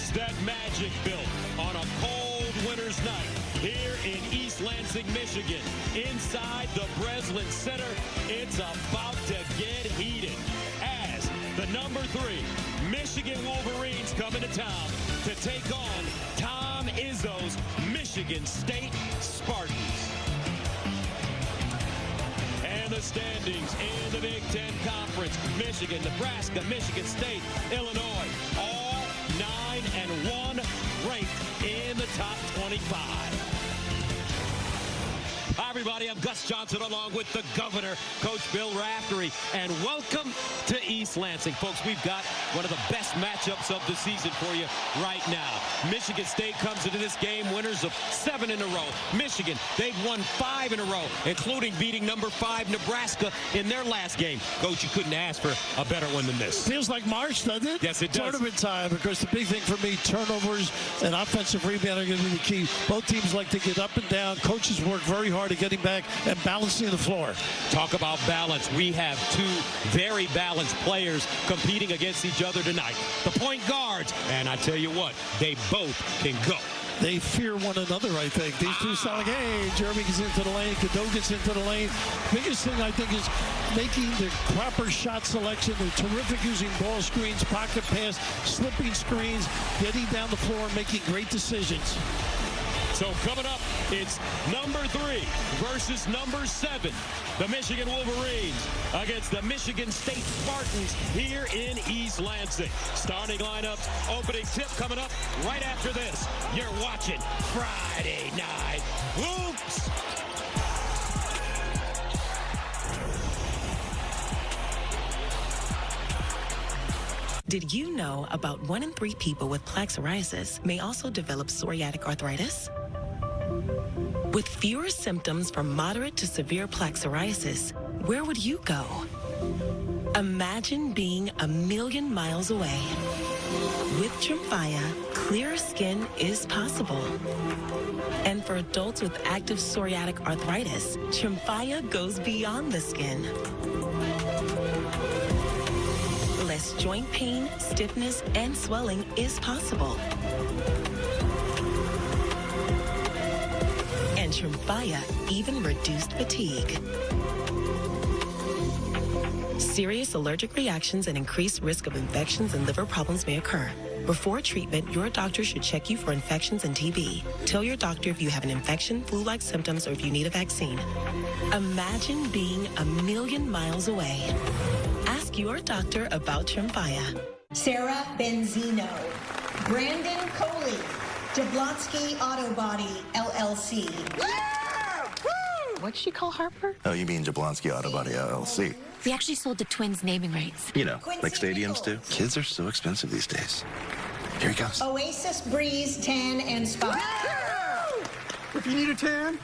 Is that magic built on a cold winter's night here in East Lansing, Michigan? Inside the Breslin Center, it's about to get heated as the number 3 Michigan Wolverines come into town to take on Tom Izzo's Michigan State Spartans. And the standings in the Big Ten Conference: Michigan, Nebraska, Michigan State, Illinois, all 9-1, ranked in the top 25. Hi, everybody. I'm Gus Johnson along with the governor, Coach Bill Raftery, and welcome to East Lansing. Folks, we've got one of the best matchups of the season for you right now. Michigan State comes into this game winners of 7 in a row. Michigan, they've won 5 in a row, including beating number 5 Nebraska in their last game. Coach, you couldn't ask for a better one than this. Feels like March, doesn't it? Yes, it does. Tournament time, because the big thing for me, turnovers and offensive rebound are going to be the key. Both teams like to get up and down. Coaches work very hard at getting back and balancing the floor. Talk about balance. We have 2 very balanced players competing against each other tonight. The point guards, and I tell you what, they both can go. They fear one another, I think. These two sound like, hey, Jeremy gets into the lane, Cadeau gets into the lane. Biggest thing, I think, is making the proper shot selection. They're terrific using ball screens, pocket pass, slipping screens, getting down the floor, making great decisions. So coming up, it's number 3 versus number 7. The Michigan Wolverines against the Michigan State Spartans here in East Lansing. Starting lineups, opening tip coming up right after this. You're watching Friday Night Hoops. Did you know about 1 in 3 people with plaque psoriasis may also develop psoriatic arthritis? With fewer symptoms from moderate to severe plaque psoriasis, where would you go? Imagine being a million miles away. With Tremfya, clearer skin is possible. And for adults with active psoriatic arthritis, Tremfya goes beyond the skin. Less joint pain, stiffness, and swelling is possible. And Tremfya even reduced fatigue. Serious allergic reactions and increased risk of infections and liver problems may occur. Before treatment, your doctor should check you for infections and TB. Tell your doctor if you have an infection, flu-like symptoms, or if you need a vaccine. Imagine being a million miles away. Ask your doctor about Tremfya. Sarah Benzino, Brandon Coley, Jablonski Auto Body, LLC. What'd she call Harper? Oh, you mean Jablonski Auto Body, LLC. We actually sold the Twins naming rights. You know, like stadiums do. Kids are so expensive these days. Here he comes. Oasis Breeze Tan and Spa. If you need a tan,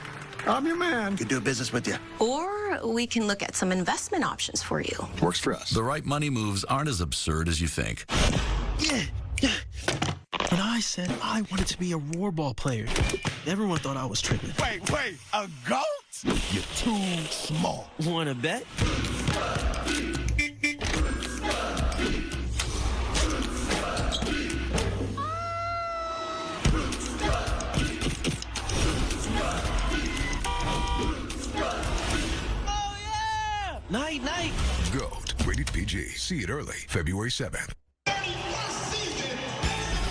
I'm your man. Could do business with you. Or we can look at some investment options for you. Works for us. The right money moves aren't as absurd as you think. Yeah. When I said I wanted to be a roarball player, everyone thought I was tripping. Wait, a goat? You're too small. Wanna bet? Night. Goat. Rated PG. See it early. February 7th.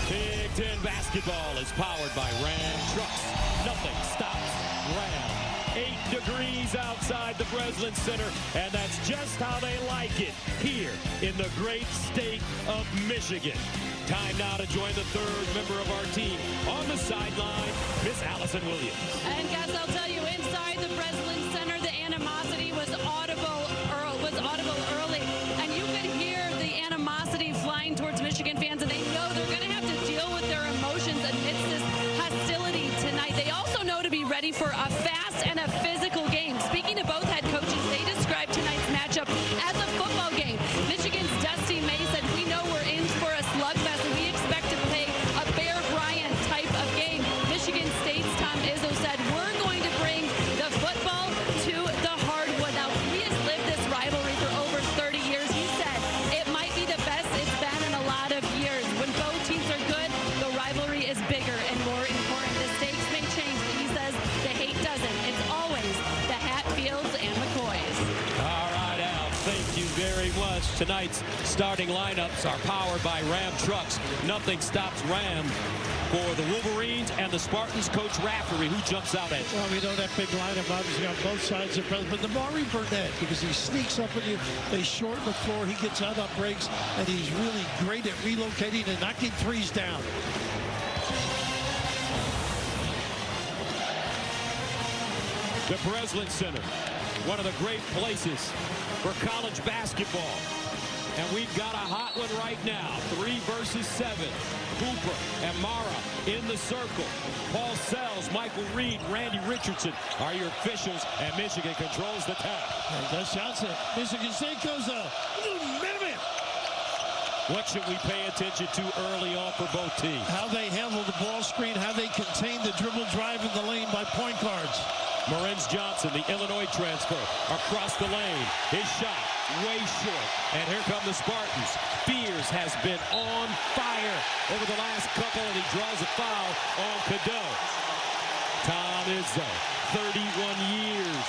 Big Ten basketball is powered by Ram Trucks. Nothing stops Ram. 8 degrees outside the Breslin Center, and that's just how they like it here in the great state of Michigan. Time now to join the 3rd member of our team on the sideline, Miss Allison Williams. And guys, I'll tell you, inside the Breslin Center, the animosity was audible early, and you could hear the animosity flying towards Michigan fans, and they know they're going to have to deal with their emotions amidst this hostility tonight. They also know to be ready for a fast and a physical game. Speaking to both head coaches, they described tonight's matchup as a football game. Michigan's Dusty May said, "We know we're in for a slugfest, and we expect to play a Bear Bryant type of game." Michigan State's Tom Izzo said, "We're going to bring the football to the hardwood." Now, he has lived this rivalry for over 30 years. He said it might be the best it's been in a lot of years. When both teams are good, the Folks, tonight's starting lineups are powered by Ram trucks. Nothing stops Ram. For the Wolverines and the Spartans, Coach Raftery, who jumps out at you? Well, we know that big lineup obviously on both sides of the field, but Damari Burnett, because he sneaks up on you, they shorten the floor, he gets out on breaks, and he's really great at relocating and knocking threes down. The Breslin Center, one of the great places for college basketball. And we've got a hot one right now. 3 versus 7. Cooper and Mara in the circle. Paul Sells, Michael Reed, Randy Richardson are your officials, and Michigan controls the tap. And Gus Johnson, Michigan State goes a minute. What should we pay attention to early on for both teams? How they handle the ball screen, how they contain the dribble drive in the lane by point guards. Marenz Johnson, the Illinois transfer, across the lane. His shot way short. And here come the Spartans. Fears has been on fire over the last couple, and he draws a foul on Cadeau. Tom Izzo, 31 years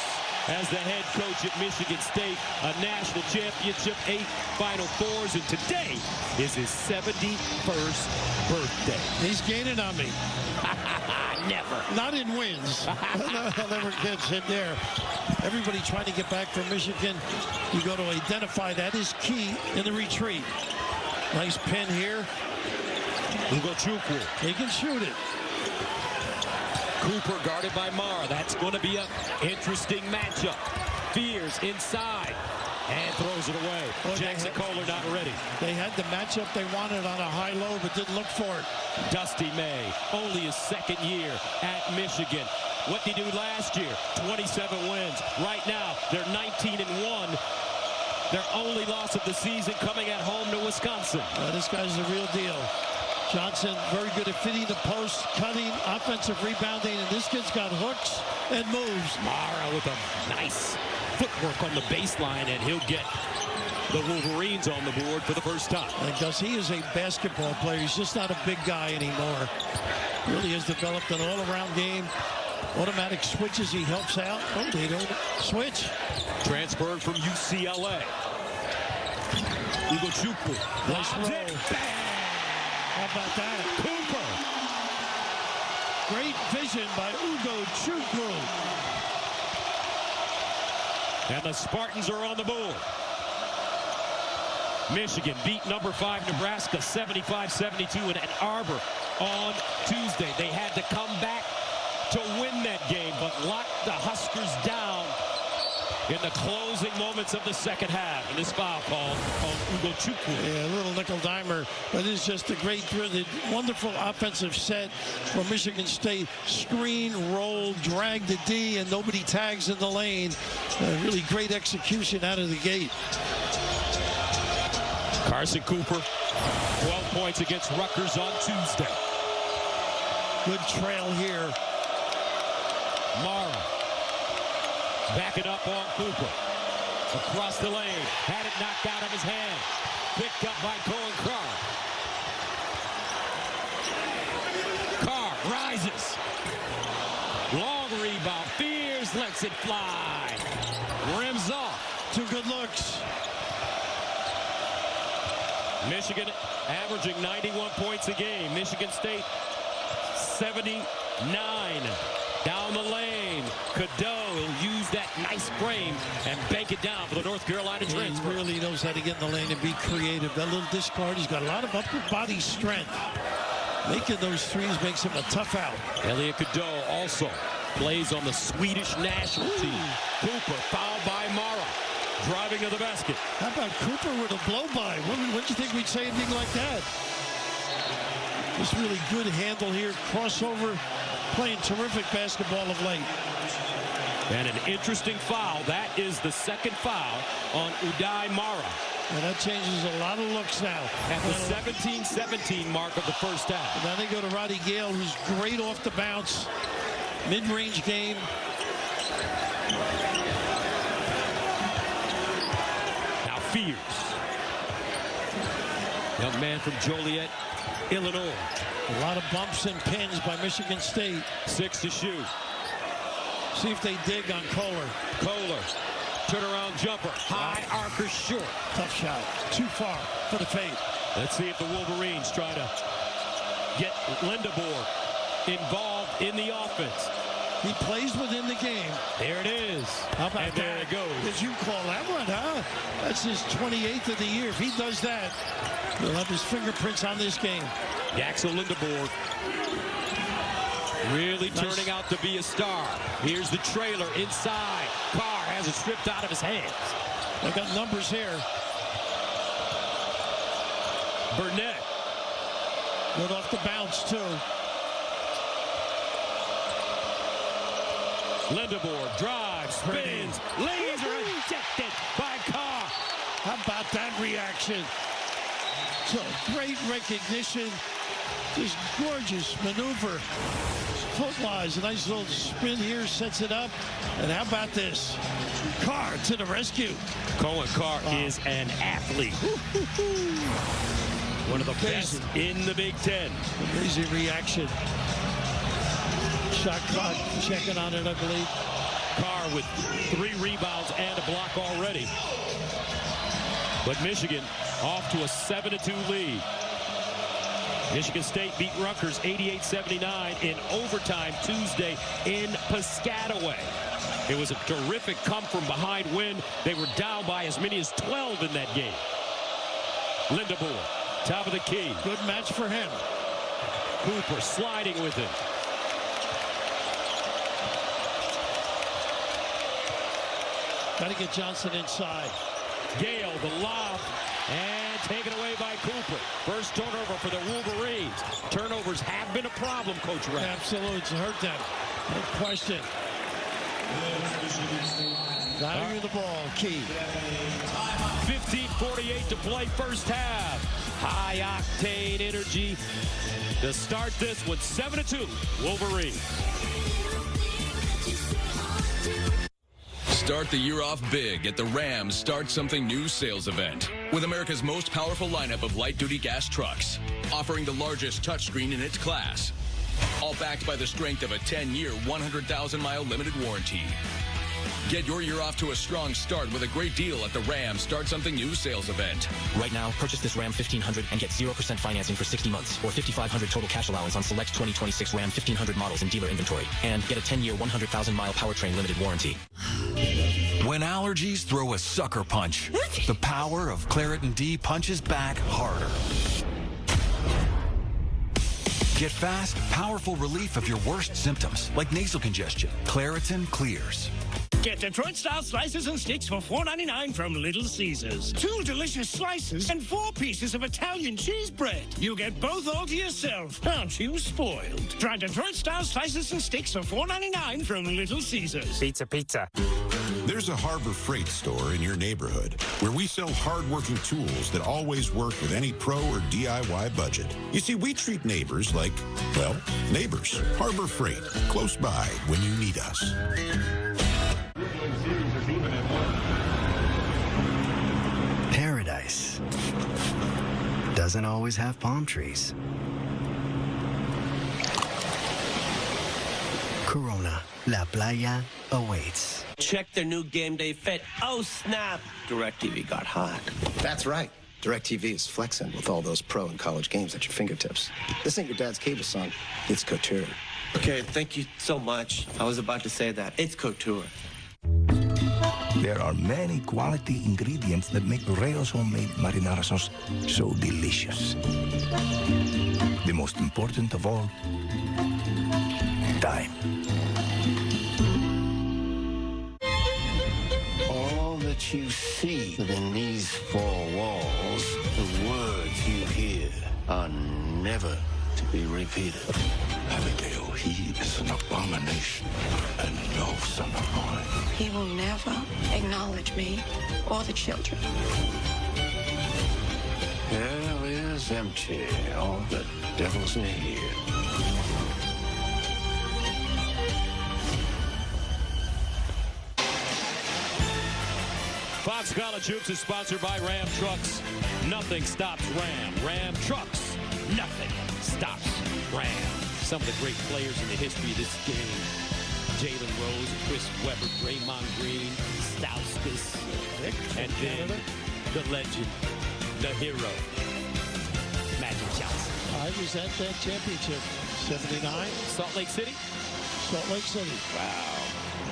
as the head coach at Michigan State, a national championship, 8 Final Fours, and today is his 71st birthday. He's gaining on me. Never. Not in wins. That never gets hit there. Everybody trying to get back from Michigan. You got to identify that is key in the retreat. Nice pin here. Ugochukwu. He can shoot it. Cooper guarded by Mara. That's going to be an interesting matchup. Fears inside and throws it away. Well, Jackson Kohler not ready. They had the matchup they wanted on a high-low, but didn't look for it. Dusty May, only his second year at Michigan. What did he do last year? 27 wins. Right now, they're 19-1. Their only loss of the season coming at home to Wisconsin. This guy's the real deal. Johnson, very good at fitting the post, cutting, offensive rebounding, and this kid's got hooks and moves. Mara with a nice footwork on the baseline, and he'll get the Wolverines on the board for the first time. And Gus, he is a basketball player. He's just not a big guy anymore. Really has developed an all-around game. Automatic switches, he helps out. Oh, they don't switch. Transferred from UCLA. Ugochukwu. Nice roll. How about that? Cooper. Great vision by Ugochukwu. And the Spartans are on the board. Michigan beat number 5 Nebraska 75-72 in Ann Arbor on Tuesday. They had to come back to win that game, but locked the Huskers down in the closing moments of the second half. And this foul called on Ugochukwu. Yeah, a little nickel dimer, but it's just a great, really wonderful offensive set for Michigan State. Screen, roll, drag the D, and nobody tags in the lane. Really great execution out of the gate. Carson Cooper, 12 points against Rutgers on Tuesday. Good trail here. Mara backing up on Cooper. Across the lane. Had it knocked out of his hand. Picked up by Cohen Carr. Carr rises. Long rebound. Fears lets it fly. Rims off. 2 good looks. Michigan averaging 91 points a game. Michigan State 79. Down the lane. Cadeau will use that nice frame and bank it down for the North Carolina transfer. He really knows how to get in the lane and be creative. That little discard, he's got a lot of upper body strength. Making those threes makes him a tough out. Elliot Cadeau also plays on the Swedish national team. Cooper fouled by Mara. Driving to the basket. How about Cooper with a blow-by? Wouldn't you think we'd say anything like that? Just really good handle here. Crossover. Playing terrific basketball of late. And an interesting foul. That is the second foul on Udai Mara. And that changes a lot of looks now. At the 17-17 mark of the first half. Now they go to Roddy Gale, who's great off the bounce. Mid-range game. Now Fears. Young man from Joliet, Illinois. A lot of bumps and pins by Michigan State. 6 to shoot. See if they dig on Kohler. Kohler Turnaround jumper. High archer short. Tough shot. Too far for the fade. Let's see if the Wolverines try to get Lindebor involved in the offense. He plays within the game. There it is. How about and that? there it goes. Did you call that one, huh? That's his 28th of the year. If he does that, he'll have his fingerprints on this game. Axel Lindebor really turning out to be a star. Here's the trailer inside. Carr has it stripped out of his hands. They got numbers here. Burnett. Good off the bounce, too. Lindebor drives, spins, laser ejected by Carr. How about that reaction? So great recognition. Just gorgeous maneuver. Footwise, a nice little spin here, sets it up. And how about this? Carr to the rescue. Cohen Carr is an athlete. One of the best in the Big Ten. Amazing reaction. Shot clock checking on it, I believe. Carr with 3 rebounds and a block already. But Michigan off to a 7-2 lead. Michigan State beat Rutgers 88-79 in overtime Tuesday in Piscataway. It was a terrific come-from-behind win. They were down by as many as 12 in that game. Lindebor, top of the key. Good match for him. Cooper sliding with him. Got to get Johnson inside. Gale, the lob, and taken away by Cooper. First turnover for the Wolverines. Turnovers have been a problem, Coach Rapp. Absolutely, it's hurt them. No question. Value of the ball, key. 15:48 to play first half. High octane energy to start this one. 7-2, Wolverines. Start the year off big at the Rams Start Something New sales event with America's most powerful lineup of light-duty gas trucks, offering the largest touchscreen in its class, all backed by the strength of a 10-year, 100,000-mile limited warranty. Get your year off to a strong start with a great deal at the Ram Start Something New sales event. Right now, purchase this Ram 1500 and get 0% financing for 60 months or $5,500 total cash allowance on select 2026 Ram 1500 models in dealer inventory. And get a 10-year, 100,000-mile powertrain limited warranty. When allergies throw a sucker punch, the power of Claritin D punches back harder. Get fast, powerful relief of your worst symptoms, like nasal congestion. Claritin clears. Get Detroit-style slices and sticks for $4.99 from Little Caesars. 2 delicious slices and 4 pieces of Italian cheese bread. You get both all to yourself. Aren't you spoiled? Try Detroit-style slices and sticks for $4.99 from Little Caesars. Pizza. There's a Harbor Freight store in your neighborhood where we sell hard-working tools that always work with any pro or DIY budget. You see, we treat neighbors like, well, neighbors. Harbor Freight, close by when you need us. Paradise doesn't always have palm trees. Corona, La Playa awaits. Check their new game day fit. Oh, snap. DirecTV got hot. That's right. DirecTV is flexing with all those pro and college games at your fingertips. This ain't your dad's cable, son. It's couture. Okay, thank you so much. I was about to say that. It's couture. There are many quality ingredients that make Rayo's homemade marinara sauce so delicious. The most important of all, time. All that you see within these 4 walls, the words you hear, are never to be repeated. Abigail, he is an abomination and no son of mine. He will never acknowledge me or the children. Hell is empty, all the devils need. Fox College Hoops is sponsored by Ram Trucks. Nothing stops Ram. Ram Trucks. Nothing stops Ram. Some of the great players in the history of this game. Jalen Rose, Chris Webber, Draymond Green, Stouse, Damascus. And then the legend, the hero, Magic Johnson. I was at that championship, 79. Salt Lake City? Salt Lake City. Wow.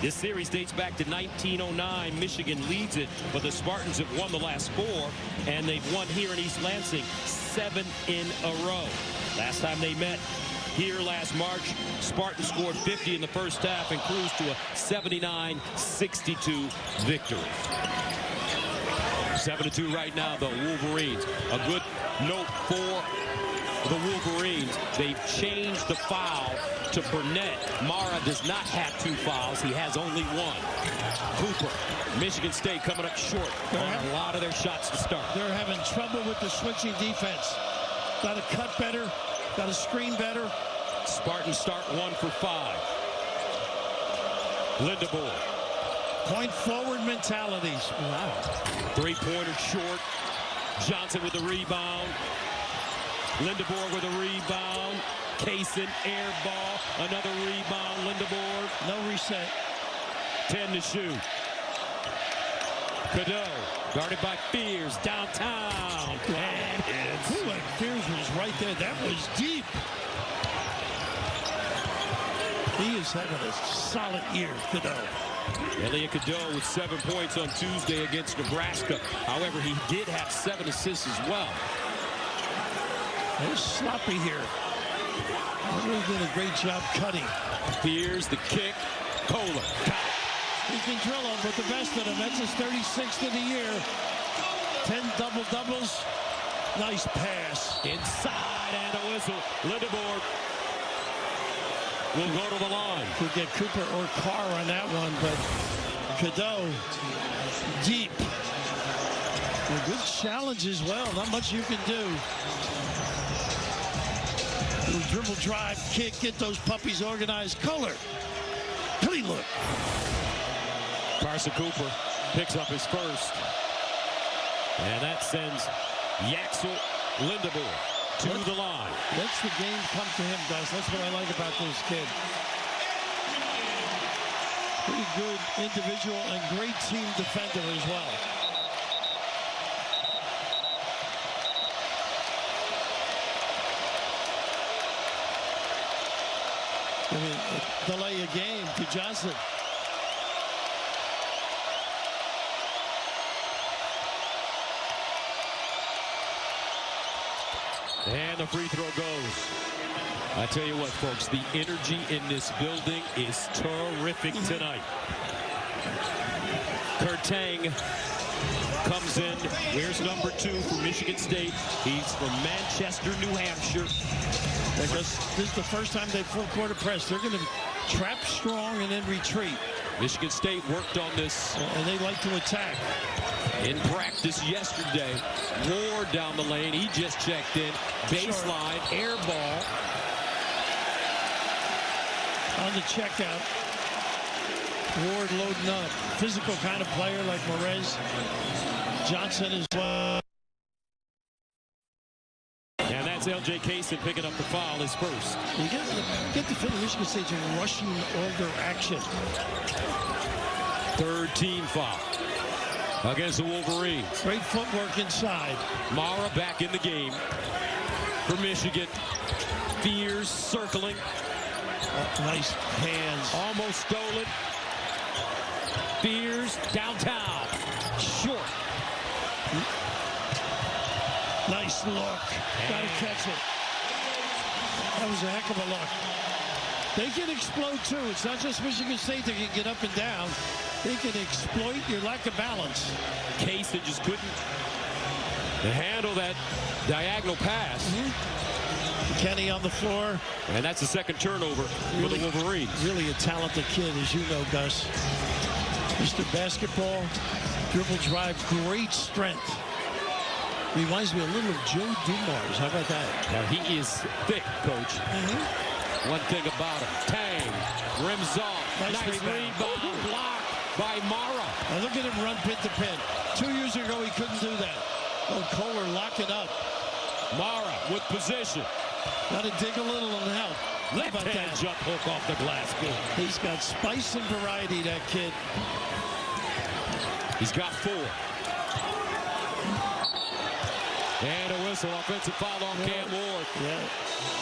This series dates back to 1909. Michigan leads it, but the Spartans have won the last 4, and they've won here in East Lansing 7 in a row. Last time they met here last March, Spartans scored 50 in the first half and cruised to a 79-62 victory. 7-2 right now, the Wolverines. A good note for the Wolverines. They've changed the foul to Burnett. Mara does not have 2 fouls. He has only 1. Cooper, Michigan State coming up short on a lot of their shots to start. They're having trouble with the switching defense. Got to cut better. Got to screen better. Spartans start 1 for 5. Lindeborg. Point forward mentalities. Wow. 3-pointer short. Johnson with the rebound. Lindeborg with a rebound. Kaysen, air ball. Another rebound. Lindeborg. No reset. 10 to shoot. Cadeau. Guarded by Fears. Downtown. And it's... Ooh, and Fears was right there. That was deep. He is having a solid year, Cadeau. Elliot Cadeau with 7 points on Tuesday against Nebraska. However, he did have 7 assists as well. They're sloppy here. They really did a great job cutting. Here's the kick. Kohler. He can drill them with the best of them. That's his 36th of the year. 10 double-doubles. Nice pass. Inside and a whistle. Lindeborg will go to the line. Could get Cooper or Carr on that one, but Cadeau deep. A good challenge as well. Not much you can do. Little dribble drive, kick, get those puppies organized. Kohler. Clean look. Carson Cooper picks up his first. And that sends Yaxel Lindeborg to the line. Lets the game come to him, guys. That's what I like about this kid. Pretty good individual and great team defender as well. I mean, delay a game to Johnson. And the free throw goes. I tell you what, folks, the energy in this building is terrific tonight. Kurtang comes in. Here's number 2 for Michigan State. He's from Manchester, New Hampshire. Because this is the first time they full court press. They're going to trap strong and then retreat. Michigan State worked on this. And they like to attack. In practice yesterday, Ward down the lane. He just checked in. Baseline, air ball. On the checkout. Ward loading up. Physical kind of player like Morez. Johnson as well. And that's L.J. Kaysen picking up the foul, his first. You get the feeling Michigan State's rushing all their action. 3rd team foul against the Wolverines. Great footwork inside. Mara back in the game for Michigan. Fears circling. Nice hands. Almost stolen. Fears downtown. Short. Nice look. Got to catch it. That was a heck of a look. They can explode too. It's not just Michigan State that can get up and down. They can exploit your lack of balance. Kaysen just couldn't handle that diagonal pass. Kenny on the floor. And that's the second turnover for the Wolverines. Really a talented kid, as you know, Gus. Mr. Basketball, dribble drive, great strength. Reminds me a little of Joe Dumars. How about that? Now, he is thick, Coach. One thing about him. Tang. Rims off. Nice rebound. Block by Mara. Now look at him run pin to pin. 2 years ago, he couldn't do that. Oh, Kohler locking up. Mara with position. Got to dig a little and help. Left hand jump hook off the glass. Good. He's got spice and variety, that kid. He's got 4. And a whistle. Offensive foul on Cam Ward. Yeah.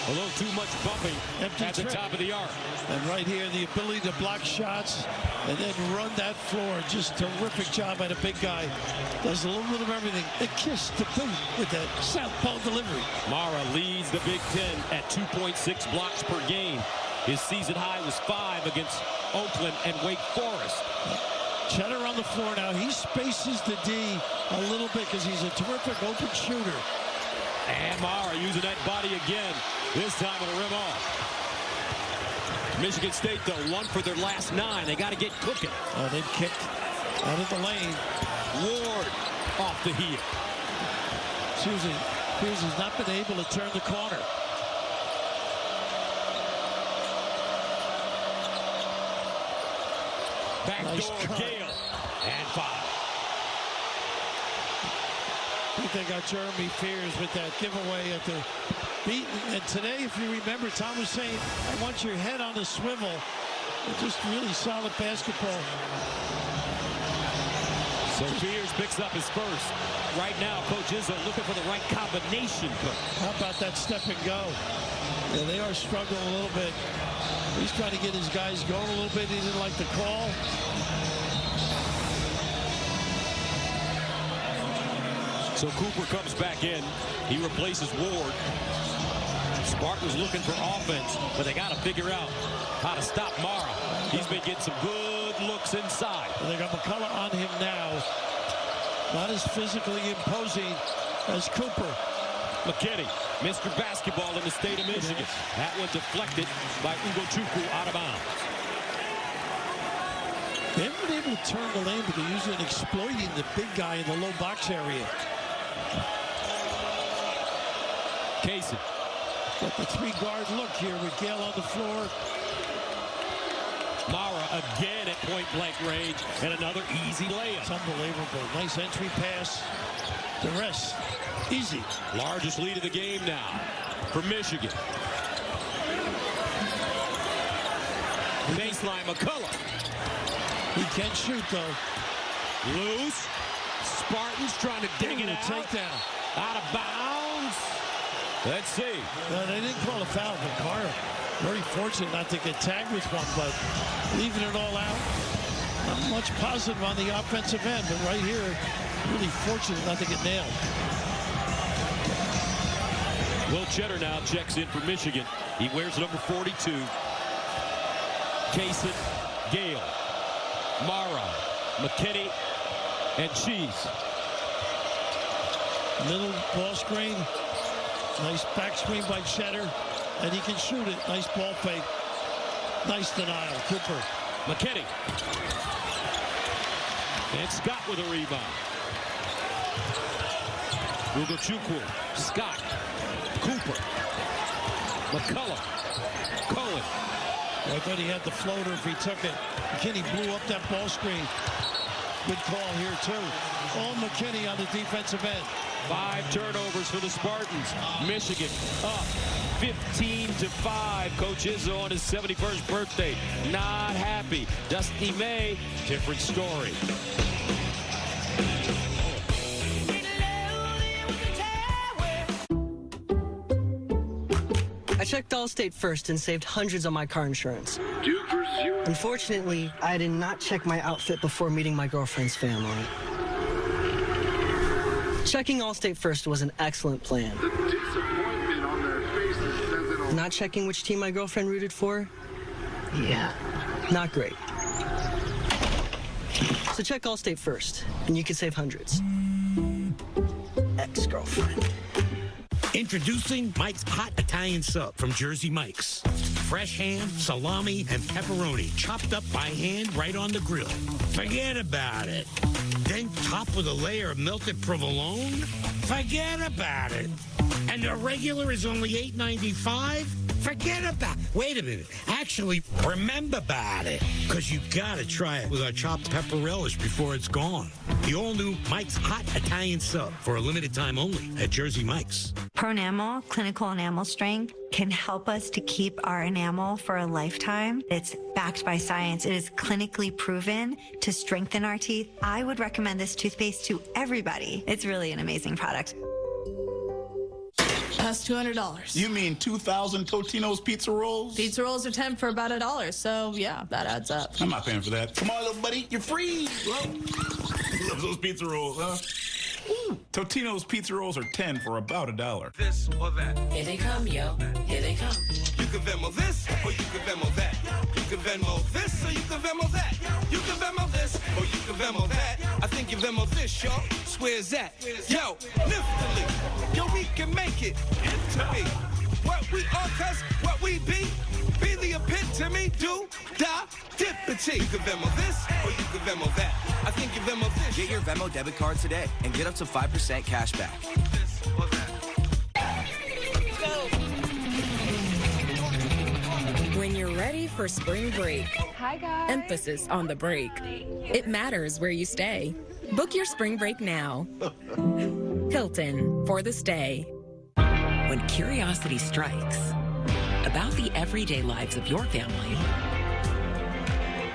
A little too much bumping at the top of the arc. And right here, the ability to block shots and then run that floor. Just terrific job by the big guy. Does a little bit of everything. A kiss to boot with that southpaw delivery. Mara leads the Big Ten at 2.6 blocks per game. His season high was 5 against Oakland and Wake Forest. Cheddar on the floor now. He spaces the D a little bit because he's a terrific open shooter. And Mara using that body again. This time on a rim off. Michigan State, though, 1 for their last 9. They got to get cooking. Oh, they've kicked out of the lane. Ward off the heel. Hughes has not been able to turn the corner. Backdoor Gale. And foul. I think they got Jeremy Fears with that giveaway at the beat. And today, if you remember, Tom was saying, I want your head on a swivel. Just really solid basketball. So Fears picks up his first. Right now, Coach Izzo looking for the right combination. How about that step and go? Yeah, they are struggling a little bit. He's trying to get his guys going a little bit. He didn't like the call. So Cooper comes back in. He replaces Ward. Spartans looking for offense, but they got to figure out how to stop Mara. He's been getting some good looks inside. They got McCullough on him now. Not as physically imposing as Cooper. McKinney, Mr. Basketball in the state of Michigan. That one deflected by Ugochukwu out of bounds. They haven't been able to turn the lane, but they're usually exploiting the big guy in the low box area. Casey. Got the 3-guard look here with Gale on the floor. Mara again at point-blank range, and another easy layup. It's unbelievable. Nice entry pass. The rest, easy. Largest lead of the game now for Michigan. Baseline, McCullough. He can shoot, though. Loose. Spartans trying to dig it out. Takedown. Out of bounds. Let's see. They didn't call a foul, but Carr very fortunate not to get tagged with one, but leaving it all out. Not much positive on the offensive end, but right here, really fortunate not to get nailed. Will Cheddar now checks in for Michigan. He wears number 42. Kaysen, Gale, Mara, McKinney, and Cheese. Middle ball screen. Nice back screen by Cheddar. And he can shoot it. Nice ball fake. Nice denial. Cooper. McKinney. And Scott with a rebound. Ugochukwu. Scott. Cooper. McCullough. Cohen. I thought he had the floater if he took it. McKinney blew up that ball screen. Good call here, too. All McKinney on the defensive end. 5 turnovers for the Spartans. Michigan up 15-5. Coach Izzo on his 71st birthday. Not happy. Dusty May, different story. I checked Allstate first and saved hundreds on my car insurance. Unfortunately, I did not check my outfit before meeting my girlfriend's family. Checking Allstate first was an excellent plan. The disappointment on their faces says it all. Not checking which team my girlfriend rooted for? Yeah, not great. So check Allstate first, and you can save hundreds. Ex-girlfriend. Introducing Mike's Hot Italian Sub from Jersey Mike's. Fresh ham, salami, and pepperoni chopped up by hand right on the grill. Forget about it. Then topped with a layer of melted provolone? Forget about it. And the regular is only $8.95? Forget about it. Wait a minute. Actually, remember about it. Because you gotta try it with our chopped pepper relish before it's gone. The all-new Mike's Hot Italian Sub for a limited time only at Jersey Mike's. Pronamel, clinical enamel strength, can help us to keep our enamel for a lifetime. It's backed by science. It is clinically proven to strengthen our teeth. I would recommend this toothpaste to everybody. It's really an amazing product. That's $200. You mean 2,000 Totino's pizza rolls? Pizza rolls are 10 for about $1, so yeah, that adds up. I'm not paying for that. Come on, little buddy, you're free. Well, love those pizza rolls, huh? Ooh, Totino's pizza rolls are 10 for about $1. This or that. Here they come, yo. Here they come. You can Venmo this, or you can Venmo that. You can Venmo this, or you can Venmo that. You can Venmo this, or you can Venmo that. I think you Venmo this, y'all. Swears that. Yo, liftily. Yo, we can make it into me. What we are, cuz what we be the epitome, do, da, dippity. You can Venmo this, or you can Venmo that. I think you Venmo this. Get your Venmo debit card today and get up to 5% cash back. This or that. When you're ready for spring break, Hi, guys. emphasis on the break. It matters where you stay. Book your spring break now. Hilton for the stay. When curiosity strikes about the everyday lives of your family,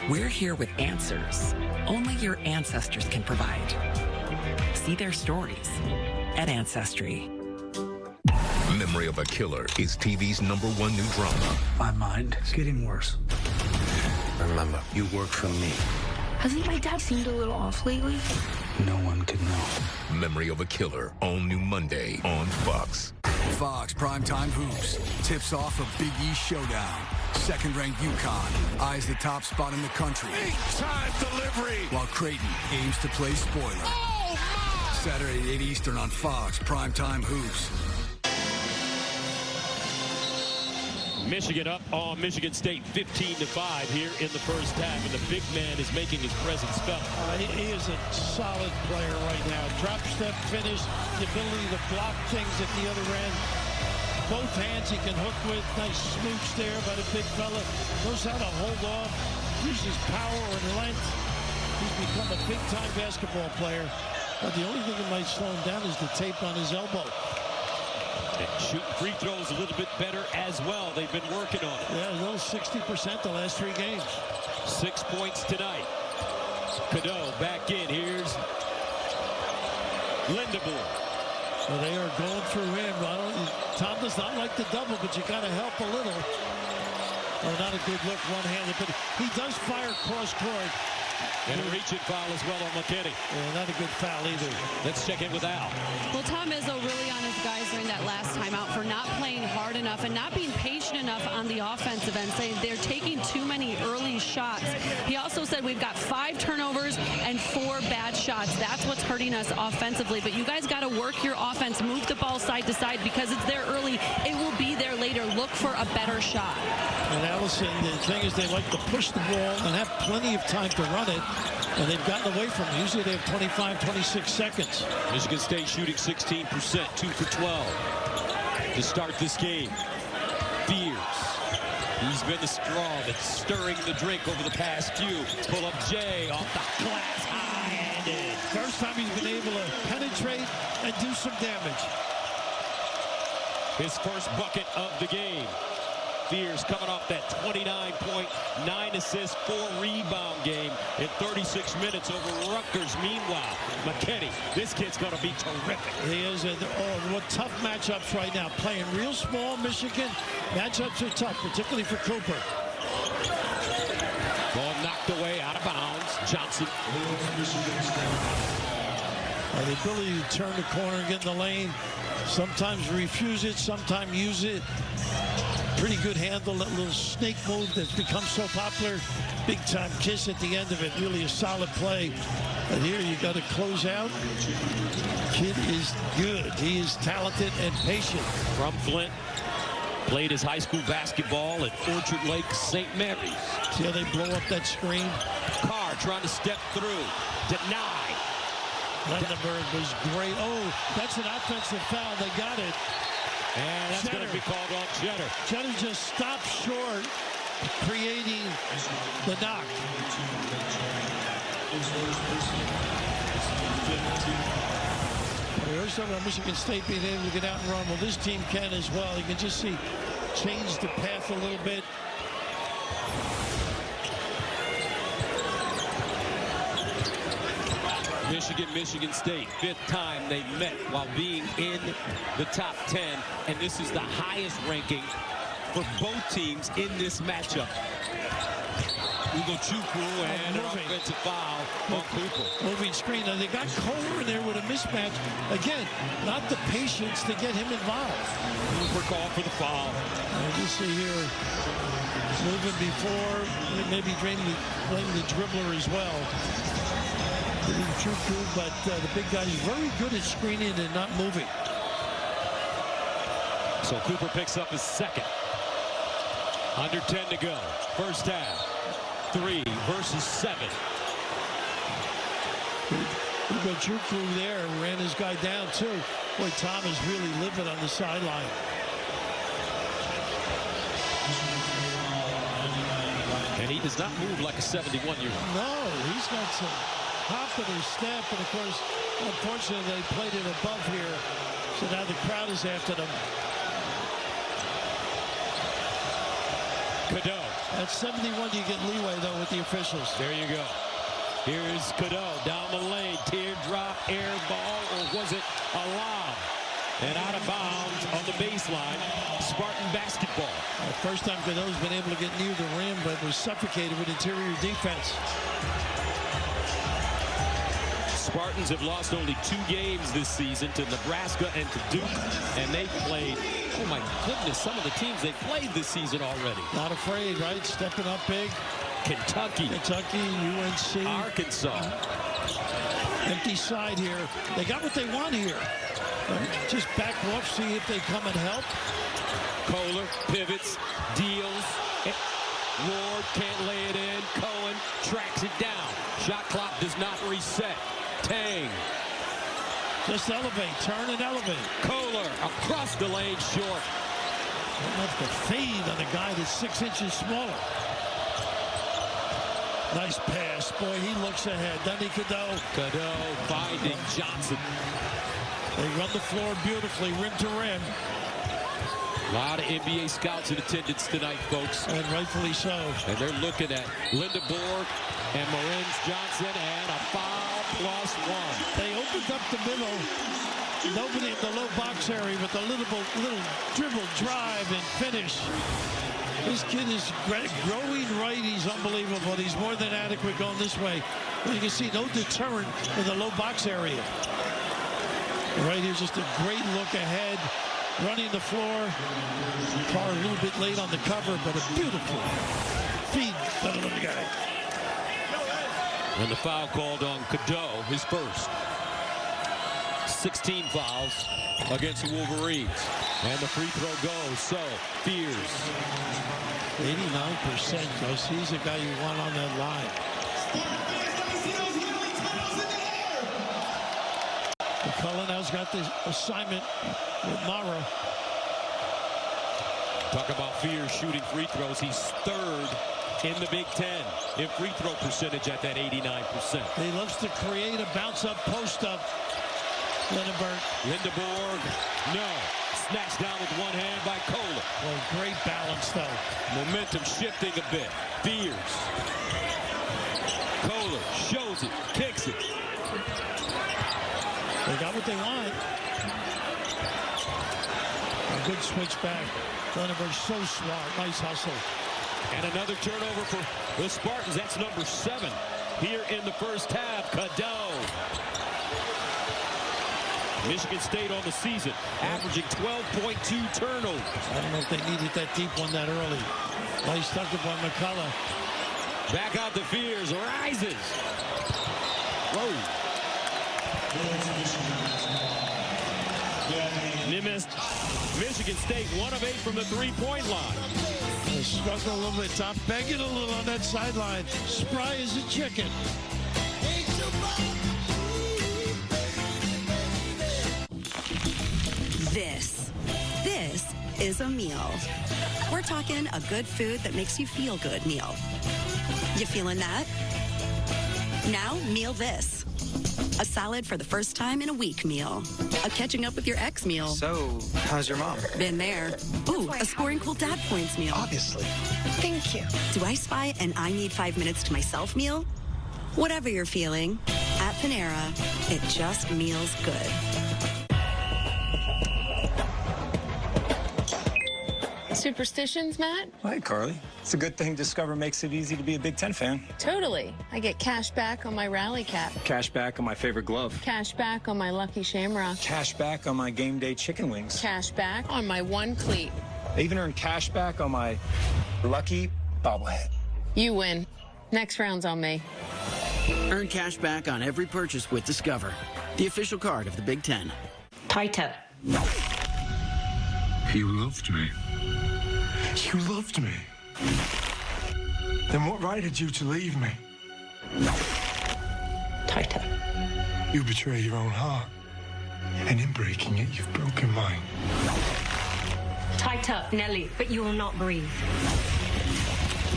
we're here with answers only your ancestors can provide. See their stories at Ancestry. Memory of a Killer is TV's #1 new drama. My mind is getting worse. Remember, you work for me. Hasn't my dad seemed a little off lately? No one could know. Memory of a Killer, all new Monday on Fox. Fox Primetime Hoops tips off a Big East showdown. Second-ranked UConn eyes the top spot in the country. Big-time delivery. While Creighton aims to play spoiler. Oh, my! Saturday at 8 Eastern on Fox Primetime Hoops. Michigan up on Michigan State 15-5 here in the first half, and the big man is making his presence felt. He is a solid player right now. Drop step finish, the ability to block things at the other end. Both hands he can hook with. Nice smooch there by the big fella. Knows how to hold off, uses power and length. He's become a big-time basketball player. But the only thing that might slow him down is the tape on his elbow. And shooting free throws a little bit better as well. They've been working on it. Yeah, a little 60% the last 3 games. 6 points tonight. Cadeau back in. Here's Lindebor. So they are going through him. Tom does not like the double, but you got to help a little. Oh, not a good look one-handed, but he does fire cross-court. And a reach-in foul as well on McKinney. Yeah, not a good foul either. Let's check in with Al. Well, Tom Izzo really on his guys during that last timeout for not playing hard enough and not being patient enough on the offensive end, saying they're taking too many early shots. He also said we've got 5 turnovers and 4 bad shots. That's what's hurting us offensively. But you guys got to work your offense, move the ball side to side because it's there early. It will be there later. Look for a better shot. And Allison, the thing is they like to push the ball and have plenty of time to run it. And they've gotten away from it. Usually they have 25, 26 seconds. Michigan State shooting 16%, 2 for 12 to start this game. Fears. He's been the straw that's stirring the drink over the past few. Pull up Jay off the glass, high-handed. First time he's been able to penetrate and do some damage. His first bucket of the game. Fears coming off that 29-point, 9 assist, 4 rebound game in 36 minutes over Rutgers. Meanwhile, McKinney, this kid's going to be terrific. He is. What tough matchups right now. Playing real small Michigan. Matchups are tough, particularly for Cooper. Ball knocked away, out of bounds. Johnson. The ability to turn the corner and get in the lane. Sometimes refuse it, sometimes use it. Pretty good handle, that little snake move that's become so popular. Big time kiss at the end of it. Really a solid play. But here you got to close out. Kid is good. He is talented and patient. From Flint. Played his high school basketball at Orchard Lake St. Mary's. See how they blow up that screen? Carr trying to step through. Denied. Lendenberg was great. Oh, that's an offensive foul. They got it. And that's going to be called on Cheddar. Cheddar just stopped short, creating the knock. We heard something about Michigan State being able to get out and run. Well, this team can as well. You can just see change the path a little bit. Michigan State, 5th time they met while being in the top 10, and this is the highest ranking for both teams in this matchup. Ugochukwu and an offensive foul on Cooper. Moving screen. Now they got Kohler in there with a mismatch. Again, not the patience to get him involved. Cooper called for the foul. You see here, moving before, maybe blaming the dribbler as well. But the big guy is very good at screening and not moving. So Cooper picks up his second. Under 10 to go. First half. 3 versus 7. Ugochukwu there ran his guy down too. Boy, Tom is really livid on the sideline. And he does not move like a 71-year-old. No, he's got some hop in his step, and of course, unfortunately, they played it above here, so now the crowd is after them. Cadeau. At 71, you get leeway, though, with the officials. There you go. Here's Cadeau down the lane. Teardrop, air ball, or was it a lob? And out of bounds on the baseline. Spartan basketball. First time Cadeau's been able to get near the rim, but was suffocated with interior defense. Spartans have lost only 2 games this season, to Nebraska and to Duke, and they played, oh my goodness, some of the teams they played this season already. Not afraid, right? Stepping up big. Kentucky, UNC, Arkansas. Empty side here. They got what they want here. Just back off, see if they come and help. Kohler pivots, deals. Ward can't lay it in. Cohen tracks it down. Shot clock does not reset. Tang. Just elevate, turn and elevate. Kohler across the lane, short. Enough to fade on a guy that's 6 inches smaller. Nice pass. Boy, he looks ahead. Doesn't he, Cadeau? Cadeau finding Johnson. They run the floor beautifully, rim to rim. A lot of NBA scouts in attendance tonight, folks. And rightfully so. And they're looking at Linda Borg and Moritz Johnson, and a foul plus 1. They opened up the middle. Nobody in the low box area, but the little dribble, drive, and finish. This kid is growing right. He's unbelievable. He's more than adequate going this way. You can see no deterrent in the low box area. Right here, just a great look ahead. Running the floor. Carr a little bit late on the cover, but a beautiful feed. The guy. And the foul called on Cadeau, his first. 16 fouls against the Wolverines. And the free throw goes. So, Fears. 89%, Gus. He's the guy you want on that line. McCullough now's got the assignment with Mara. Talk about Fears shooting free throws. He's 3rd in the Big Ten in free throw percentage at that 89%. He loves to create a bounce-up, post-up. Lindenberg. Lindeborg, no. Snatched down with one hand by Kohler. Well, great balance, though. Momentum shifting a bit. Fears. Kohler shows it, kicks it. They got what they want. A good switch back. Lindenberg so smart. Nice hustle. And another turnover for the Spartans. That's number 7 here in the first half. Cadeau. Michigan State on the season, averaging 12.2 turnovers. I don't know if they needed that deep one that early. Nice tuck up on McCullough. Back out the Fears, rises. Whoa. Michigan State 1 of 8 from the three-point line. They struggle a little bit. Tom begging a little on that sideline. Spry as a chicken. This This is a meal. We're talking a good food that makes you feel good meal. You feeling that? Now, meal this. A salad for the first time in a week meal. A catching up with your ex meal. So, how's your mom? Been there. Ooh, a scoring cool dad points meal. Obviously. Thank you. Do I spy an I need 5 minutes to myself meal? Whatever you're feeling, at Panera, it just meals good. Superstitions, Matt? Hi, Carly. It's a good thing Discover makes it easy to be a Big Ten fan. Totally. I get cash back on my rally cap. Cash back on my favorite glove. Cash back on my Lucky Shamrock. Cash back on my game day chicken wings. Cash back on my one cleat. I even earned cash back on my lucky bobblehead. You win. Next round's on me. Earn cash back on every purchase with Discover, the official card of the Big Ten. Tighter. You loved me. You loved me. Then what right had you to leave me? Tighter. You betray your own heart. And in breaking it, you've broken mine. Tight up, Nelly, but you will not breathe.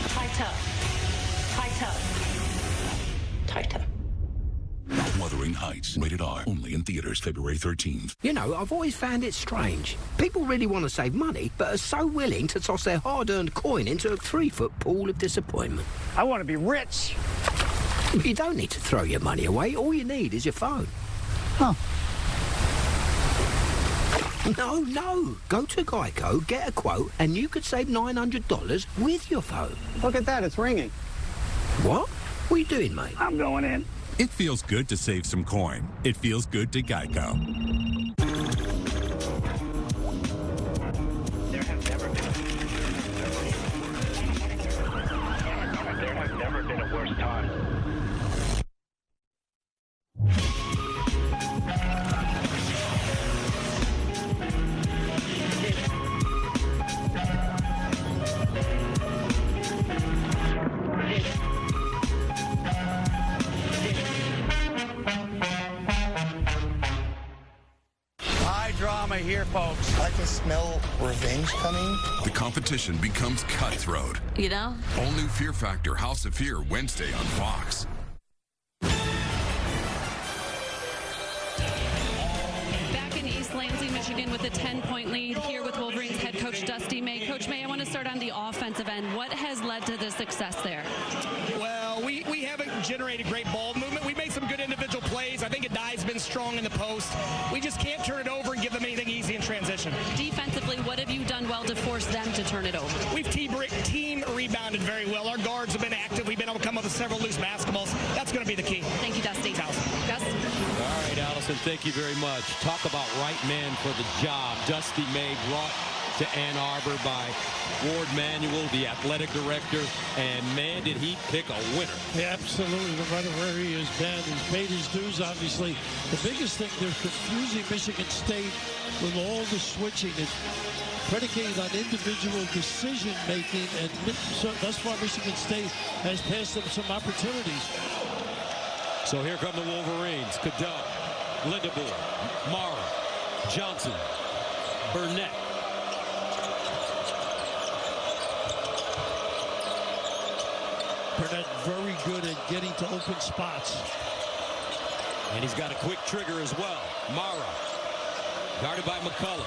Tight up. Tight up. Tight up. Wuthering Heights, rated R, only in theaters February 13th. You know, I've always found it strange. People really want to save money, but are so willing to toss their hard-earned coin into a 3-foot pool of disappointment. I want to be rich. But you don't need to throw your money away. All you need is your phone. Huh. No. Go to Geico, get a quote, and you could save $900 with your phone. Look at that, it's ringing. What? What are you doing, mate? I'm going in. It feels good to save some coin. It feels good to Geico. There have never been a worse time. Drama here, folks. I can smell revenge coming. The competition becomes cutthroat. You know? All new Fear Factor House of Fear Wednesday on Fox. Back in East Lansing, Michigan with a 10-point lead here with Wolverines head coach Dusty May. Coach May, I want to start on the offensive end. What has led to the success there? Well, we haven't generated great ball movement. We made some good individual plays. I think Adai's been strong in the post. We just can't turn it over and give them anything easy in transition. Defensively, what have you done well to force them to turn it over? We've team rebounded very well. Our guards have been active. We've been able to come up with several loose basketballs. That's going to be the key. Thank you, Dusty. Gus? All right, Allison, thank you very much. Talk about right man for the job. Dusty May brought to Ann Arbor by Ward Manuel, the athletic director, and man, did he pick a winner. Yeah, absolutely. No matter where he has been, he's paid his dues, obviously. The biggest thing, they're confusing Michigan State with all the switching. It's predicated on individual decision-making, and so thus far, Michigan State has passed them some opportunities. So here come the Wolverines. Cadeau, Lindebor, Mara, Johnson, Burnett. Burnett very good at getting to open spots. And he's got a quick trigger as well. Mara, guarded by McCullough.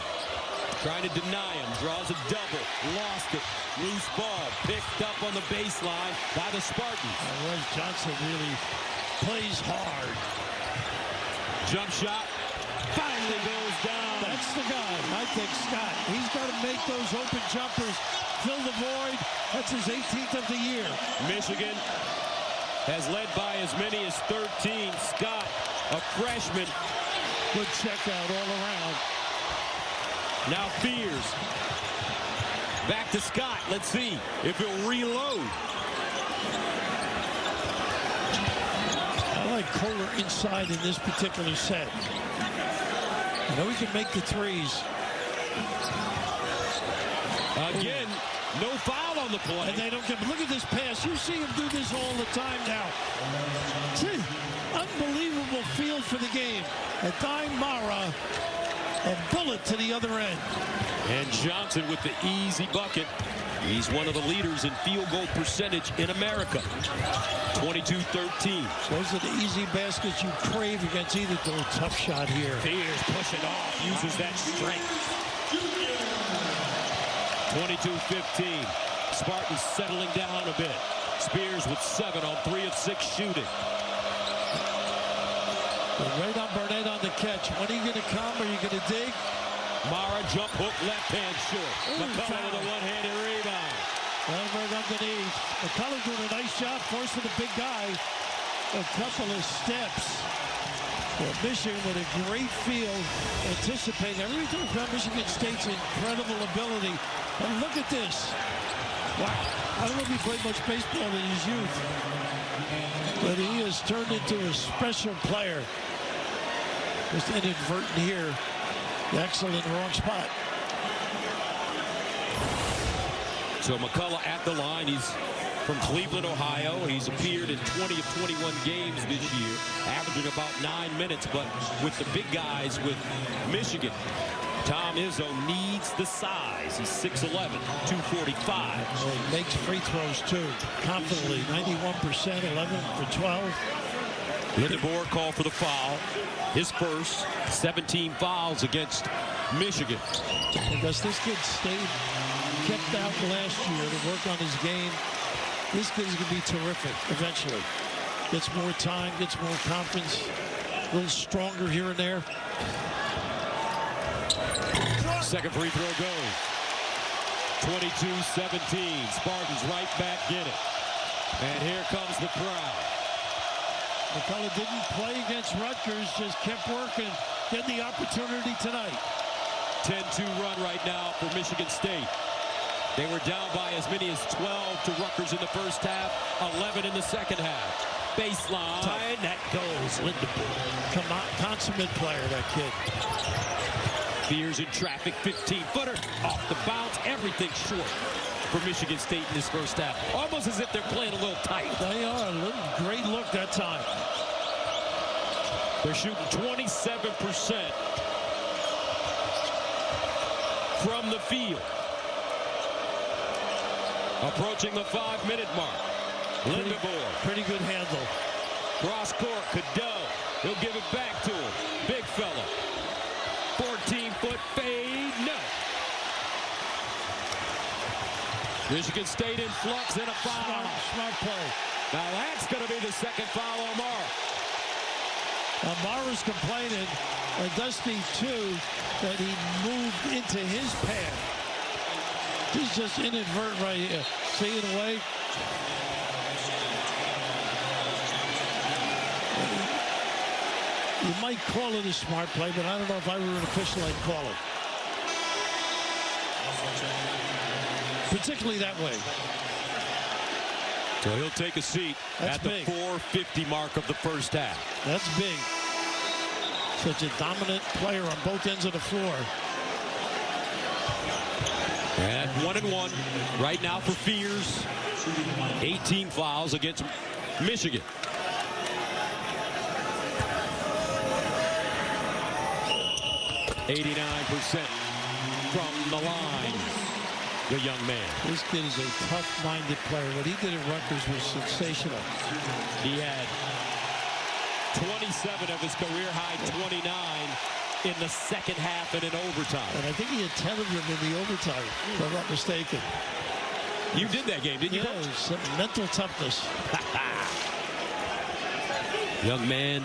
Trying to deny him, draws a double, lost it. Loose ball, picked up on the baseline by the Spartans. Royce Johnson really plays hard. Jump shot, finally goes down. That's the guy, I think, Scott. He's got to make those open jumpers, fill the void. That's his 18th of the year. Michigan has led by as many as 13. Scott, a freshman. Good check out all around. Now Fears. Back to Scott. Let's see if he'll reload. I like Kohler inside in this particular set. I know he can make the threes. Again, no foul on the play. And they don't get, look at this pass. You see him do this all the time now. See, unbelievable feel for the game. Adai Mara A bullet to the other end. And Johnson with the easy bucket. He's one of the leaders in field goal percentage in America. 22-13. Those are the easy baskets you crave against either goal. Tough shot here. Fears pushing off, uses that strength. 22-15. Spartans settling down a bit. Spears with 7 on 3 of 6 shooting. Right on Burnett on the catch. When are you going to come? Are you going to dig? Mara jump hook, left hand short. McCullough with a one-handed rebound. Right underneath. McCullough doing a nice job forcing the big guy a couple of steps. Well, Michigan with a great field, anticipating everything about Michigan State's incredible ability. And look at this. Wow. I don't know if he played much baseball in his youth, but he has turned into a special player. Just inadvertent here. Excellent, wrong spot. So McCullough at the line. He's from Cleveland, Ohio. He's appeared in 20 of 21 games this year, averaging about 9 minutes. But with the big guys with Michigan, Tom Izzo needs the size. He's 6'11", 245. Well, he makes free throws, too, confidently. 91%, 11 for 12. Lindebor called for the foul. His first 17 fouls against Michigan. Because this kid kept out last year to work on his game. This kid's going to be terrific eventually. Gets more time, gets more confidence, a little stronger here and there. Second free throw goes. 22-17. Spartans right back in it. And here comes the crowd. McCullough didn't play against Rutgers, just kept working, getting the opportunity tonight. 10-2 run right now for Michigan State. They were down by as many as 12 to Rutgers in the first half, 11 in the second half. Baseline, that goes Lindebor. Come on, consummate player, that kid. Fears in traffic, 15-footer, off the bounce, everything short for Michigan State in this first half. Almost as if they're playing a little tight. They are. A great look that time. They're shooting 27% from the field. Approaching the 5-minute mark. Lindebor. Pretty good handle. Cross court, Cadeau. He'll give it back to him. Big fella. 14-foot fade, no. Michigan State in flux and a foul. Smart play. Now that's going to be the second foul on Mara. Mara's complaining, and Dusty too, that he moved into his path. He's just inadvertent right here. See it away. You might call it a smart play, but I don't know if I were an official, I'd call it. Particularly that way. So he'll take a seat at the 4:50 mark of the first half. That's big. Such a dominant player on both ends of the floor. And 1-1 right now for Fears. 18 fouls against Michigan. .89% from the line. The young man. This kid is a tough-minded player. What he did at Rutgers was sensational. He had 27 of his career-high 29 in the second half and in overtime. And I think he had 10 of them in the overtime, if I'm not mistaken. You did that game, didn't you? Yeah, some mental toughness. Young man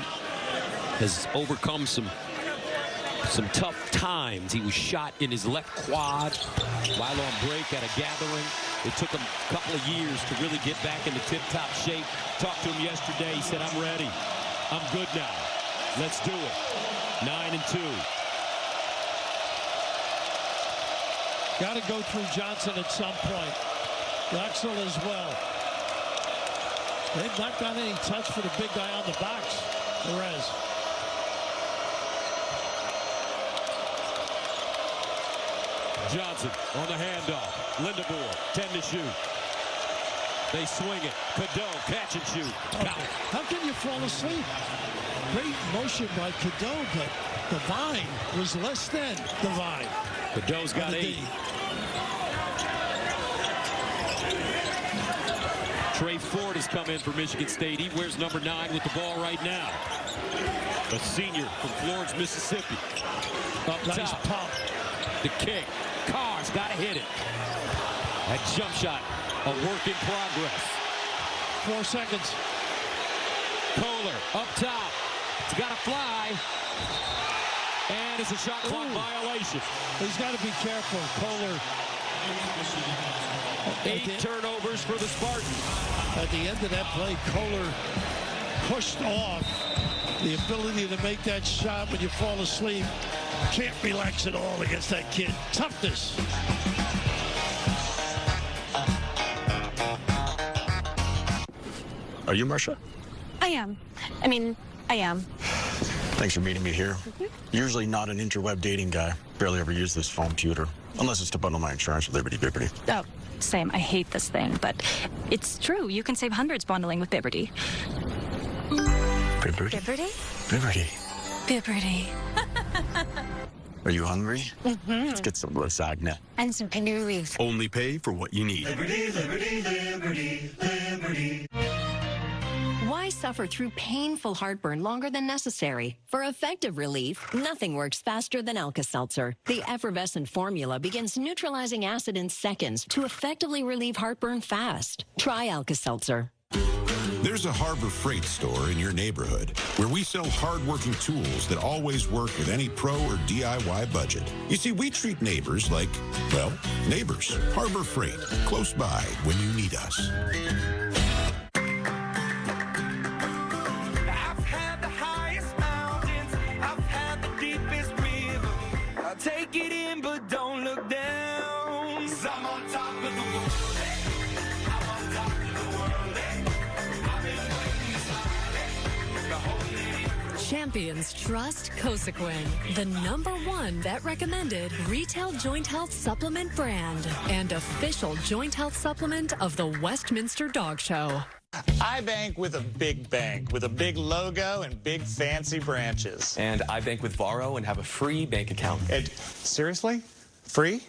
has overcome some tough times. He was shot in his left quad while on break at a gathering. It took him a couple of years to really get back into tip-top shape. Talked to him yesterday. He said, I'm ready. I'm good now. Let's do it. 9-2. Got to go through Johnson at some point. Drexel as well. They've not got any touch for the big guy on the box. Perez. Johnson on the handoff. Lindebor, 10 to shoot. They swing it. Cadeau, catch and shoot. How can you fall asleep? Great motion by Cadeau, but Devine was less than Devine. The Dough's got 8. Trey Ford has come in for Michigan State. He wears number 9 with the ball right now. A senior from Florence, Mississippi. Up nice top. Pump. The kick. Carr's got to hit it. That jump shot, a work in progress. 4 seconds. Kohler up top. It's got to fly. And it's a shot clock violation. He's got to be careful. Kohler. 8 turnovers for the Spartans. At the end of that play, Kohler pushed off the ability to make that shot when you fall asleep. Can't relax at all against that kid. Toughness. Are you Marsha? I am. I am. Thanks for meeting me here. Usually not an interweb dating guy. Barely ever use this phone computer. Unless it's to bundle my insurance with Liberty Bibbity. Oh, same. I hate this thing, but it's true. You can save hundreds bundling with Bibbity. Bibbity? Bibbity? Bibbity. Bibbity. Are you hungry? Mm-hmm. Let's get some lasagna. And some cannolis. Only pay for what you need. Liberty, liberty, liberty, liberty. Why suffer through painful heartburn longer than necessary? For effective relief, nothing works faster than Alka-Seltzer. The effervescent formula begins neutralizing acid in seconds to effectively relieve heartburn fast. Try Alka-Seltzer. There's a Harbor Freight store in your neighborhood where we sell hardworking tools that always work with any pro or DIY budget. You see, we treat neighbors like, well, neighbors. Harbor Freight, close by when you need us. Take it in, but don't look down. 'Cause I'm on top of the world. I'm on top of the world. I've been waiting to slide. Champions trust Cosequin, the #1 vet-recommended retail joint health supplement brand and official joint health supplement of the Westminster Dog Show. I bank with a big bank, with a big logo and big fancy branches. And I bank with Varo and have a free bank account. And seriously? Free?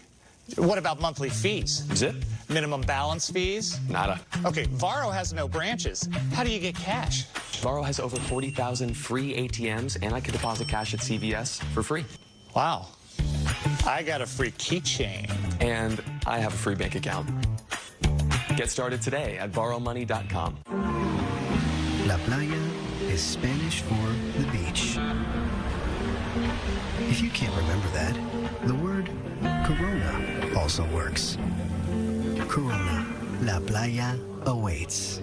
What about monthly fees? Zip. Minimum balance fees? Nada. Okay, Varo has no branches. How do you get cash? Varo has over 40,000 free ATMs, and I can deposit cash at CVS for free. Wow. I got a free keychain. And I have a free bank account. Get started today at borrowmoney.com. La playa is Spanish for the beach. If you can't remember that, the word Corona also works. Corona, La Playa awaits.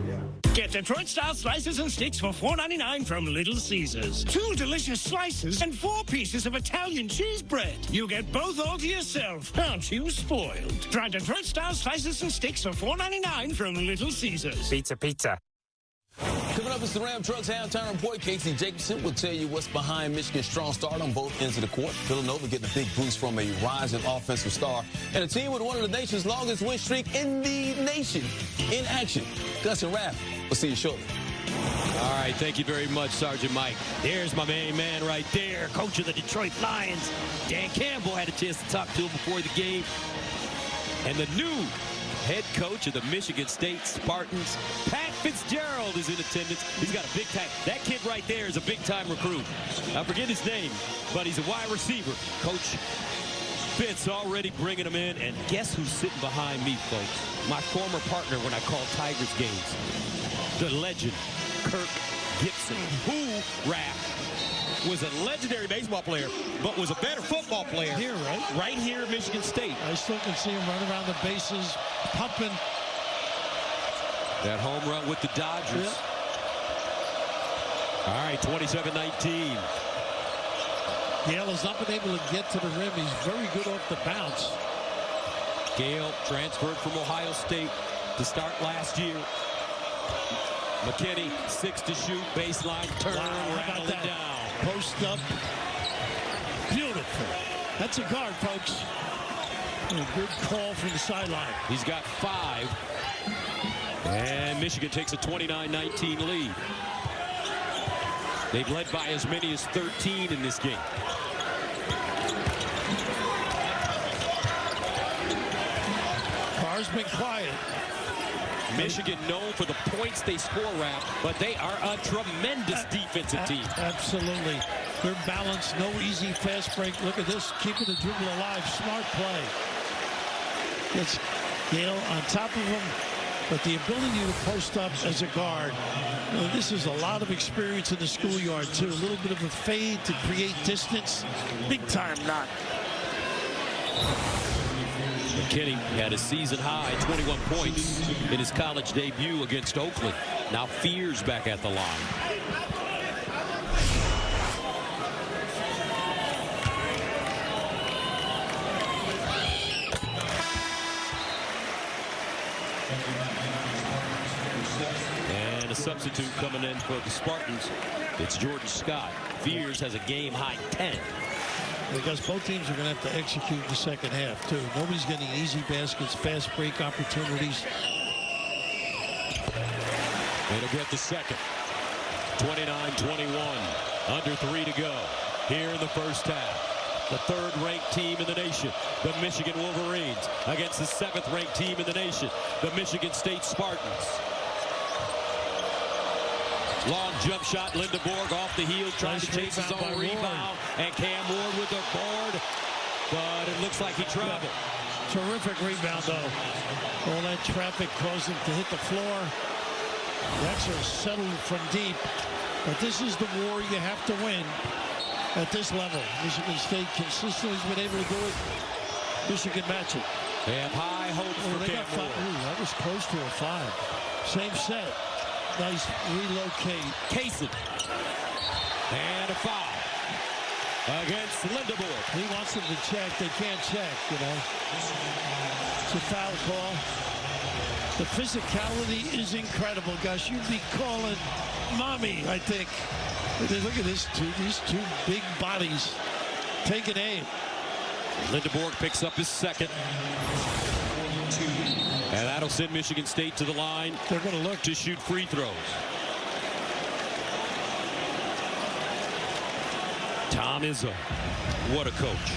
Get Detroit-style slices and sticks for $4.99 from Little Caesars. 2 delicious slices and 4 pieces of Italian cheese bread. You get both all to yourself. Aren't you spoiled? Try Detroit-style slices and sticks for $4.99 from Little Caesars. Pizza, pizza. Coming up is the Ram Trucks Halftime Report. Casey Jacobson will tell you what's behind Michigan's strong start on both ends of the court. Villanova getting a big boost from a rising offensive star. And a team with one of the nation's longest win streak in the nation in action. Gus and Raph, we'll see you shortly. All right, thank you very much, Sergeant Mike. There's my main man right there, coach of the Detroit Lions. Dan Campbell had a chance to talk to him before the game. And the new head coach of the Michigan State Spartans, Pat Fitzgerald, is in attendance. He's got a big time. That kid right there is a big-time recruit. I forget his name, but he's a wide receiver. Coach Fitz already bringing him in, and guess who's sitting behind me, folks? My former partner when I called Tigers games, the legend, Kirk Gibson, who, was a legendary baseball player, but was a better football player. Here, right? Right here at Michigan State. I still can see him run around the bases, pumping. That home run with the Dodgers. Yeah. All right, 27-19. Gale has not been able to get to the rim. He's very good off the bounce. Gale transferred from Ohio State to start last year. McKinney, 6 to shoot, baseline, turn, rattle it down. Post up. Beautiful. That's a guard, folks. A good call from the sideline. He's got 5. And Michigan takes a 29-19 lead. They've led by as many as 13 in this game. been quiet. Michigan known for the points they score, Rap, but they are a tremendous defensive team. Absolutely. They're balanced, no easy fast break. Look at this, keeping the dribble alive. Smart play. It's Gale on top of him, but the ability to post up as a guard. This is a lot of experience in the schoolyard, too. A little bit of a fade to create distance. Big time not. McKinney had a season-high 21 points in his college debut against Oakland. Now Fears back at the line. And a substitute coming in for the Spartans. It's Jordan Scott. Fears has a game-high 10. Because both teams are going to have to execute in the second half, too. Nobody's getting easy baskets, fast break opportunities. It'll get the second. 29-21. Under 3 to go here in the first half. The third-ranked team in the nation, the Michigan Wolverines, against the seventh-ranked team in the nation, the Michigan State Spartans. Long jump shot, Lindeborg off the heel, trying to chase his own rebound. And Cam Ward with the board, but it looks like he traveled. Terrific rebound, though. All that traffic caused him to hit the floor. Drexel settled from deep, but this is the war you have to win at this level. Michigan State consistently has been able to do it. Michigan match it. They have high hopes for Cam Ward. That was close to a 5. Same set. Nice relocate. Kaysen. And a foul against Lindeborg. He wants them to check. They can't check, you know. It's a foul call. The physicality is incredible, Gus. You'd be calling mommy, I think. Look at this, these two big bodies taking aim. Lindeborg picks up his second. And that'll send Michigan State to the line. They're going to look to shoot free throws. Tom Izzo, what a coach.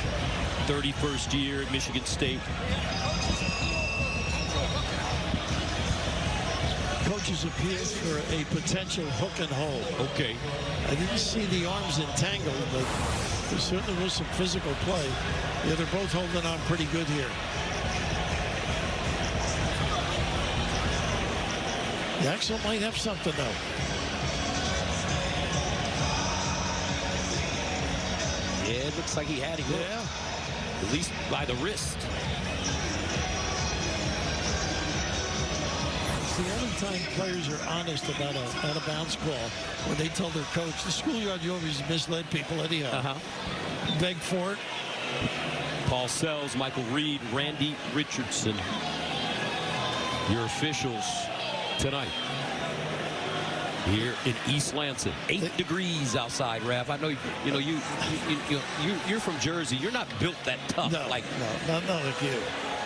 31st year at Michigan State. Coaches appealed for a potential hook and hold. Okay. I didn't see the arms entangled, but there certainly was some physical play. Yeah, they're both holding on pretty good here. Axel might have something, though. Yeah, it looks like he had it. Yeah. At least by the wrist. It's the only time players are honest about a out-of-bounds call when they tell their coach. The schoolyard, you always misled people anyhow. Beg for it. Paul Sells, Michael Reed, Randy Richardson. Your officials tonight here in East Lansing. 8 degrees outside, Raph. I know you're from Jersey. You're not built that tough. No, like not like you.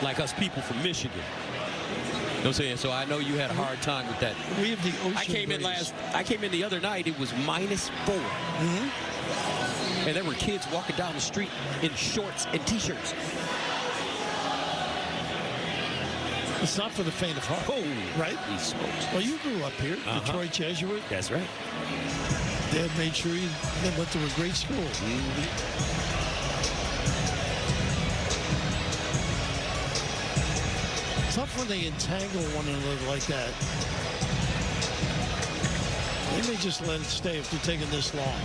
Like us people from Michigan. You know what I'm saying? So I know you had a hard time with that. We have the ocean I came in the other night. It was -4. And there were kids walking down the street in shorts and T-shirts. It's not for the faint of heart, right? Well, you grew up here, Detroit Jesuit. That's right. Dad made sure you went to a great school. Tough when they entangle one another like that. They may just let it stay if they're taking this long.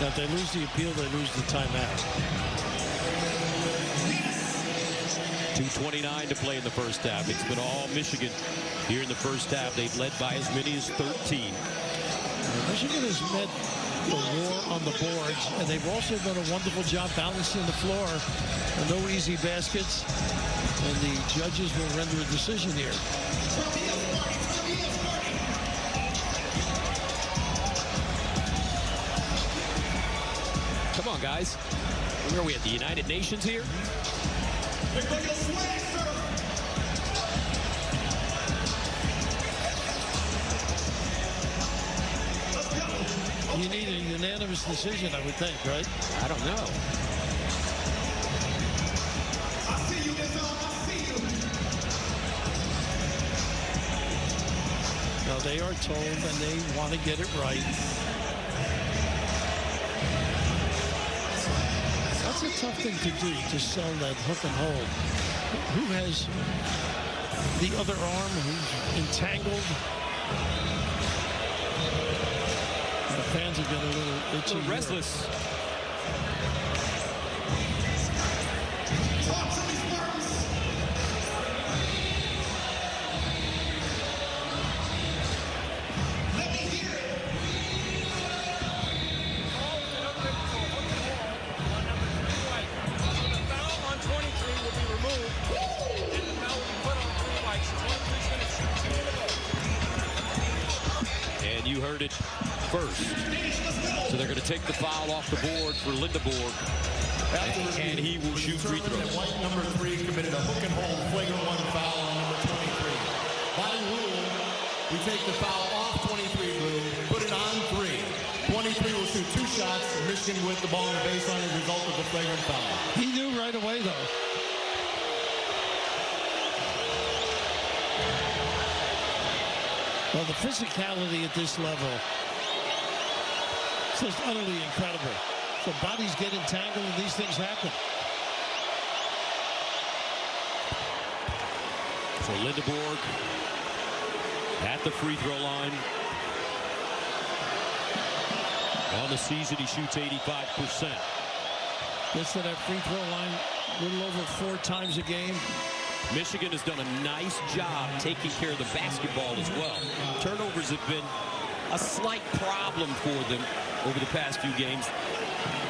Now, if they lose the appeal, they lose the timeout. 2:29 to play in the first half. It's been all Michigan here in the first half. They've led by as many as 13. Michigan has met the war on the boards, and they've also done a wonderful job balancing the floor. And no easy baskets, and the judges will render a decision here. Come on, guys. Where are we at? The United Nations here? You need a unanimous decision, I would think, right? I don't know. No, they are told, and they want to get it right. That's a tough thing to do, to sell that hook and hold. Who has the other arm who's entangled? The fans have been a little itchy. Restless. And you heard it first. So they're going to take the foul off the board for Lindeborg. And he will shoot free throws. White number 3 committed a hook and hold flagrant 1 foul on number 23. By rule, we take the foul off 23 blue, put it on 3. 23 will shoot 2 shots. Michigan with the ball on the baseline as a result of the flagrant foul. He knew right away, though. Well, the physicality at this level is just utterly incredible. So bodies get entangled and these things happen. So Lindeborg at the free throw line. On the season, he shoots 85%. Gets to that free throw line a little over 4 times a game. Michigan has done a nice job taking care of the basketball as well. Turnovers have been a slight problem for them over the past few games.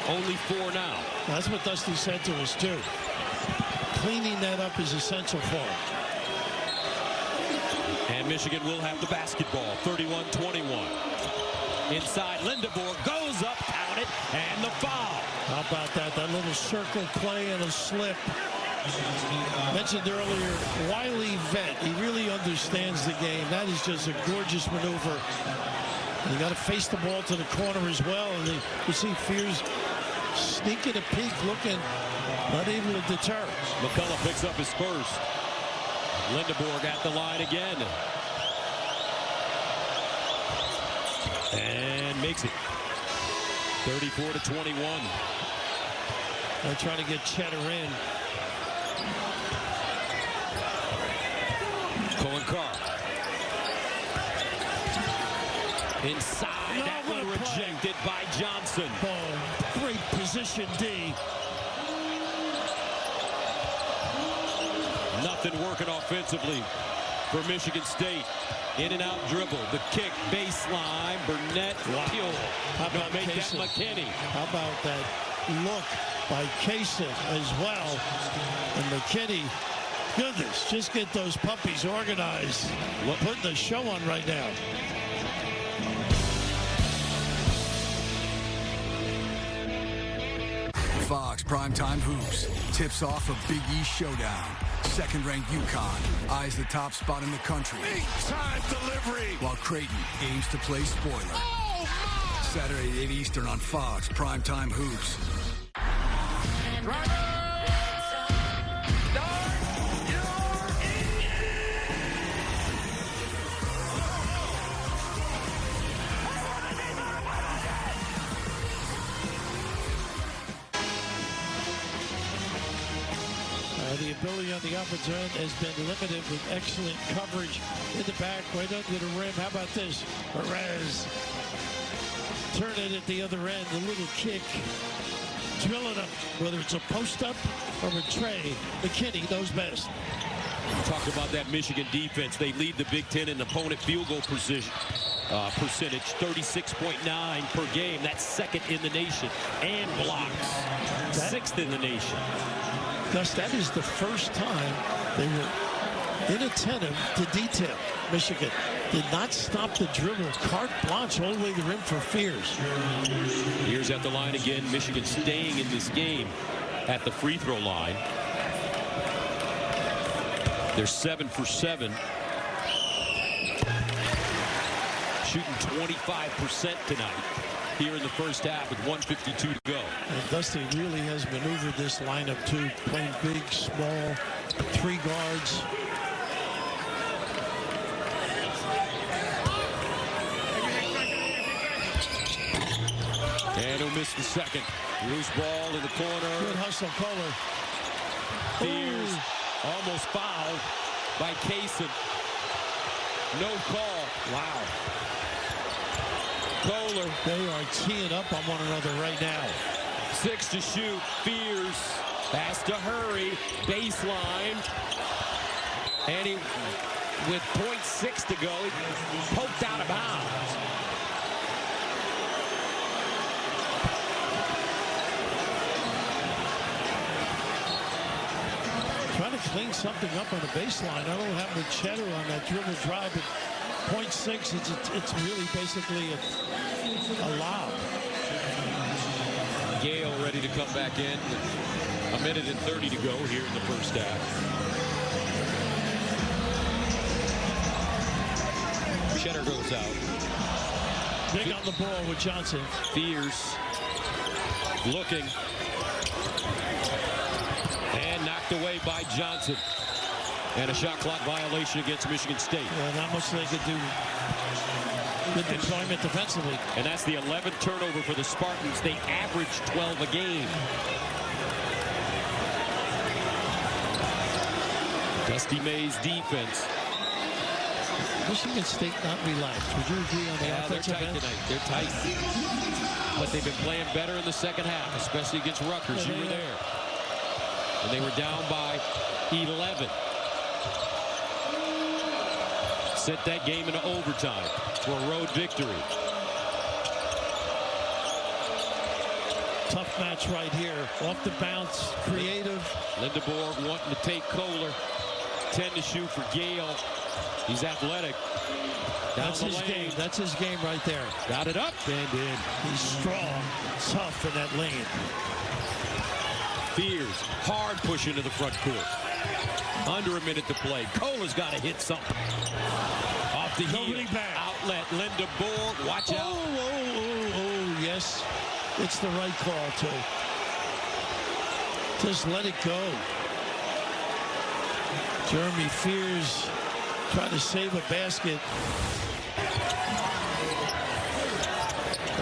Only 4 now. That's what Dusty said to us, too. Cleaning that up is essential for him. And Michigan will have the basketball, 31-21. Inside, Lindeborg goes up, count it, and the foul. How about that? That little circle play and a slip. Mentioned earlier, wily vet. He really understands the game. That is just a gorgeous maneuver. You got to face the ball to the corner as well. And you see Fears sneaking a peek, looking, not able to deter. McCullough picks up his first. Lindeborg at the line again. And makes it 34-21. They're trying to get Cheddar in. Cohen Carr. Inside, that one rejected by Johnson. Oh, great position, D. Nothing working offensively for Michigan State. In and out dribble. The kick, baseline. Burnett. Wow. Pure. How about make Kasich? that McKinney. How about that look by Kasich as well? And McKinney, goodness, just get those puppies organized. Putting the show on right now. Fox Primetime Hoops tips off a Big East showdown. Second-ranked UConn eyes the top spot in the country. Big-time delivery. While Creighton aims to play spoiler. Oh, my! Saturday at 8 Eastern on Fox Primetime Hoops. The ability on the offensive end has been limited with excellent coverage in the back, right under the rim. How about this? Perez. Turn it at the other end. The little kick. Drilling up, whether it's a post-up or a tray. McKinney knows best. Talk about that Michigan defense. They lead the Big Ten in opponent field goal percentage, 36.9 per game. That's second in the nation. And blocks, sixth in the nation. Gus, that is the first time they were inattentive to detail. Michigan did not stop the dribble. Carte blanche all the way to the rim for Fears. Here's at the line again. Michigan staying in this game at the free throw line. They're 7 for 7. Shooting 25% tonight. here in the first half with 1:52 to go. And Dusty really has maneuvered this lineup too, playing big, small, 3 guards. And he'll miss the second. Loose ball in the corner. Good hustle, Kohler. Fears almost fouled by Kaysen. No call. Wow. Kohler. They are teeing up on one another right now. 6 to shoot. Fears has to hurry. Baseline. And he, with 0.6 to go, he poked out of bounds. Trying to clean something up on the baseline. I don't know what happened to Cheddar on that dribble drive, but 0.6, it's really basically a lob. Gale ready to come back in. 1:30 to go here in the first half. Cheddar goes out. Big on the ball with Johnson. Fears looking. And knocked away by Johnson. And a shot clock violation against Michigan State. Yeah, not much they could do. Good deployment defensively. And that's the 11th turnover for the Spartans. They average 12 a game. Dusty May's defense. Michigan State not relaxed. Would you agree on the offensive end? They're tight tonight. They're tight. But they've been playing better in the second half, especially against Rutgers. You were there. And they were down by 11. Sent that game into overtime for a road victory. Tough match right here. Off the bounce, creative. Lindeborg wanting to take Kohler. 10 to shoot for Gale. He's athletic. That's his game. That's his game right there. Got it up and in. He's strong, tough in that lane. Fears, hard push into the front court. Under a minute to play. Kohler's got to hit something. Off the heel. Outlet. Lindeborg. Watch out. Oh, yes. It's the right call, too. Just let it go. Jeremy Fears trying to save a basket.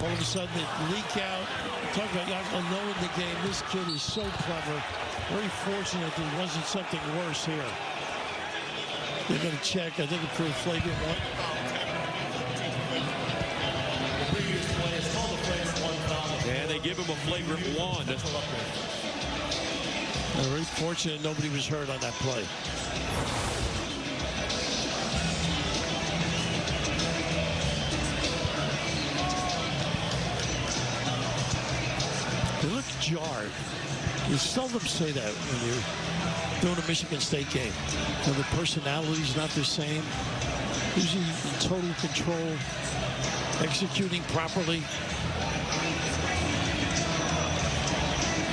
All of a sudden, it leak out. Talk about knowing the game. This kid is so clever. Very fortunate there wasn't something worse here. They're going to check. I think it's pretty flagrant one. The previous play is called a flagrant one foul. And they give him a flagrant one. Very fortunate nobody was hurt on that play. They look jarred. You seldom say that when you're doing a Michigan State game. You know, the personality's not the same. Usually in total control, executing properly.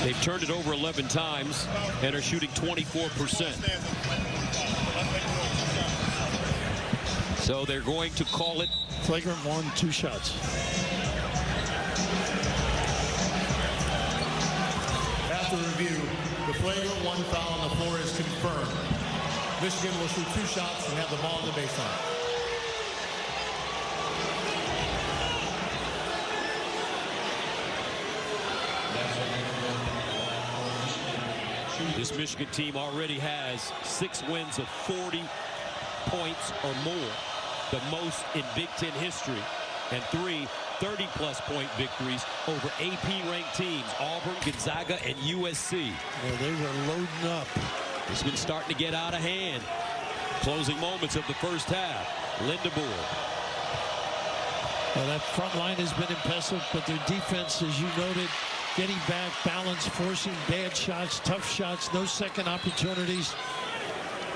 They've turned it over 11 times and are shooting 24%. So they're going to call it flagrant one, 2 shots. After review, the flagrant one foul on the floor is confirmed. Michigan will shoot 2 shots and have the ball in the baseline. This Michigan team already has 6 wins of 40 points or more, the most in Big Ten history, and 3 30-plus point victories over AP-ranked teams, Auburn, Gonzaga, and USC. Well, they were loading up. It's been starting to get out of hand. Closing moments of the first half. Lindeborg. Well, that front line has been impressive, but their defense, as you noted, getting back, balance, forcing bad shots, tough shots, no second opportunities.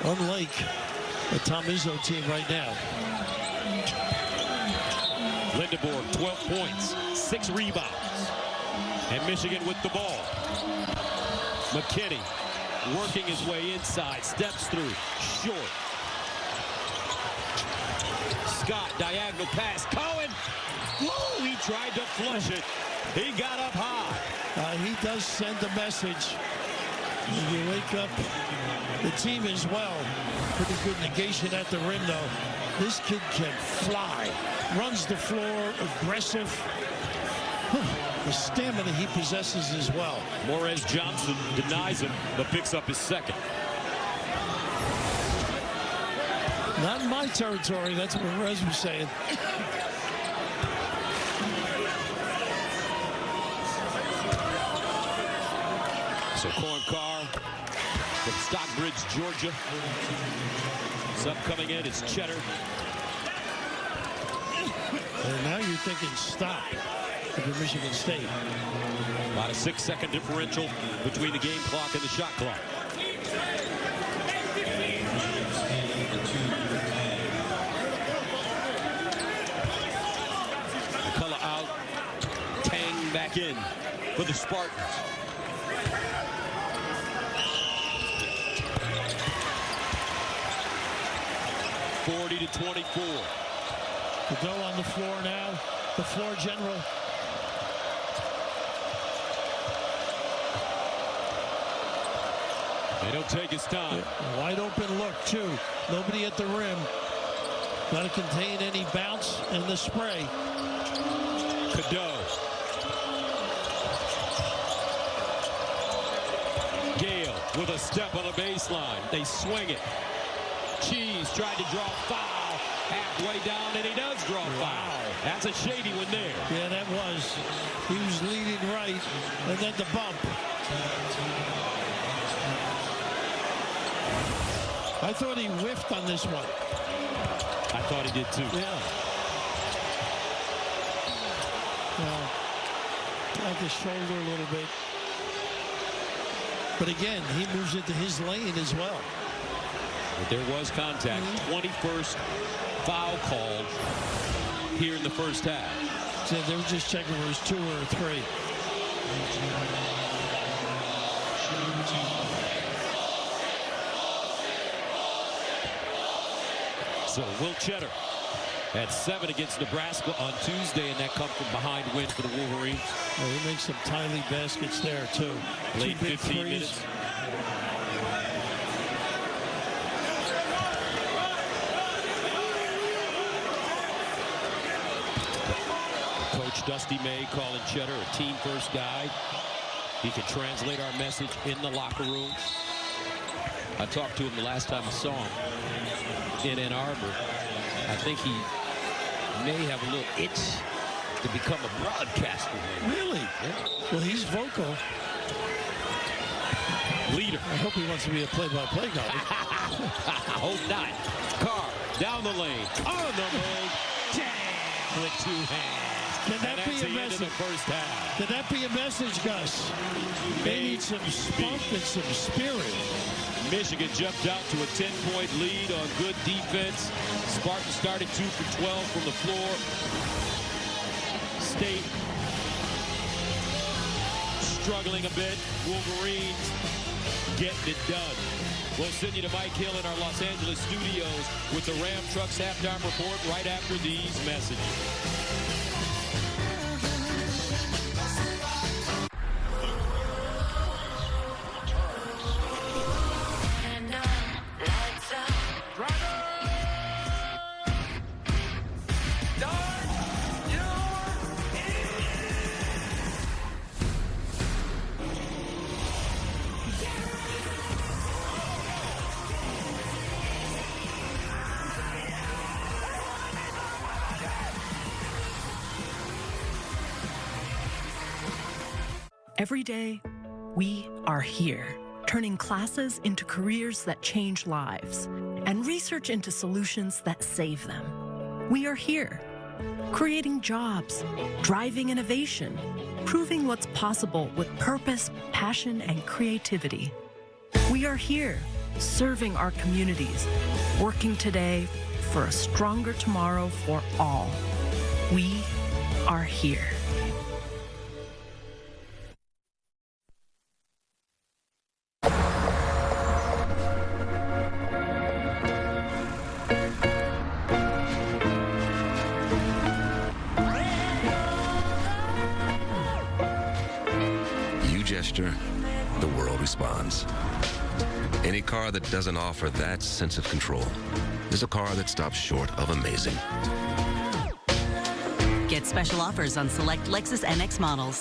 Unlike the Tom Izzo team right now. Lindeborg, 12 points, 6 rebounds. And Michigan with the ball. McKinney working his way inside, steps through, short. Scott, diagonal pass. Cohen Whoa, he tried to flush it. He got up high. He does send a message. You wake up the team as well. Pretty good negation at the rim, though. This kid can fly. Runs the floor, aggressive. The stamina he possesses as well. Morez Johnson denies him, but picks up his second. Not in my territory. That's what Morez was saying. So Corn Carr from Stockbridge, Georgia. Sub coming in is Cheddar. And now you're thinking stop if you're Michigan State. About a 6-second differential between the game clock and the shot clock. McCullough out. Tang back in for the Spartans. to 24. Cadeau on the floor now. The floor general. They don't take his time. Wide open look, too. Nobody at the rim. Got to contain any bounce in the spray. Cadeau. Gale with a step on the baseline. They swing it. Cheese tried to draw foul. Halfway down, and he does draw foul. That's a shady one there. Yeah, that was. He was leading right, and then the bump. I thought he whiffed on this one. I thought he did too. Yeah. Well, at the shoulder a little bit. But again, he moves into his lane as well. But there was contact. 21st foul called here in the first half. So they were just checking whether it was 2 or 3. So Will Cheddar had 7 against Nebraska on Tuesday, and that come from behind win for the Wolverines. Well, he makes some timely baskets there, too. Late 15 minutes. Coach Dusty May calling Cheddar a team-first guy. He can translate our message in the locker room. I talked to him the last time I saw him in Ann Arbor. I think he may have a little itch to become a broadcaster. Really? Yeah. Well, he's vocal. Leader. I hope he wants to be a play-by-play guy. I hope not. Carr down the lane. On the move. Jam with 2 hands. Can that be a message? The first half. Can that be a message, Gus? They need some spunk and some spirit. Michigan jumped out to a 10-point lead on good defense. Spartans started 2 for 12 from the floor. State struggling a bit. Wolverines getting it done. We'll send you to Mike Hill in our Los Angeles studios with the Ram Trucks halftime report right after these messages. Every day, we are here, turning classes into careers that change lives and research into solutions that save them. We are here, creating jobs, driving innovation, proving what's possible with purpose, passion, and creativity. We are here, serving our communities, working today for a stronger tomorrow for all. We are here. gesture, the world responds. Any car that doesn't offer that sense of control is a car that stops short of amazing. Get special offers on select Lexus NX models.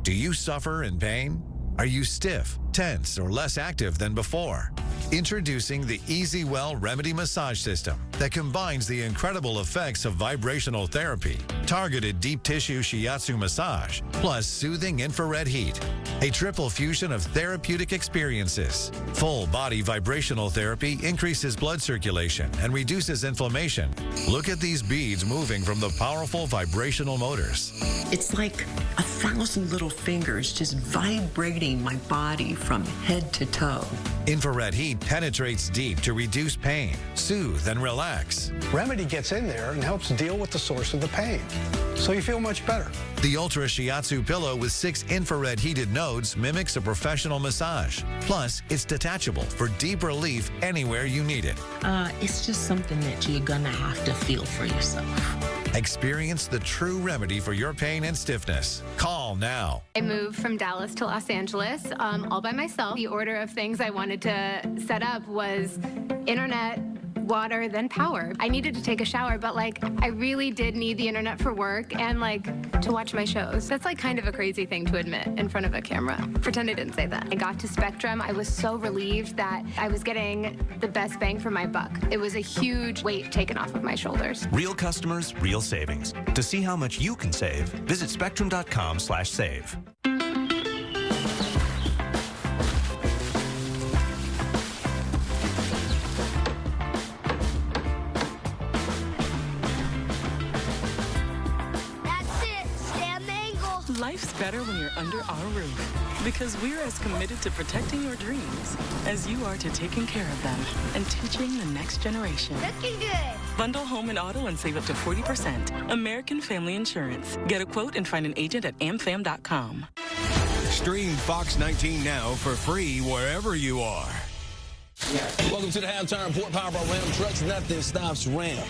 Do you suffer in pain? Are you stiff, tense, or less active than before? Introducing the EasyWell Remedy Massage System that combines the incredible effects of vibrational therapy, targeted deep tissue shiatsu massage, plus soothing infrared heat. A triple fusion of therapeutic experiences. Full body vibrational therapy increases blood circulation and reduces inflammation. Look at these beads moving from the powerful vibrational motors. It's like 1,000 little fingers just vibrating my body from head to toe. Infrared heat penetrates deep to reduce pain, soothe, and relax. Remedy gets in there and helps deal with the source of the pain, so you feel much better. The Ultra Shiatsu pillow with 6 infrared heated nodes mimics a professional massage. Plus, it's detachable for deep relief anywhere you need it. It's just something that you're gonna have to feel for yourself. Experience the true remedy for your pain and stiffness. Call now. I moved from Dallas to Los Angeles all by myself. The order of things I wanted to set up was internet, water, then power. I needed to take a shower, but I really did need the internet for work and to watch my shows. That's kind of a crazy thing to admit in front of a camera. Pretend I didn't say that. I got to Spectrum. I was so relieved that I was getting the best bang for my buck. It was a huge weight taken off of my shoulders. Real customers, real savings. To see how much you can save, visit spectrum.com/save. Life's better when you're under our roof, because we're as committed to protecting your dreams as you are to taking care of them and teaching the next generation. Looking good. Bundle home and auto and save up to 40%. American Family Insurance. Get a quote and find an agent at amfam.com. Stream Fox 19 now for free wherever you are. Welcome to the Halftime Report, powered by Ram Trucks. Nothing stops Ram.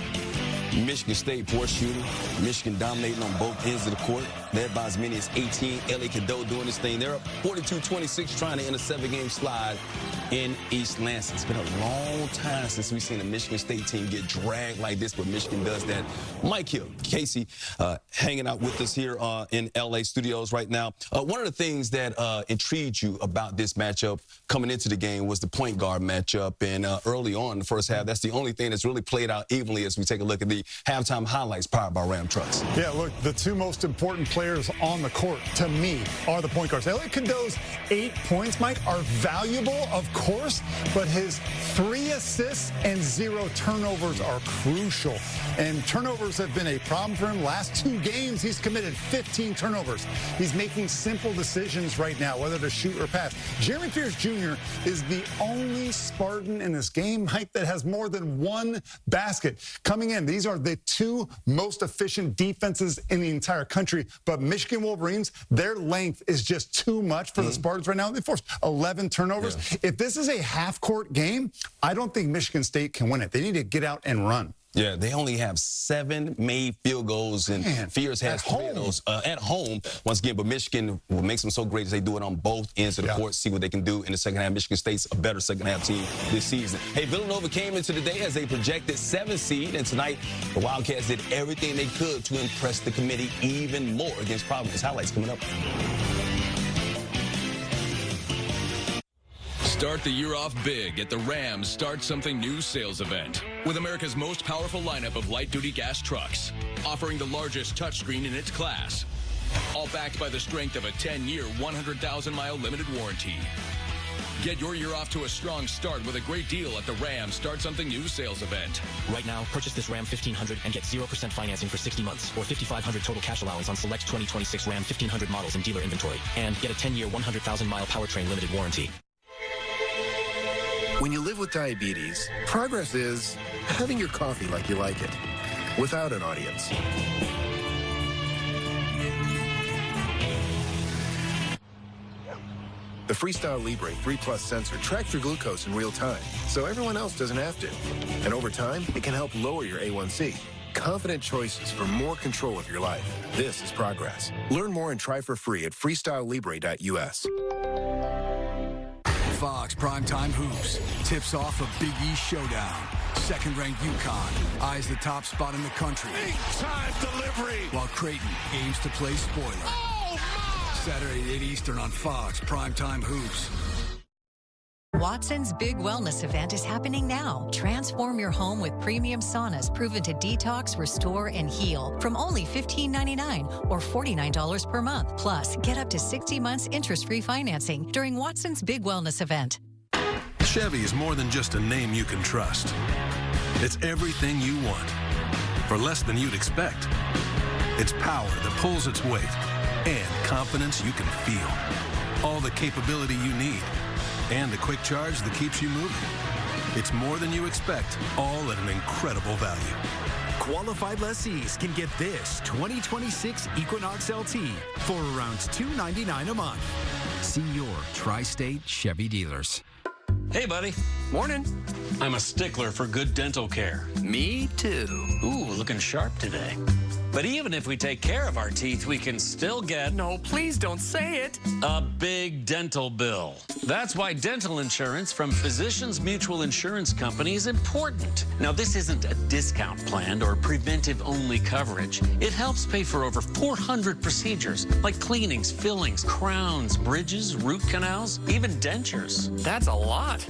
Michigan State Porsche shooting. Michigan dominating on both ends of the court. Led by as many as 18. Ellie Cadeau doing this thing. They're up 42-26, trying to end a 7-game slide in East Lansing. It's been a long time since we've seen a Michigan State team get dragged like this, but Michigan does that. Mike Hill, Casey, hanging out with us here in LA studios right now. One of the things that intrigued you about this matchup coming into the game was the point guard matchup. And early on in the first half, that's the only thing that's really played out evenly as we take a look at the halftime highlights powered by Ram Trucks. Yeah, look, the two most important players on the court, to me, are the point guards. Elliot Cadeau's 8 points, Mike, are valuable, of course, but his 3 assists and 0 turnovers are crucial. And turnovers have been a problem for him. Last 2 games, he's committed 15 turnovers. He's making simple decisions right now, whether to shoot or pass. Jeremy Fears Jr. is the only Spartan in this game, Mike, that has more than 1 basket coming in. These are the 2 most efficient defenses in the entire country. But Michigan Wolverines, their length is just too much for the Spartans right now. They forced 11 turnovers. Yeah. If this is a half-court game, I don't think Michigan State can win it. They need to get out and run. Yeah, they only have 7 made field goals, and Fears has 3 of those at home once again. But Michigan, what makes them so great is they do it on both ends of the court, see what they can do in the second half. Michigan State's a better second-half team this season. Hey, Villanova came into the day as a projected 7th seed, and tonight the Wildcats did everything they could to impress the committee even more against Providence. Highlights coming up. Start the year off big at the Rams Start Something New sales event with America's most powerful lineup of light-duty gas trucks, offering the largest touchscreen in its class, all backed by the strength of a 10-year, 100,000-mile limited warranty. Get your year off to a strong start with a great deal at the Ram Start Something New sales event. Right now, purchase this Ram 1500 and get 0% financing for 60 months or $5,500 total cash allowance on select 2026 Ram 1500 models in dealer inventory. And get a 10-year, 100,000-mile powertrain limited warranty. When you live with diabetes, progress is having your coffee like you like it, without an audience. The Freestyle Libre 3 Plus sensor tracks your glucose in real time, so everyone else doesn't have to. And over time, it can help lower your A1C. confident choices for more control of your life. This is progress. Learn more and try for free at freestylelibre.us. Fox Primetime Hoops tips off a Big East showdown. Second-ranked UConn eyes the top spot in the country. Big-time delivery. While Creighton aims to play spoiler. Oh, my! Saturday at 8 Eastern on Fox Primetime Hoops. Watson's Big Wellness event is happening now. Transform your home with premium saunas proven to detox, restore, and heal from only $15.99 or $49 per month. Plus, get up to 60 months interest-free financing during Watson's Big Wellness event. Chevy is more than just a name you can trust. It's everything you want for less than you'd expect. It's power that pulls its weight and confidence you can feel. All the capability you need and a quick charge that keeps you moving. It's more than you expect, all at an incredible value. Qualified lessees can get this 2026 Equinox LT for around $299 a month. See your Tri-State Chevy dealers. Hey, buddy. Morning. I'm a stickler for good dental care. Me too. Ooh, looking sharp today. But even if we take care of our teeth, we can still get... No, please don't say it. A big dental bill. That's why dental insurance from Physicians Mutual Insurance Company is important. Now, this isn't a discount plan or preventive-only coverage. It helps pay for over 400 procedures, like cleanings, fillings, crowns, bridges, root canals, even dentures. That's a lot.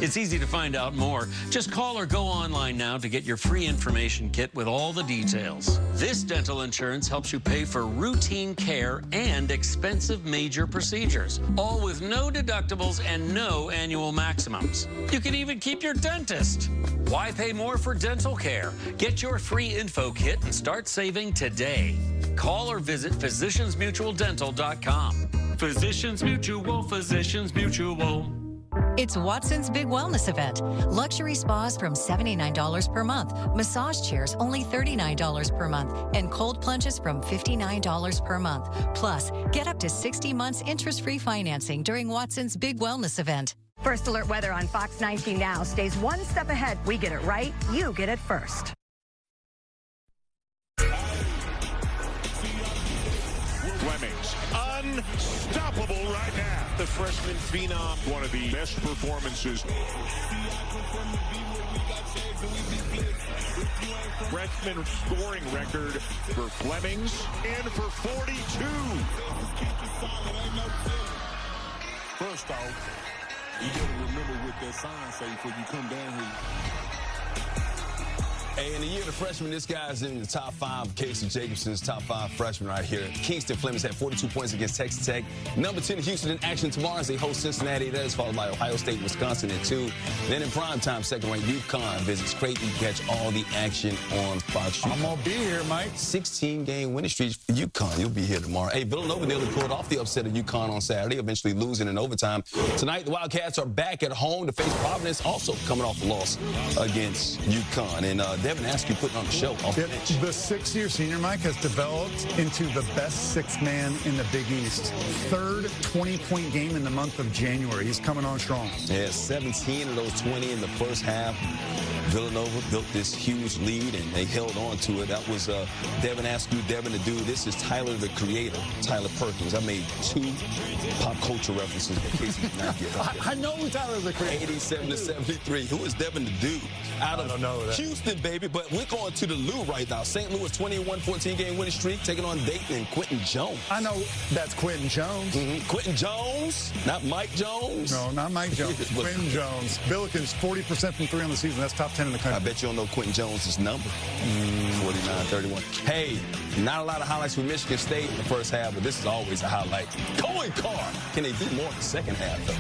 It's easy to find out more. Just call or go online now to get your free information kit with all the details. This dental insurance helps you pay for routine care and expensive major procedures, all with no deductibles and no annual maximums. You can even keep your dentist. Why pay more for dental care? Get your free info kit and start saving today. Call or visit physiciansmutualdental.com. Physicians Mutual, Physicians Mutual. It's Watson's Big Wellness event. Luxury spas from $79 per month. Massage chairs only $39 per month. And cold plunges from $59 per month. Plus, get up to 60 months interest-free financing during Watson's Big Wellness event. First Alert Weather on Fox 19 Now stays one step ahead. We get it right, you get it first. Flemings, unstoppable right now. The freshman phenom, one of the best performances. Freshman scoring record for Flemings, in for 42. First off, you got to remember what that sign say before you come down here. Hey, in the year of the freshman, this guy's in the top 5. Casey Jacobson's top 5 freshman right here. Kingston Flemings had 42 points against Texas Tech. Number 10, Houston in action tomorrow as they host Cincinnati. That is followed by Ohio State and Wisconsin at 2. Then in primetime, second-ranked UConn visits Creighton. You catch all the action on Fox. I'm going to be here, Mike. 16-game winning streak for UConn. You'll be here tomorrow. Hey, Villanova nearly pulled off the upset of UConn on Saturday, eventually losing in overtime. Tonight, the Wildcats are back at home to face Providence, also coming off a loss against UConn. And Devin Askew putting on the show off the bench. The 6-year senior, Mike, has developed into the best sixth man in the Big East. Third 20-point game in the month of January. He's coming on strong. Yeah, 17 of those 20 in the first half. Villanova built this huge lead, and they held on to it. That was Devin Askew, Devin the Dude. This is Tyler the Creator, Tyler Perkins. I made 2 pop culture references that Casey did not get. I know Tyler the Creator. 87-73. Who is Devin the Dude? Out of Houston, baby. But we're going to the Lou right now. St. Louis 21-14-game winning streak, taking on Dayton and Quentin Jones. I know that's Quentin Jones. Quentin Jones, not Mike Jones. No, not Mike Jones. Quentin Jones. Billikens 40% from 3 on the season. That's top 10 in the country. I bet you don't know Quentin Jones' number. 49-31. Hey, not a lot of highlights from Michigan State in the first half, but this is always a highlight. Cohen Carr. Can they do more in the second half, though?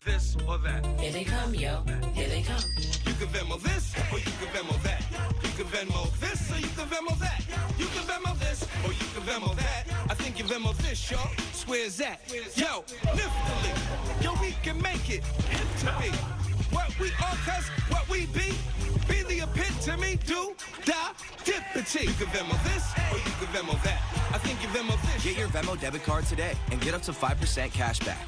This or that. Here they come, yo. Here they come. You can Venmo this, or you can Venmo that. You can Venmo this, or you can Venmo that. You can Venmo this, or you can Venmo that. I think you Venmo this, y'all. Swear's that. Yo, liftily. Yo, we can make it to be what we are, cause what we be the epitome, do, die, dippity. You can Venmo this, or you can Venmo that. I think you Venmo this. Get your Venmo debit card today and get up to 5% cash back.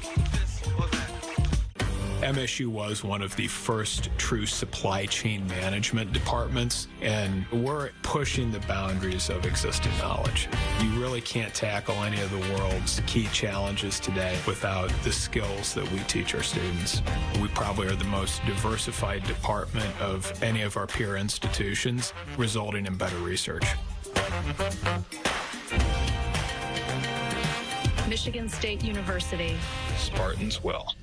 MSU was one of the first true supply chain management departments, and we're pushing the boundaries of existing knowledge. You really can't tackle any of the world's key challenges today without the skills that we teach our students. We probably are the most diversified department of any of our peer institutions, resulting in better research. Michigan State University. Spartans will.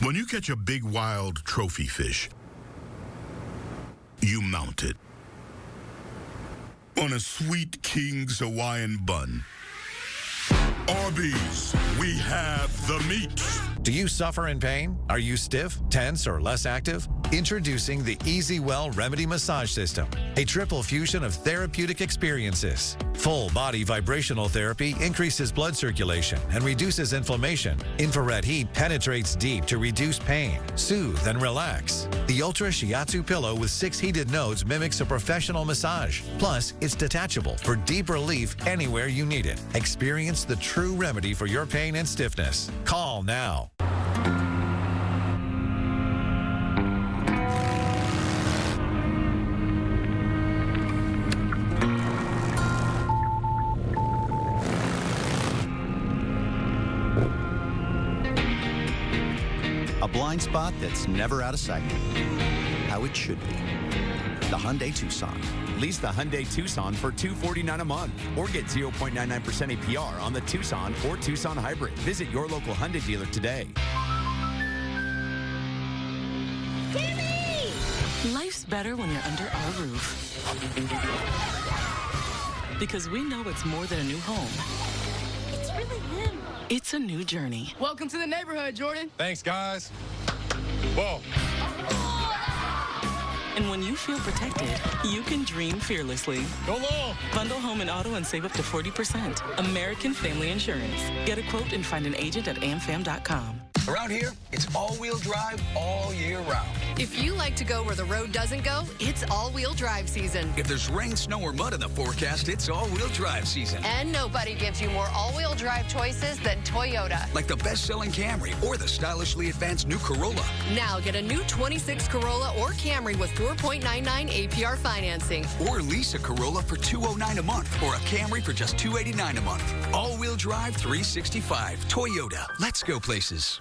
When you catch a big wild trophy fish, you mount it on a sweet King's Hawaiian bun. Arby's, we have the meat. Do you suffer in pain? Are you stiff, tense, or less active? Introducing the Easy Well Remedy Massage System, a triple fusion of therapeutic experiences. Full body vibrational therapy increases blood circulation and reduces inflammation. Infrared heat penetrates deep to reduce pain, soothe, and relax. The Ultra Shiatsu pillow with 6 heated nodes mimics a professional massage. Plus, it's detachable for deep relief anywhere you need it. Experience the true remedy for your pain and stiffness. Call now. A blind spot that's never out of sight. How it should be. The Hyundai Tucson. Lease the Hyundai Tucson for $249 a month or get 0.99% APR on the Tucson or Tucson Hybrid. Visit your local Hyundai dealer today. Timmy! Life's better when you're under our roof. Because we know it's more than a new home. It's really him. It's a new journey. Welcome to the neighborhood, Jordan. Thanks, guys. Whoa. And when you feel protected, you can dream fearlessly. Go long. Bundle home and auto and save up to 40%. American Family Insurance. Get a quote and find an agent at amfam.com. Around here, it's all-wheel drive all year round. If you like to go where the road doesn't go, it's all-wheel drive season. If there's rain, snow, or mud in the forecast, it's all-wheel drive season. And nobody gives you more all-wheel drive choices than Toyota. Like the best-selling Camry or the stylishly advanced new Corolla. Now get a new 26 Corolla or Camry with 4.99 APR financing. Or lease a Corolla for $209 a month or a Camry for just $289 a month. All-wheel drive 365. Toyota. Let's go places.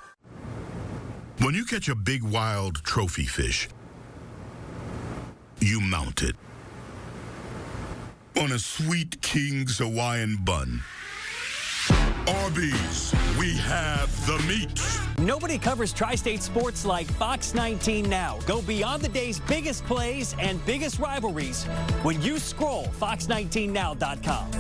When you catch a big wild trophy fish, you mount it on a sweet King's Hawaiian bun. Arby's, we have the meat. Nobody covers Tri-State sports like Fox 19 Now. Go beyond the day's biggest plays and biggest rivalries when you scroll fox19now.com.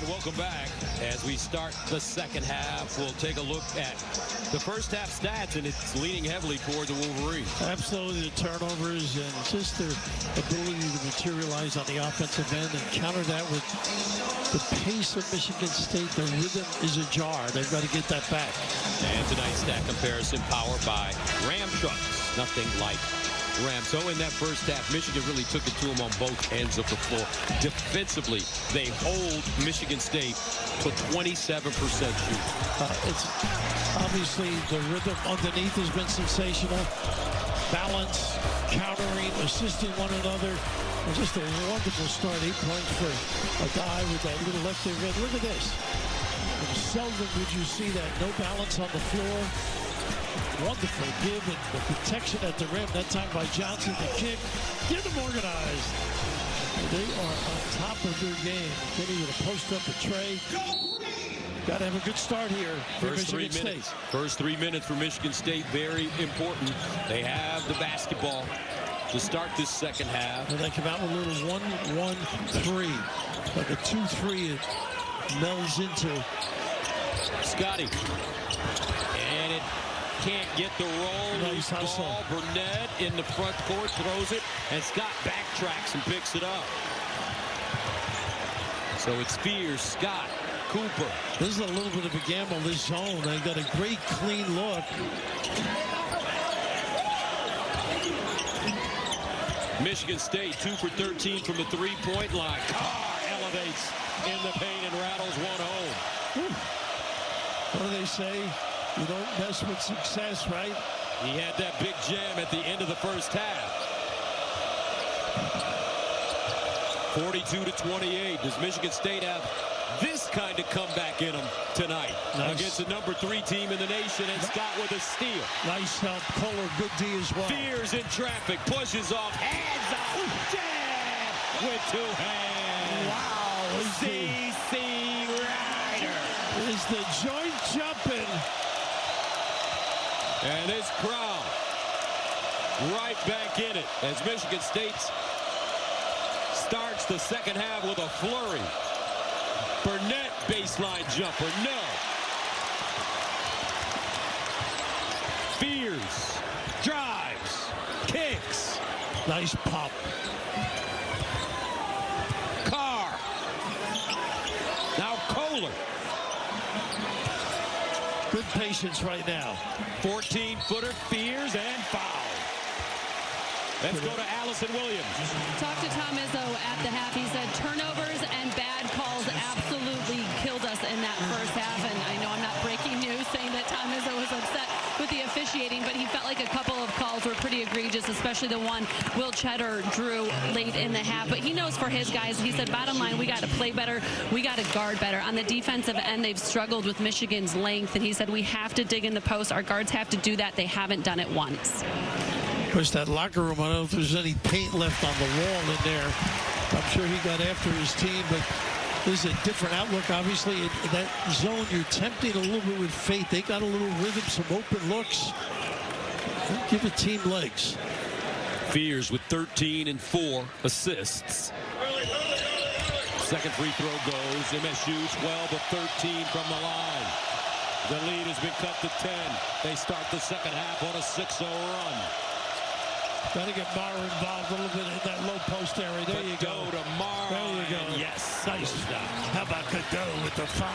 Welcome back. As we start the second half, we'll take a look at the first half stats, and it's leaning heavily toward the Wolverines. Absolutely, the turnovers and just their ability to materialize on the offensive end and counter that with the pace of Michigan State. The rhythm is ajar. They've got to get that back. And tonight's stat comparison powered by Ram Trucks. Nothing like Ram. So in that first half, Michigan really took it to them on both ends of the floor. Defensively, they hold Michigan State to 27% shoot. It's obviously the rhythm underneath has been sensational. Balance, countering, assisting one another. And just a wonderful start. 8 points for a guy with that little left there. Look at this. Seldom would you see that. No balance on the floor. Wonderful give and the protection at the rim. That time by Johnson. The kick. Get them organized. They are on top of their game. Kenny with a post up a tray. Got to have a good start here for Michigan State. First 3 minutes for Michigan State, very important. They have the basketball to start this second half. And they come out with a little 1-1-3. Like a 2-3 it melds into. Scotty. And it can't get the roll. Nice Loose hustle. ball. Burnett in the front court throws it, and Scott backtracks and picks it up. So it's Spears, Scott, Cooper. This is a little bit of a gamble, this zone. They got a great clean look. Michigan State 2 for 13 from the three-point line. Carr elevates in the paint and rattles one home. What do they say? You don't mess with success, right? He had that big jam at the end of the first half. 42-28. Does Michigan State have this kind of comeback in them tonight against the number 3 team in the nation, and Scott with a steal? Nice help. Kohler, good D as well. Spears in traffic, pushes off, hands up, jam with 2 hands. Wow. C.C. Ryder. Is the joint jumping. And this crowd right back in it as Michigan State starts the second half with a flurry. Burnett baseline jumper, no. Spears drives, kicks. Nice pop. Carr. Now Kohler. Good patience right now. 14-footer, Spears, and foul. Let's go to Allison Williams. Talked to Tom Izzo at the half. He said turnovers and bad calls absolutely killed us in that first half. And I know I'm not breaking news saying that Tom Izzo was upset with the officiating, but he felt like a couple of calls were pretty egregious, especially the one Will Cheddar drew late in the half. But he knows for his guys, he said, bottom line, we got to play better. We got to guard better. On the defensive end, they've struggled with Michigan's length. And he said, we have to dig in the post. Our guards have to do that. They haven't done it once. Of course, that locker room, I don't know if there's any paint left on the wall in there. I'm sure he got after his team, but this is a different outlook. Obviously, in that zone, you're tempting a little bit with faith. They got a little rhythm, some open looks. Give a team legs. Spears with 13 and 4 assists. Second free throw goes. MSU 12 of 13 from the line. The lead has been cut to 10. They start the second half on a 6-0 run. Got to get Mara involved a little bit in that low post area. There you go. To Mara. There you go. Yes. Nice. How about Cadeau with the 5?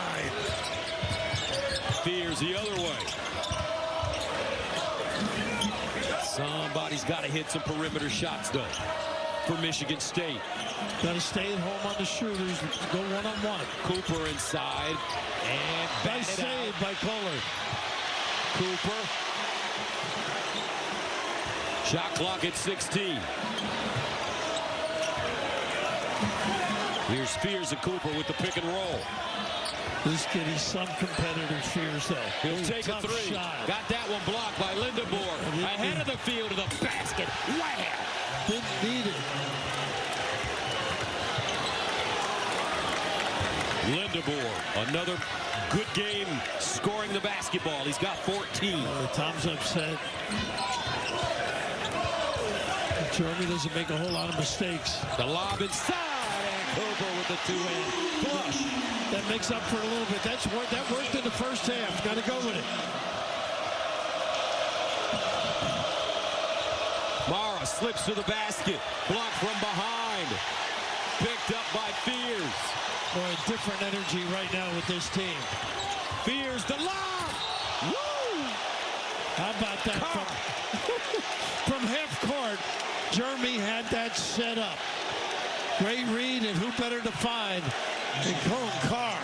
Spears the other way. Somebody's got to hit some perimeter shots, though, for Michigan State. Got to stay at home on the shooters. Go one-on-one. Cooper inside. And nice save by Kohler. Cooper. Shot clock at 16. Here's Spears and Cooper with the pick and roll. This kid, he's some competitor, Spears, though. He'll take a 3. Shot. Got that one blocked by Lindebor. Ahead of the field to the basket. Wham! Didn't need it. Lindebor, another good game scoring the basketball. He's got 14. Tom's upset. Jeremy doesn't make a whole lot of mistakes. The lob inside, and Cooper with the 2-hand flush. That makes up for a little bit. That worked in the first half. Got to go with it. Mara slips to the basket. Blocked from behind. Picked up by Spears. Boy, different energy right now with this team. Spears the lob. Woo! How about that from half court? Jeremy had that set up. Great read, and who better to find than Cone Carr?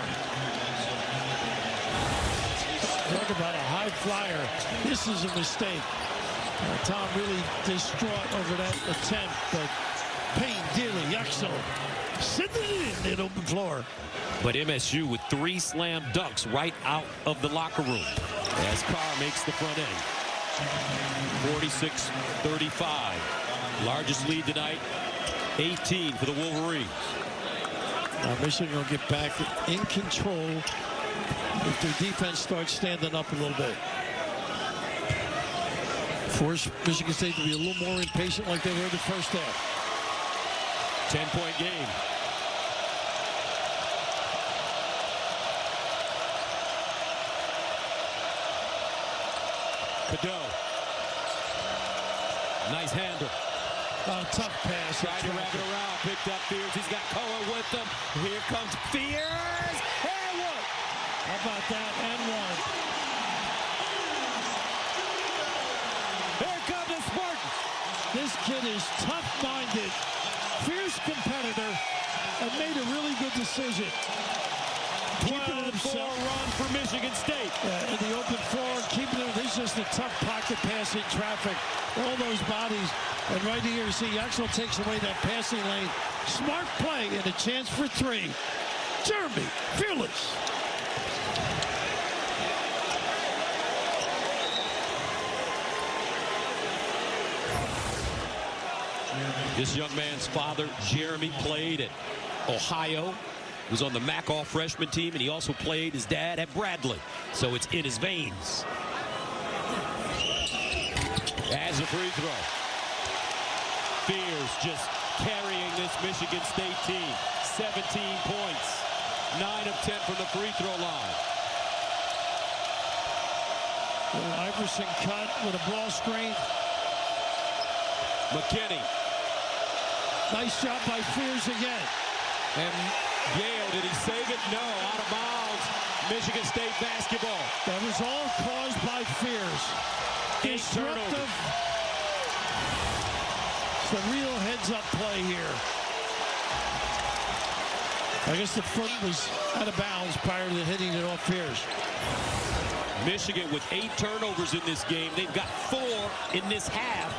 Talk about a high flyer. This is a mistake. Tom really distraught over that attempt, but Payne, Dealey, Yuxel, sitting in the open floor. But MSU with 3 slam dunks right out of the locker room as Carr makes the front end. 46-35. Largest lead tonight, 18 for the Wolverines. Now Michigan will get back in control if their defense starts standing up a little bit. Force Michigan State to be a little more impatient like they were the first half. 10-point game. Cadeau. Nice handle. Tough pass. Tried to wrap it around. Picked up Fears. He's got Koa with him. Here comes Fears. And one. How about that? And one. Here come the Spartans. This kid is tough-minded, fierce competitor, and made a really good decision. 12-4 run for Michigan State. In the open floor, keeping it. This is just a tough pocket passing traffic. All those bodies. And right here, you see, Axel takes away that passing lane. Smart play and a chance for three. Jeremy Fearless. This young man's father, Jeremy, played at Ohio. Was on the Mac freshman team, and he also played his dad at Bradley. So it's in his veins. As a free throw. Fears just carrying this Michigan State team. 17 points. 9 of 10 from the free throw line. Iverson cut with a ball screen. McKinney. Nice job by Fears again. And Yale, did he save it? No, out of bounds. Michigan State basketball. That was all caused by Fears. Disruptive. It's a real heads-up play here. I guess the foot was out of bounds prior to hitting it off Fears. Michigan with 8 turnovers in this game. They've got 4 in this half,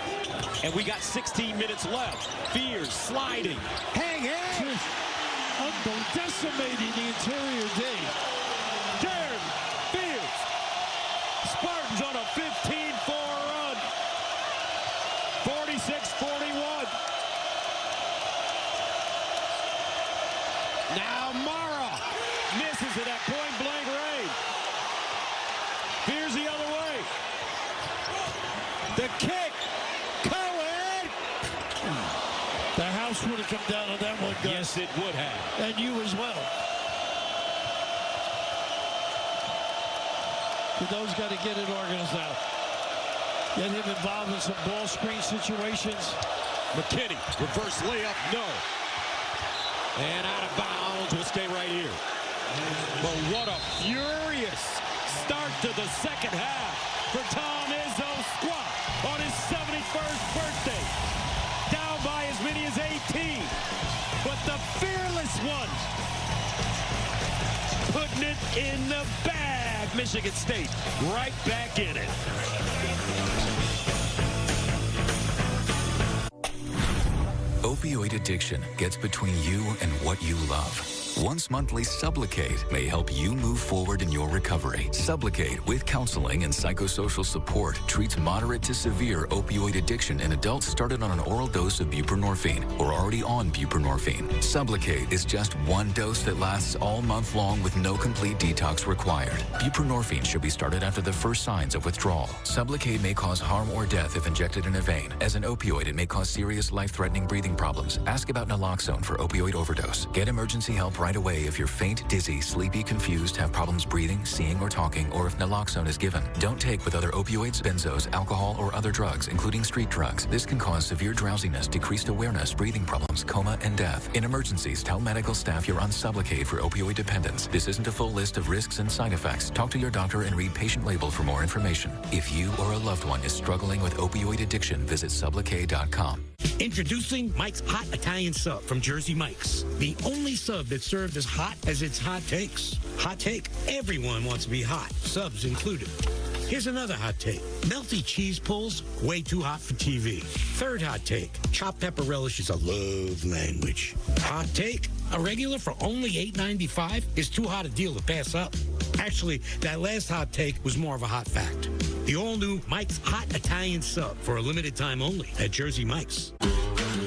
and we got 16 minutes left. Fears sliding. Hang. Decimating the interior D. Jeremy Fears. Spartans on a 15-4 run. 46-41. Now Mara misses it at point-blank range. Fears the other way. The kick. Cohen. The house would have come down on that one, Gus. Yes, it would have. And you as well. Those got to get it organized out. Get him involved in some ball screen situations. McKinney, reverse layup, no. And out of bounds, will stay right here. But what a furious start to the second half for Tom Izzo Squat on his 71st birthday. Down by as many as 18. But the fearless ones putting it in the bag. Michigan State right back in it. Opioid addiction gets between you and what you love. Once monthly Sublocade may help you move forward in your recovery. Sublocade, with counseling and psychosocial support, treats moderate to severe opioid addiction in adults started on an oral dose of buprenorphine or already on buprenorphine. Sublocade is just one dose that lasts all month long with no complete detox required. Buprenorphine should be started after the first signs of withdrawal. Sublocade may cause harm or death if injected in a vein. As an opioid, it may cause serious life-threatening breathing problems. Ask about naloxone for opioid overdose. Get emergency help right away if you're faint, dizzy, sleepy, confused, have problems breathing, seeing, or talking, or if naloxone is given. Don't take with other opioids, benzos, alcohol, or other drugs, including street drugs. This can cause severe drowsiness, decreased awareness, breathing problems, coma, and death. In emergencies, tell medical staff you're on Sublocade for opioid dependence. This isn't a full list of risks and side effects. Talk to your doctor and read patient label for more information. If you or a loved one is struggling with opioid addiction, visit Sublocade.com. Introducing Mike's Hot Italian Sub from Jersey Mike's. The only sub that's served as hot as its hot takes. Hot take, everyone wants to be hot, subs included. Here's another hot take. Melty cheese pulls, way too hot for TV. Third hot take, chopped pepper relish is a love language. Hot take, a regular for only $8.95 is too hot a deal to pass up. Actually, that last hot take was more of a hot fact. The all-new Mike's Hot Italian Sub for a limited time only at Jersey Mike's.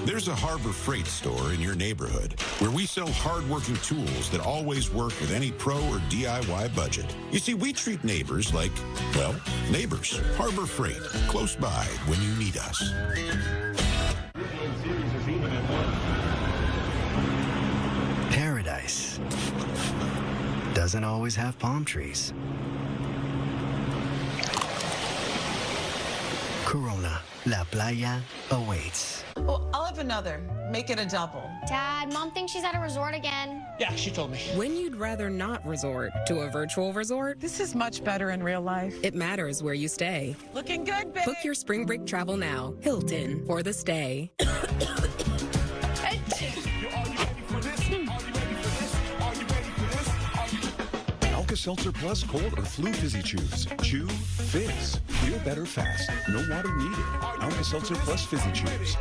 There's a Harbor Freight store in your neighborhood where we sell hard-working tools that always work with any pro or DIY budget. You see, we treat neighbors like, well, neighbors. Harbor Freight, close by when you need us. Paradise doesn't always have palm trees. La Playa awaits. Oh, I'll have another. Make it a double. Dad, Mom thinks she's at a resort again. Yeah, she told me. When you'd rather not resort to a virtual resort, This is much better in real life. it matters where you stay. Looking good, babe. Book your spring break travel now. Hilton for the stay. Alka-Seltzer Plus Cold or Flu Fizzy Chews. Chew, fizz. Feel better fast. No water needed. Alka-Seltzer Plus Fizzy Chews.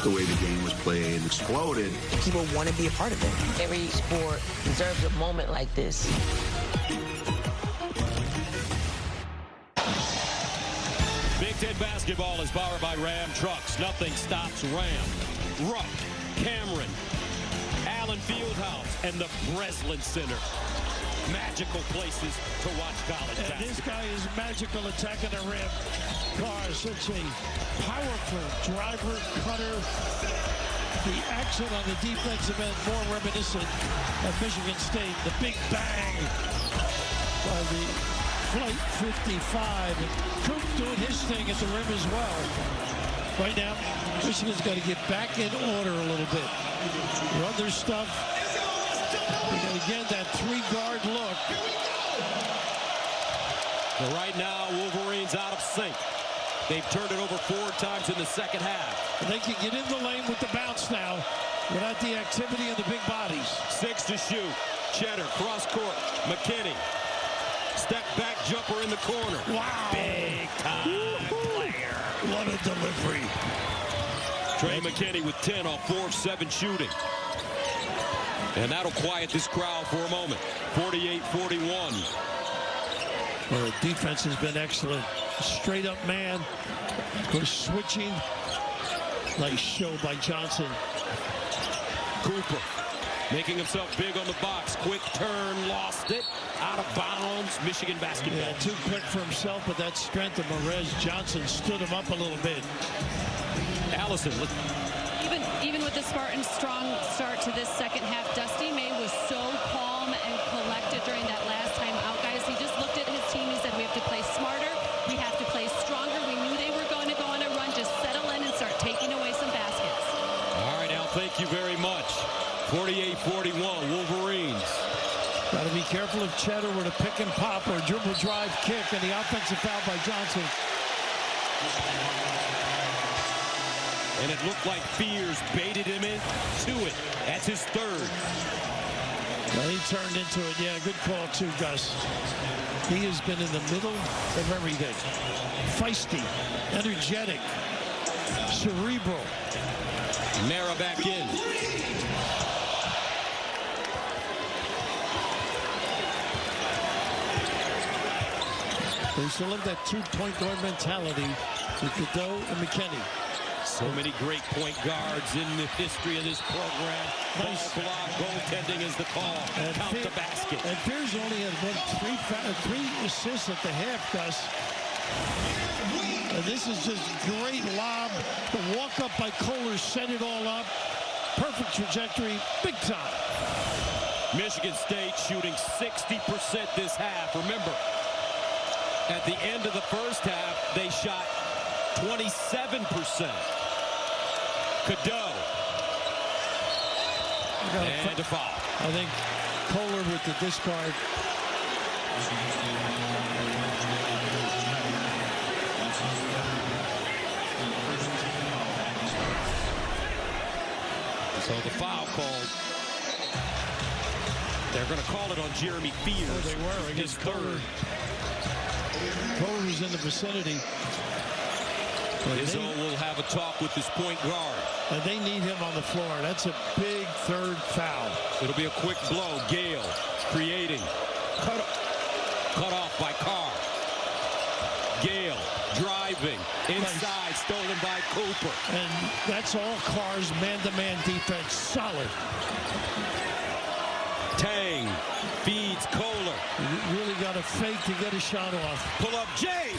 The way the game was played exploded. People want to be a part of it. Every sport deserves a moment like this. Big Ten basketball is powered by Ram Trucks. Nothing stops Ram. Rupp, Cameron, Allen Fieldhouse, and the Breslin Center. Magical places to watch college basketball. This guy is magical attacking the rim. Carr, such a powerful driver, cutter. The action on the defensive end, more reminiscent of Michigan State. The big bang by the Flight 55. And Coop doing his thing at the rim as well. Right now, Michigan's got to get back in order a little bit. Run their stuff. And again, that three-guard look. But right now, Wolverines out of sync. They've turned it over 4 times in the second half. And they can get in the lane with the bounce now without the activity of the big bodies. 6 to shoot. Cheddar, cross court. McKinney. Step back jumper in the corner. Wow. Big time player. What a delivery. Trey McKinney with 10 on 4 of 7 shooting. And that'll quiet this crowd for a moment. 48-41. Well, the defense has been excellent. Straight up man. Of course, switching. Nice show by Johnson. Cooper making himself big on the box. Quick turn, lost it. Out of bounds. Michigan basketball. Yeah, too quick for himself, but that strength of Morez Johnson stood him up a little bit. Allison. Even with the Spartans' strong start to this second half, Dusty May was so calm and collected during that last time out, guys. He just looked at his team. He said, we have to play smarter. We have to play stronger. We knew they were going to go on a run. Just settle in and start taking away some baskets. All right, Al, thank you very much. 48-41, Wolverines. Got to be careful if Cheddar were to pick and pop or dribble drive kick, and the offensive foul by Johnson. And it looked like Fears baited him into it. That's his third. Well, he turned into it. Yeah, good call too, Gus. He has been in the middle of everything. Feisty, energetic, cerebral. Mara back in. They still have that two-point guard mentality with Cadeau and McKinney. So many great point guards in the history of this program. Nice block, goaltending is the call. And count the basket. And Fears only had three assists at the half, Gus. And this is just great lob. The walk-up by Kohler set it all up. Perfect trajectory, big time. Michigan State shooting 60% this half. Remember, at the end of the first half, they shot 27%. Cadeau. And a foul. I think Kohler with the discard. So the foul called. They're going to call it on Jeremy Fears. Oh, they were against Kohler. Kohler was in the vicinity. Izzo will have a talk with his point guard. And they need him on the floor. That's a big third foul. It'll be a quick blow. Gale creating. Cut off by Carr. Gale driving. Inside, stolen by Cooper. And that's all Carr's man-to-man defense. Solid. Tang feeds Kohler. You really got to fake to get a shot off. Pull up Jay.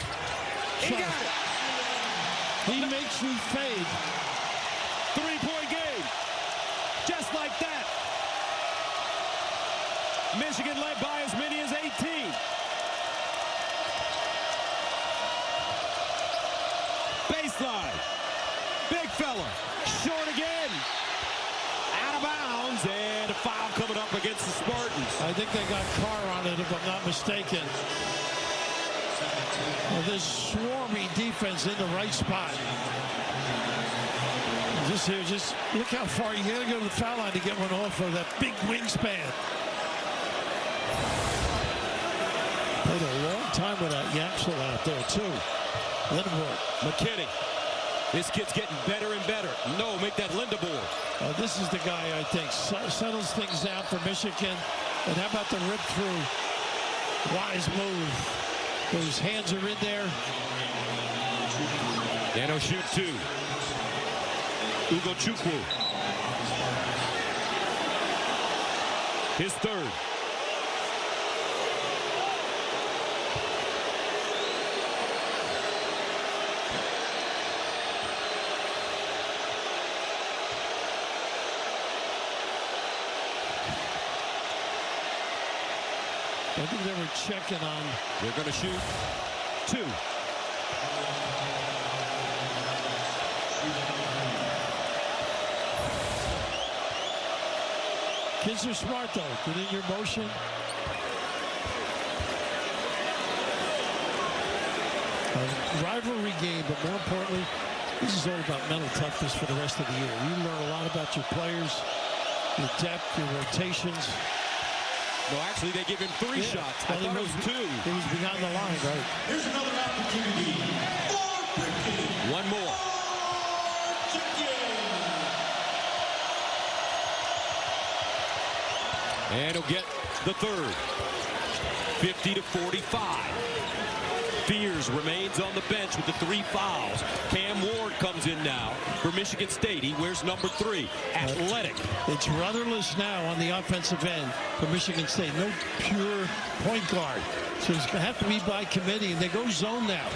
He got it. He makes you fade. 3-point game. Just like that. Michigan led by as many as 18. Baseline. I think they got Carr on it, if I'm not mistaken. Well, this swarmy defense in the right spot. Just here, just look how far you got to go to the foul line to get one off of that big wingspan. Played a long time without Yaxel out there, too. Lindborg. McKinney. This kid's getting better and better. No, make that Lindborg. This is the guy, I think, settles things out for Michigan. And how about the rip through? Wise move. Those hands are in there. Dano shoot 2. Ugochukwu. His third. I think they were checking on. They're going to shoot 2. Kids are smart, though. Get in your motion. A rivalry game, but more importantly, this is all about mental toughness for the rest of the year. You learn a lot about your players, your depth, your rotations. No, actually, they give him 3 shots. I thought it was 2. He was behind the line, right? Here's another opportunity. One more. And he'll get the third. 50-45. Fears remains on the bench with the 3 fouls. Cam Ward comes in now for Michigan State. He wears number 3. Athletic. It's rudderless now on the offensive end for Michigan State. No pure point guard. So it's going to have to be by committee, and they go zone now.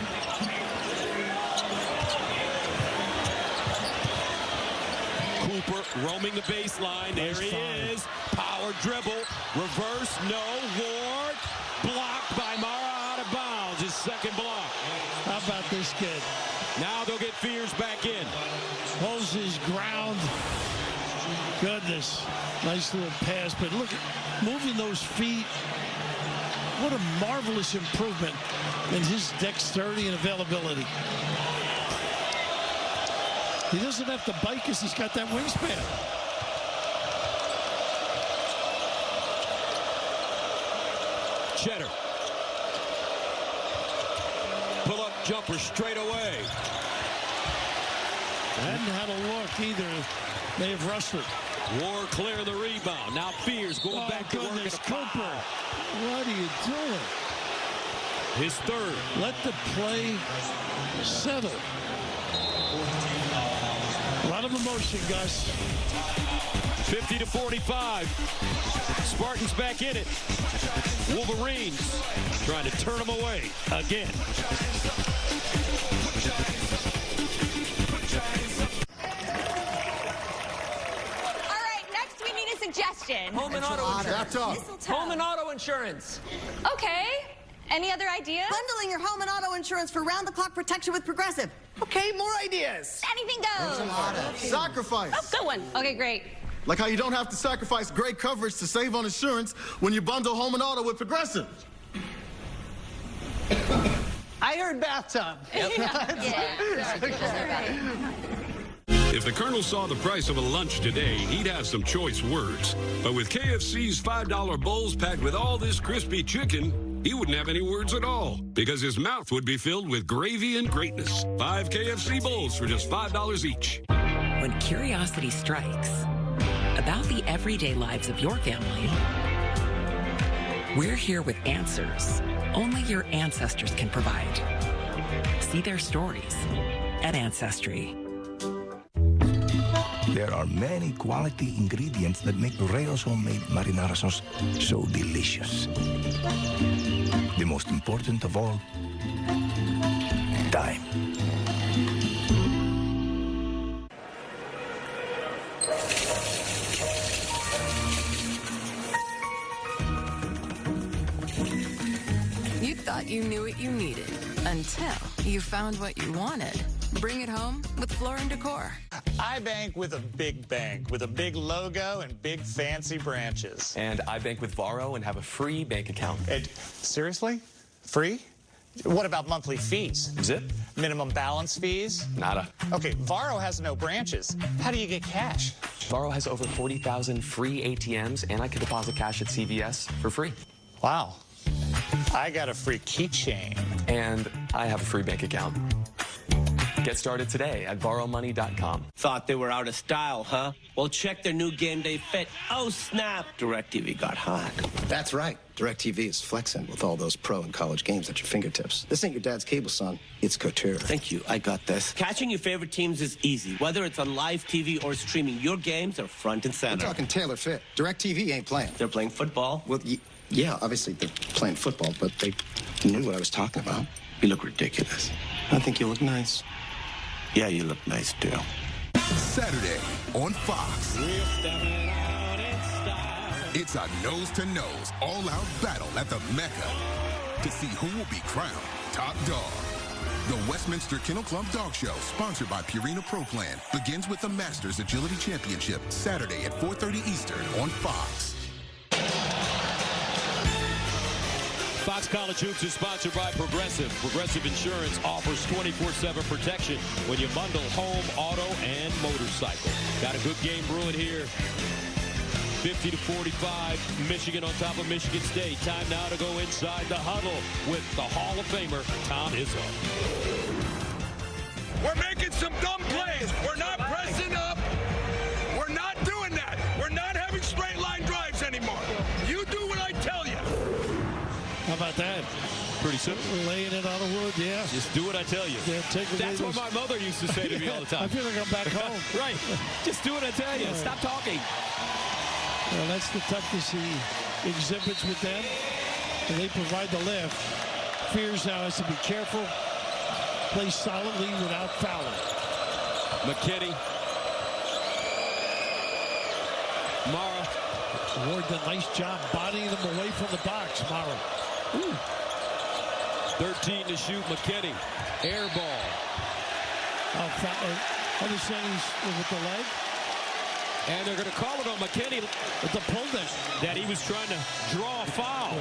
Cooper roaming the baseline. There he is. Power dribble. Reverse. No. Ward. Blocked by Mara, out of bounds. His second block. How about this kid? Now they'll get Fears back in. Holds his ground. Goodness. Nice little pass. But look at moving those feet. What a marvelous improvement in his dexterity and availability. He doesn't have to bite because he's got that wingspan. Cheddar. Pull-up jumper straight away. Hadn't had a look either. They have wrestled. Ward clear the rebound. Now Fears going back to work at a Cooper. What are you doing? His third. Let the play settle. A lot of emotion, Gus. 50-45. Spartans back in it. Wolverines trying to turn them away again. All right, next we need a suggestion. Home and auto insurance. Home and auto insurance. Okay. Any other ideas? Bundling your home and auto insurance for round-the-clock protection with Progressive. Okay, more ideas. Anything goes. Sacrifice. Oh, good one. Okay, great. Like how you don't have to sacrifice great coverage to save on insurance when you bundle home and auto with Progressive. I heard bathtub. Yeah. If the Colonel saw the price of a lunch today, he'd have some choice words. But with KFC's $5 bowls packed with all this crispy chicken, he wouldn't have any words at all because his mouth would be filled with gravy and greatness. 5 KFC bowls for just $5 each. When curiosity strikes about the everyday lives of your family, we're here with answers only your ancestors can provide. See their stories at Ancestry. There are many quality ingredients that make Rayo's homemade marinara sauce so delicious. The most important of all, time. You thought you knew what you needed until you found what you wanted. Bring it home with Floor & Decor. I bank with a big bank with a big logo and big fancy branches. And I bank with Varo and have a free bank account. Seriously? Free? What about monthly fees? Zip. Minimum balance fees? Nada. Okay, Varo has no branches. How do you get cash? Varo has over 40,000 free ATMs, and I can deposit cash at CVS for free. Wow. I got a free keychain. And I have a free bank account. Get started today at borrowmoney.com. Thought they were out of style, huh? Well, check their new game day fit. Oh, snap. DirecTV got hot. That's right. DirecTV is flexing with all those pro and college games at your fingertips. This ain't your dad's cable, son. It's Couture. Thank you. I got this. Catching your favorite teams is easy. Whether it's on live TV or streaming, your games are front and center. We're talking Taylor fit. DirecTV ain't playing. They're playing football? Well, yeah, obviously they're playing football, but they knew what I was talking about. You look ridiculous. I think you look nice. Yeah, you look nice, too. Saturday on Fox. It's a nose-to-nose, all-out battle at the Mecca to see who will be crowned top dog. The Westminster Kennel Club Dog Show, sponsored by Purina Pro Plan, begins with the Masters Agility Championship, Saturday at 4:30 Eastern on Fox. Fox College Hoops is sponsored by Progressive. Progressive Insurance offers 24/7 protection when you bundle home, auto, and motorcycle. Got a good game brewing here. 50-45, Michigan on top of Michigan State. Time now to go inside the huddle with the Hall of Famer, Tom Izzo. We're making some dumb plays. We're not pressing up. We're not doing that. We're not having straight line drives anymore. You do what I tell you. How about that? Pretty simple. Laying it on the wood, yeah. Just do what I tell you. Yeah, That's what my mother used to say to me all the time. I feel like I'm back home. Right. Just do what I tell you. Stop talking. Well, that's the toughness he exhibits with them. And they provide the lift. Fears now has to be careful. Play solidly without fouling. McKinney. Mara. Ward did a nice job bodying them away from the box, Mara. Ooh. 13 to shoot, McKinney. Air ball. Understand he's with the leg. And they're going to call it on McKinney with the pull down. That he was trying to draw a foul.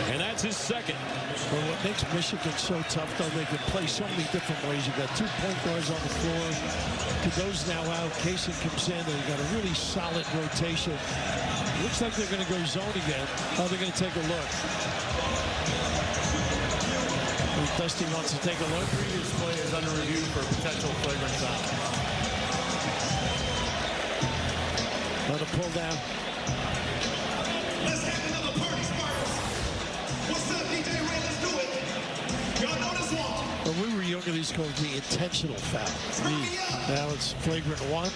And that's his second. Well, what makes Michigan so tough, though, they can play so many different ways. You've got 2 point guards on the floor. Kado's now out. Kaysen comes in. They've got a really solid rotation. Looks like they're going to go zone again. Oh, they're going to take a look. Dusty wants to take a look. Previous play is under review for potential flagrant foul. Another pull down. Let's have another party sparks. What's up, DJ Ray? Let's do it. Y'all know this one. When we were younger, these called the intentional foul. Now it's flagrant 1.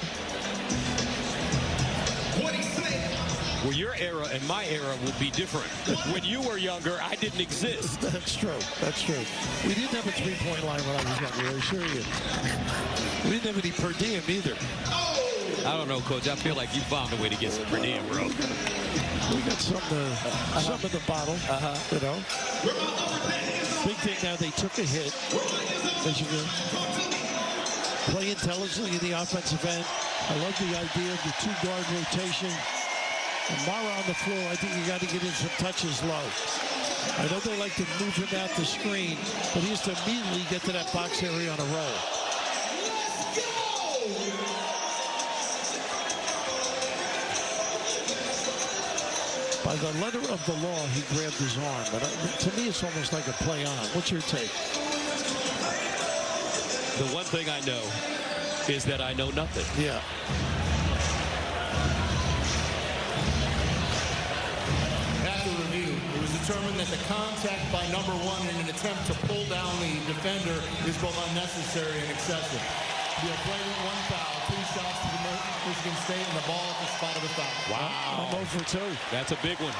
What he say? Well, your era and my era will be different. When you were younger, I didn't exist. That's true. That's true. We didn't have a 3-point line when I was younger, I assure you. We didn't have any per diem either. I don't know, Coach. I feel like you found a way to get some per diem, bro. We got some in the bottle, you know. Big thing now, they took a hit. Michigan. Play intelligently in the offensive end. I love the idea of the 2-guard rotation. And Mara on the floor, I think you got to get in some touches low. I know they like to move him out the screen, but he has to immediately get to that box area on a roll. By the letter of the law, he grabbed his arm. But to me, it's almost like a play on. What's your take? The one thing I know is that I know nothing. Yeah. Determined that the contact by number 1 in an attempt to pull down the defender is both unnecessary and excessive. Be a flagrant 1 foul, 2 shots to the Michigan State, and the ball at the spot of the foul. Wow. I'm 0 for 2. That's a big one.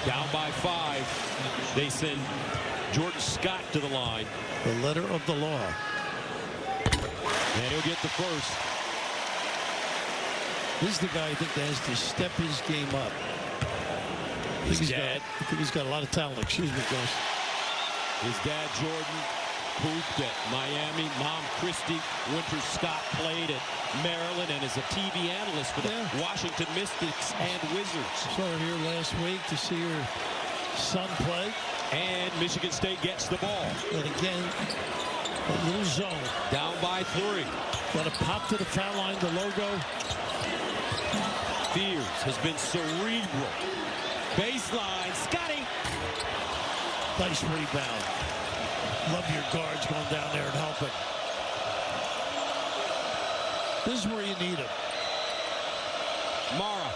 Down by 5. They send Jordan Scott to the line. The letter of the law. And he'll get the first. This is the guy I think that has to step his game up. I think he's got a lot of talent. Excuse me, Gus. His dad, Jordan, hooped at Miami. Mom, Christy Winters Scott, played at Maryland and is a TV analyst for the Washington Mystics and Wizards. Saw her here last week to see her son play. And Michigan State gets the ball. And again, a little zone. Down by 3. Got to pop to the foul line, the logo. Fears has been cerebral. Baseline, Scotty. Nice rebound. Love your guards going down there and helping. This is where you need him. Mara,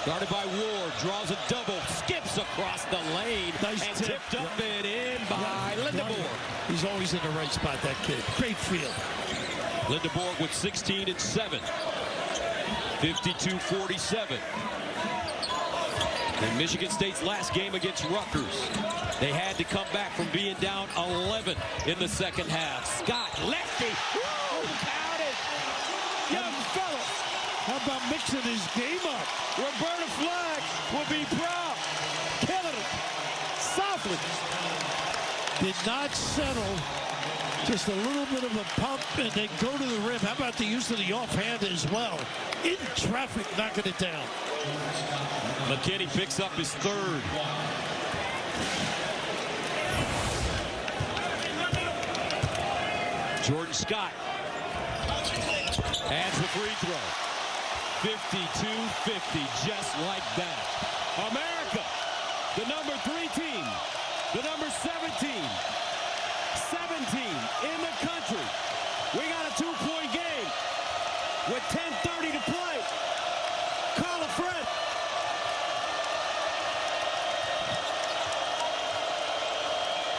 guarded by Ward, draws a double, skips across the lane, nice and tip. tipped up and in by Lindeborg. He's always in the right spot, that kid. Great field. Lindeborg with 16 and 7. 52-47. In Michigan State's last game against Rutgers, they had to come back from being down 11 in the second half. Scott, lefty. Woo, count it. Young fella. How about mixing his game up? Roberta Flack will be proud. Killing it. Softly. Did not settle. Just a little bit of a pump and then go to the rim. How about the use of the offhand as well? In traffic, knocking it down. McKinney picks up his 3rd. Jordan Scott adds the free throw. 52-50, just like that. America, the number 3 team, the number 17 in the country. We got a 2-point game with 10:30 to play. Call a friend.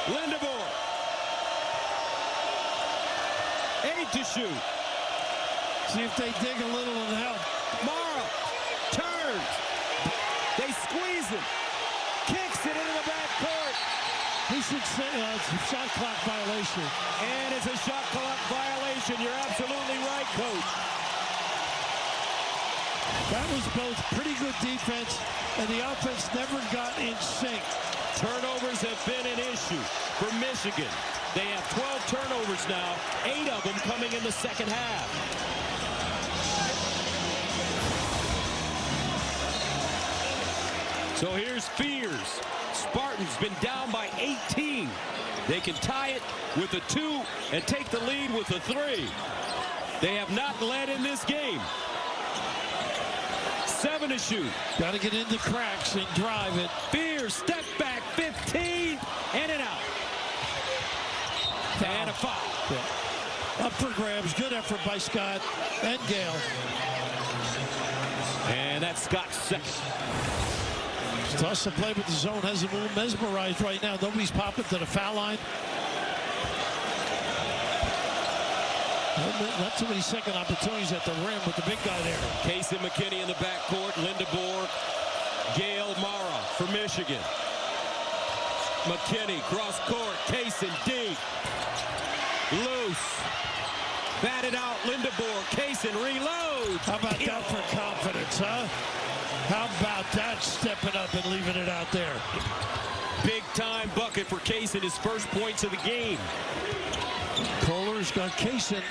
Lindeborg. 8 to shoot. See if they dig a little and help. Mara turns. They squeeze him. Kicks it into the backcourt. He should say it's a shot clock violation. And it's a shot clock violation. You're absolutely right, Coach. That was both pretty good defense, and the offense never got in sync. Turnovers have been an issue for Michigan. They have 12 turnovers now, 8 of them coming in the second half. So here's Fears. Spartans been down by 18. They can tie it with a 2 and take the lead with a 3. They have not led in this game. 7 to shoot. Got to get in the cracks and drive it. Fears, step back, 15, and an out. And a foul. Yeah. Up for grabs. Good effort by Scott and Gale. And that's Scott's second. Toss to play, but the zone has him a little mesmerized right now. Nobody's popping to the foul line. Not too many second opportunities at the rim with the big guy there. Casey McKinney in the backcourt. Lindeborg, Gale Mara for Michigan. McKinney cross court. Kaysen deep. Loose. Batted out. Lindeborg. Kaysen reloads. How about that for confidence, huh? How about that, stepping up and leaving it out there? Big time bucket for Kaysen, his first points of the game. Kohler's got Kaysen.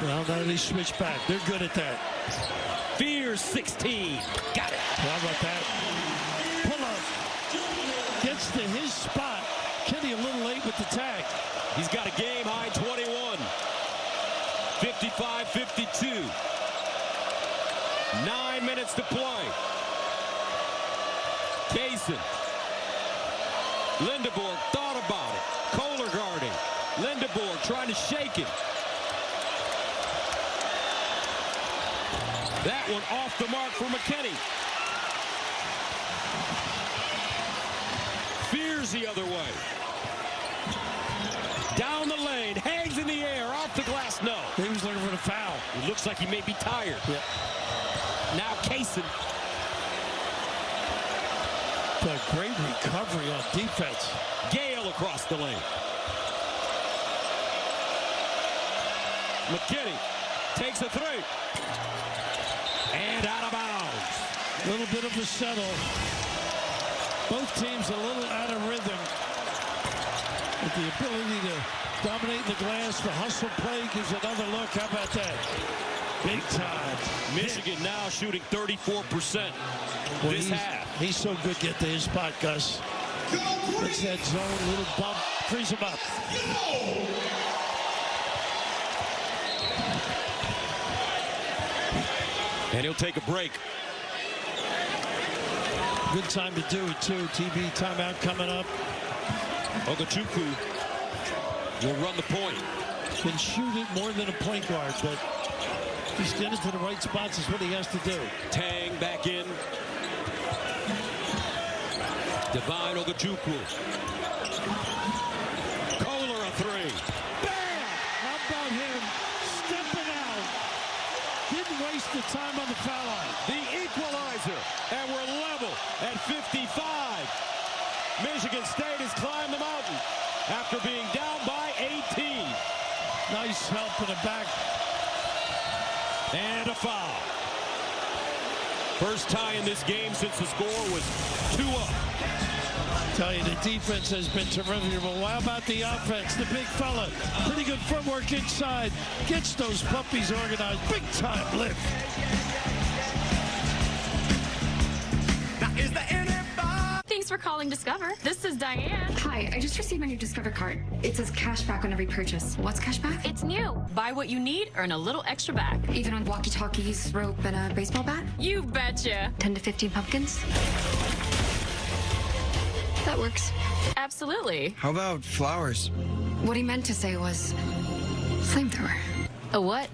Well, now they switch back. They're good at that. Fears 16. Got it. How about that? Pull up. Gets to his spot. Kenny a little late with the tag. He's got a game high 21. 55-52. 9 minutes to play. Kaysen. Lindeborg thought about it. Kohler guarding. Lindeborg trying to shake him. That one off the mark for McKinney. Fears the other way. Down the lane. Hangs in the air. Off the glass. No. He was looking for the foul. It looks like he may be tired. Yeah. Now Kaysen. A great recovery on defense. Gale across the lane. McKinney takes a 3. And out of bounds. A little bit of a settle. Both teams a little out of rhythm. With the ability to dominate the glass, the hustle play gives another look. How about that? Big time. Michigan now shooting 34% this half. He's so good get to his spot, Gus. It's that zone, little bump, frees him up. And he'll take a break. Good time to do it, too. TV timeout coming up. Ogachukwu will run the point. Can shoot it more than a point guard, but just get it to the right spots is what he has to do. Tang back in. Divine Ogachukwu. Kohler a three. Bam! How about him stepping out? Didn't waste the time on the foul line. The equalizer. And we're level at 55. Michigan State has climbed the mountain after being down by 18. Nice help in the back. And a foul. First tie in this game since the score was 2-up. Tell you, the defense has been terrific. Well, how about the offense? The big fella, pretty good footwork inside, gets those puppies organized. Big time lift. Is there anybody? Thanks for calling Discover. This is Diane. Hi, I just received my new Discover card. It says cash back on every purchase. What's cash back? It's new. Buy what you need, earn a little extra back. Even on walkie-talkies, rope, and a baseball bat? You betcha. 10 to 15 pumpkins? That works. Absolutely. How about flowers? What he meant to say was flamethrower. A what?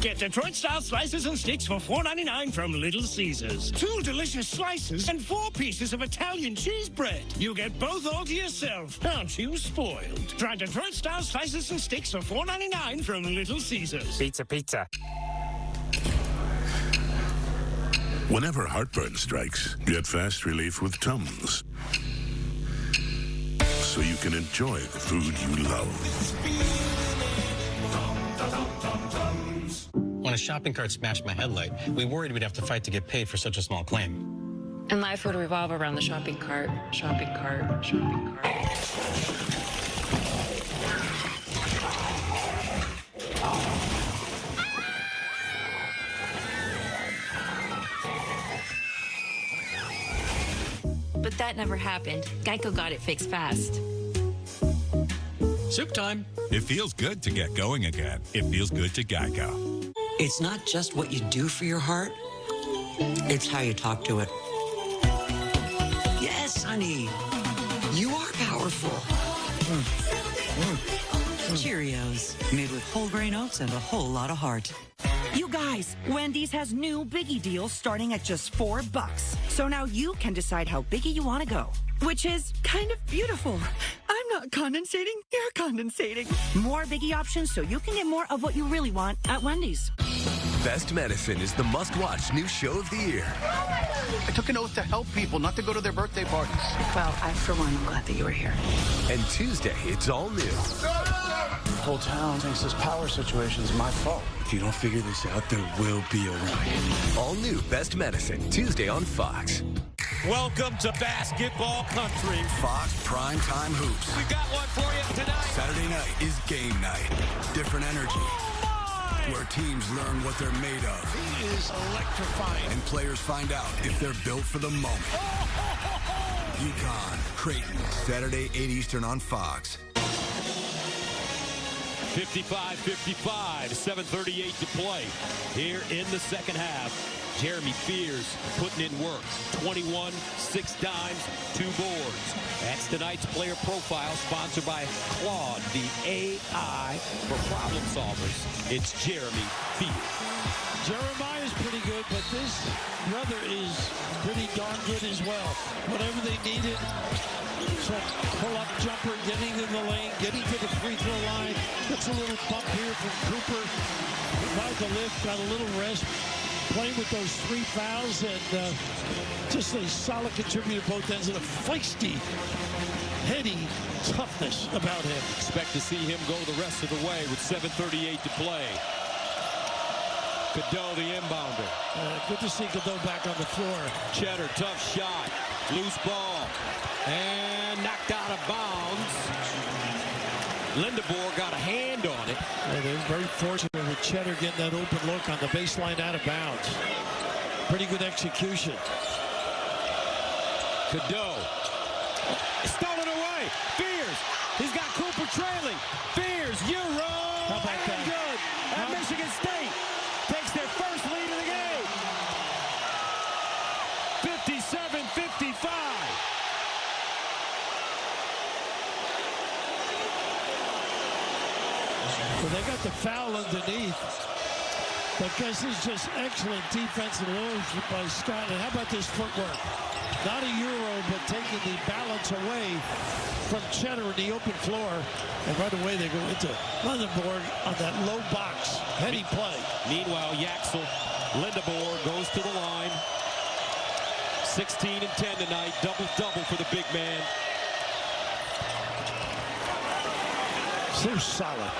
Get Detroit-style slices and sticks for $4.99 from Little Caesars. 2 delicious slices and 4 pieces of Italian cheese bread. You get both all to yourself. Aren't you spoiled? Try Detroit-style slices and sticks for $4.99 from Little Caesars. Pizza, pizza. Whenever heartburn strikes, get fast relief with Tums. So you can enjoy the food you love. When a shopping cart smashed my headlight, we worried we'd have to fight to get paid for such a small claim. And life would revolve around the shopping cart, shopping cart, shopping cart. But that never happened. Geico got it fixed fast. Soup time. It feels good to get going again. It feels good to Geico. It's not just what you do for your heart, it's how you talk to it. Yes, honey, you are powerful. Cheerios, made with whole grain oats and a whole lot of heart. You guys, Wendy's has new Biggie deals starting at just $4. So now you can decide how biggie you want to go, which is kind of beautiful. I'm not condensating, you're condensating. More Biggie options so you can get more of what you really want at Wendy's. Best Medicine is the must-watch new show of the year. I took an oath to help people, not to go to their birthday parties. Well, I, for one, am glad that you were here. And Tuesday, it's all new. The whole town thinks this power situation is my fault. If you don't figure this out, there will be a riot. All new Best Medicine, Tuesday on Fox. Welcome to basketball country. Fox Primetime Hoops. We got one for you tonight. Saturday night is game night. Different energy. Where teams learn what they're made of. He is electrifying. And players find out if they're built for the moment. UConn, Creighton, Saturday, 8 Eastern on Fox. 55-55, 7:38 to play here in the second half. Jeremy Fears putting in work. 21, 6 dimes, 2 boards. That's tonight's player profile, sponsored by Claude, the AI for problem solvers. It's Jeremy Fears. Jeremiah's pretty good, but this brother is pretty darn good as well. Whatever they needed, some pull-up jumper, getting in the lane, getting to the free throw line. Gets a little bump here from Cooper. Tried to lift, got a little rest. Playing with those 3 fouls, and just a solid contributor both ends, and a feisty, heady toughness about him. Expect to see him go the rest of the way with 7:38 to play. Cadeau, the inbounder. Good to see Cadeau back on the floor. Cheddar, tough shot. Loose ball. And knocked out of bounds. Lindebor got a hand on it. Yeah, they're very fortunate with Cheddar getting that open look on the baseline out of bounds. Pretty good execution. Cadeau. Stolen away. Fears. He's got Cooper trailing. Fears. Euro. How about that? Good. And Michigan State takes their first lead of the game. 57-55. Well, they got the foul underneath. But guys, this is just excellent defensive moves by Scott. And how about this footwork? Not a Euro, but taking the balance away from Cheddar in the open floor. And right away they go into Lindebor on that low box. Heady play. Meanwhile, Yaxel, Lindebor goes to the line. 16 and 10 tonight. Double-double for the big man. So solid.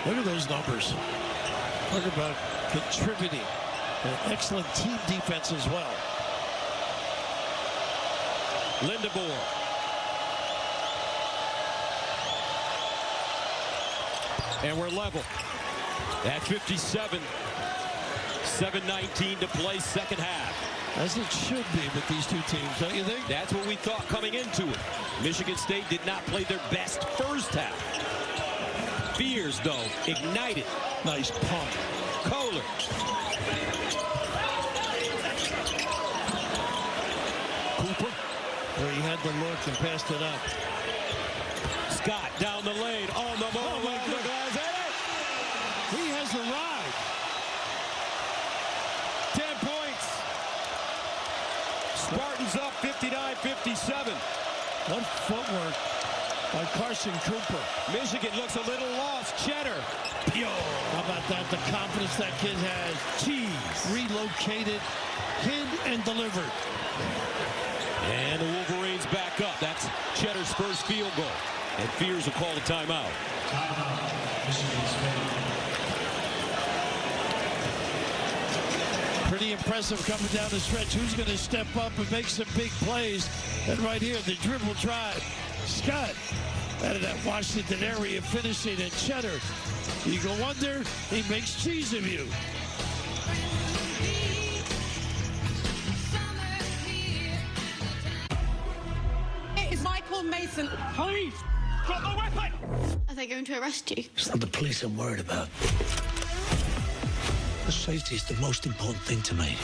Look at those numbers. Talk about contributing. An excellent team defense as well. Lindebor. And we're level at 57. 7:19 to play, second half. As it should be with these two teams, don't you think? That's what we thought coming into it. Michigan State did not play their best first half. Fears, though, ignited. Nice pump. Kohler. Cooper, where he had the look and passed it up. Scott down the lane on the move. He has arrived. 10 points. Spartans up 59-57. What footwork by Carson Cooper. Michigan looks a little lost. Cheddar. How about that? The confidence that kid has. Jeez. Relocated, hid, and delivered. And the Wolverines back up. That's Cheddar's first field goal. And Fears will call a timeout. Pretty impressive coming down the stretch. Who's going to step up and make some big plays? And right here, the dribble drive. Scott out of that Washington area finishing at Cheddar. You go under, he makes cheese of you. It's Michael Mason. Police! Drop the weapon! Are they going to arrest you? It's not the police I'm worried about. The safety is the most important thing to me.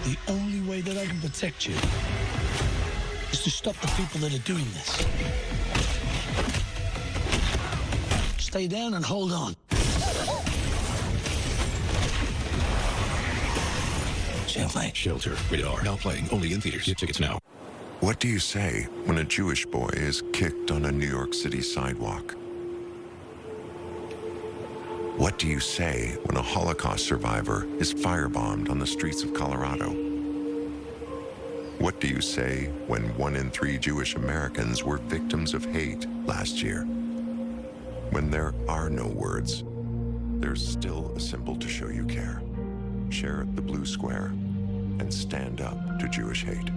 The only way that I can protect you is to stop the people that are doing this. Stay down and hold on. Shelter. Rated R. Now playing only in theaters. Get tickets now. What do you say when a Jewish boy is kicked on a New York City sidewalk? What do you say when a Holocaust survivor is firebombed on the streets of Colorado? What do you say when 1 in 3 Jewish Americans were victims of hate last year? When there are no words, there's still a symbol to show you care. Share the blue square and stand up to Jewish hate.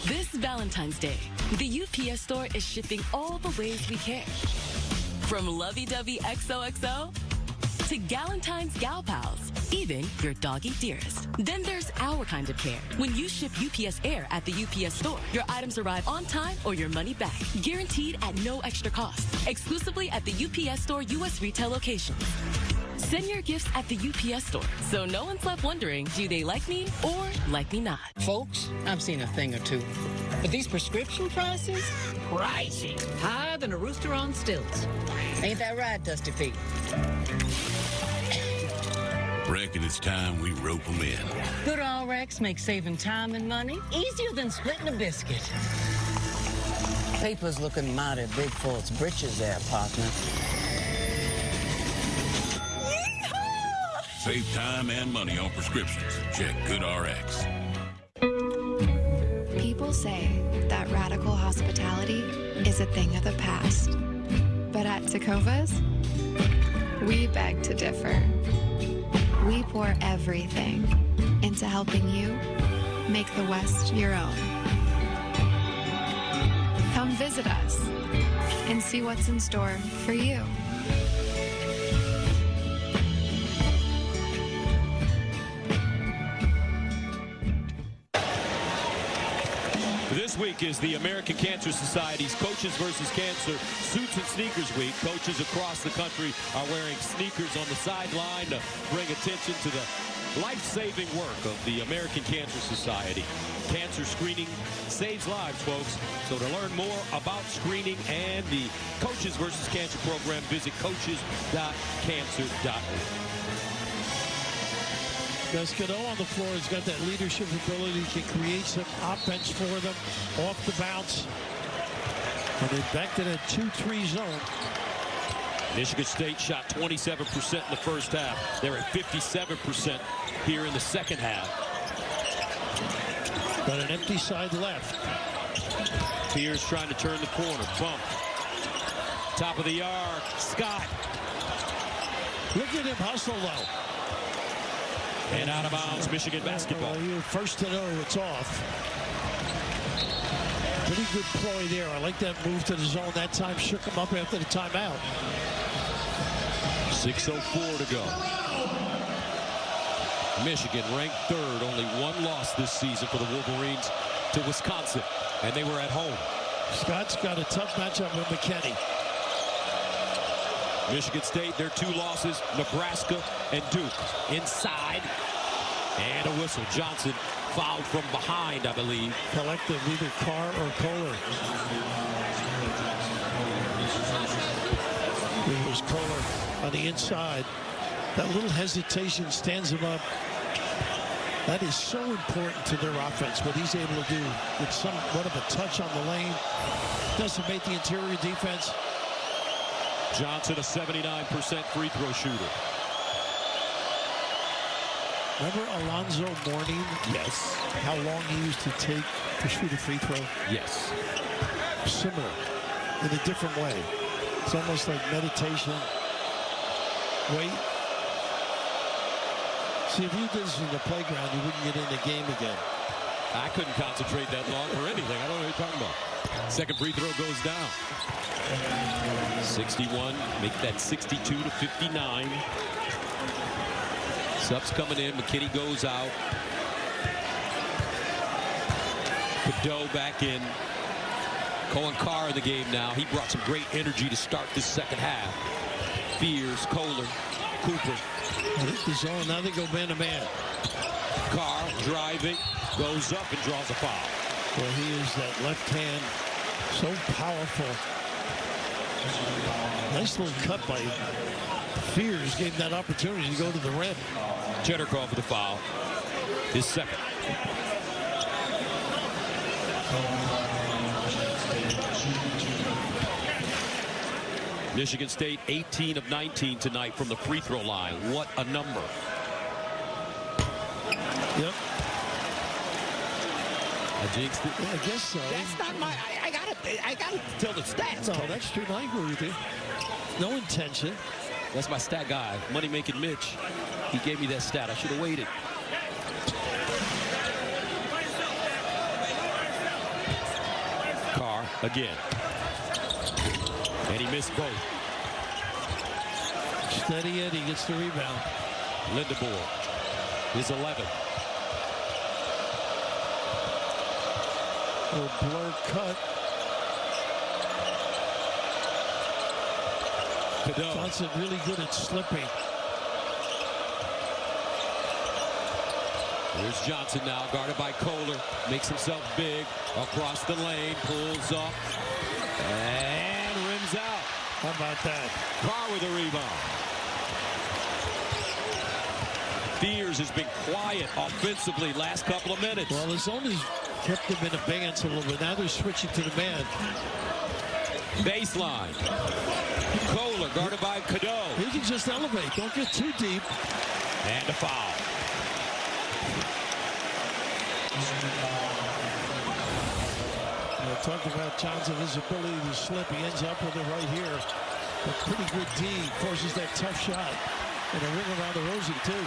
This Valentine's Day, the UPS store is shipping all the ways we care. From lovey-dovey XOXO to Galentine's Gal Pals, even your doggy dearest. Then there's our kind of care. When you ship UPS Air at the UPS store, your items arrive on time or your money back. Guaranteed at no extra cost. Exclusively at the UPS Store U.S. retail locations. Send your gifts at the UPS store, so no one's left wondering, do they like me or like me not? Folks, I've seen a thing or two. But these prescription prices? Pricey. Higher than a rooster on stilts. Ain't that right, Dusty Pete? Reckon it's time we rope them in. Good RX makes saving time and money easier than splitting a biscuit. Paper's looking mighty big for its britches there, partner. Save time and money on prescriptions. Check Good RX. People say that radical hospitality is a thing of the past. But at Tecovas, we beg to differ. We pour everything into helping you make the West your own. Come visit us and see what's in store for you. This week is the American Cancer Society's Coaches versus Cancer Suits and Sneakers Week. Coaches across the country are wearing sneakers on the sideline to bring attention to the life-saving work of the American Cancer Society. Cancer screening saves lives, folks. So to learn more about screening and the Coaches versus Cancer program, visit coaches.cancer.org. Gus Cadeau on the floor has got that leadership ability, can create some offense for them off the bounce. And then back to that 2-3 zone. Michigan State shot 27% in the first half. They're at 57% here in the second half. Got an empty side left. Pierce trying to turn the corner. Bump. Top of the arc. Scott. Look at him hustle, though. And out of bounds, Michigan basketball. Well, you're first to know it's off. Pretty good ploy there. I like that move to the zone that time. Shook him up after the timeout. 6:04 to go. Michigan ranked third. Only one loss this season for the Wolverines to Wisconsin. And they were at home. Scott's got a tough matchup with McKinney. Michigan State, their two losses, Nebraska and Duke. Inside, and a whistle. Johnson fouled from behind, I believe. Collective, either Carr or Kohler. It was Kohler on the inside. That little hesitation stands him up. That is so important to their offense, what he's able to do with somewhat of a touch on the lane. Doesn't make the interior defense. Johnson, a 79% free throw shooter. Remember Alonzo Mourning? Yes. How long he used to take to shoot a free throw? Yes. Similar, in a different way. It's almost like meditation. Wait. See, if you did this in the playground, you wouldn't get in the game again. I couldn't concentrate that long for anything. I don't know what you're talking about. Second free throw goes down. 61, make that 62 to 59. Subs coming in, McKinney goes out. Cadeau back in. Cohen Carr in the game now. He brought some great energy to start this second half. Fears, Kohler, Cooper. The zone, now they go man-to-man. Carr driving, goes up and draws a foul. Well, he is that left hand, so powerful. Nice little cut by Fears, gave him that opportunity to go to the rim. Cheddarkov for the foul. His second. Michigan State 18 of 19 tonight from the free throw line. What a number. Yep. I jinxed it. Yeah, I guess so. That's not my. I gotta tell the stats. No, that's true. I agree with you. No intention. That's my stat guy, Money Making Mitch. He gave me that stat. I should have waited. Carr again. And he missed both. Steady Eddie gets the rebound. Lindebor is 11. A blur cut. Cadeau. Johnson really good at slipping. Here's Johnson now, guarded by Kohler. Makes himself big. Across the lane. Pulls up. And rims out. How about that? Carr with a rebound. Fears has been quiet offensively last couple of minutes. Well, the zone has kept him in abeyance a little bit. Now they're switching to the man. Baseline. Kohler guarded by Cadeau. He can just elevate. Don't get too deep. And a foul. I talked about Johnson, his ability to slip. He ends up with it right here. A pretty good D forces that tough shot. And a ring around the rosy, too.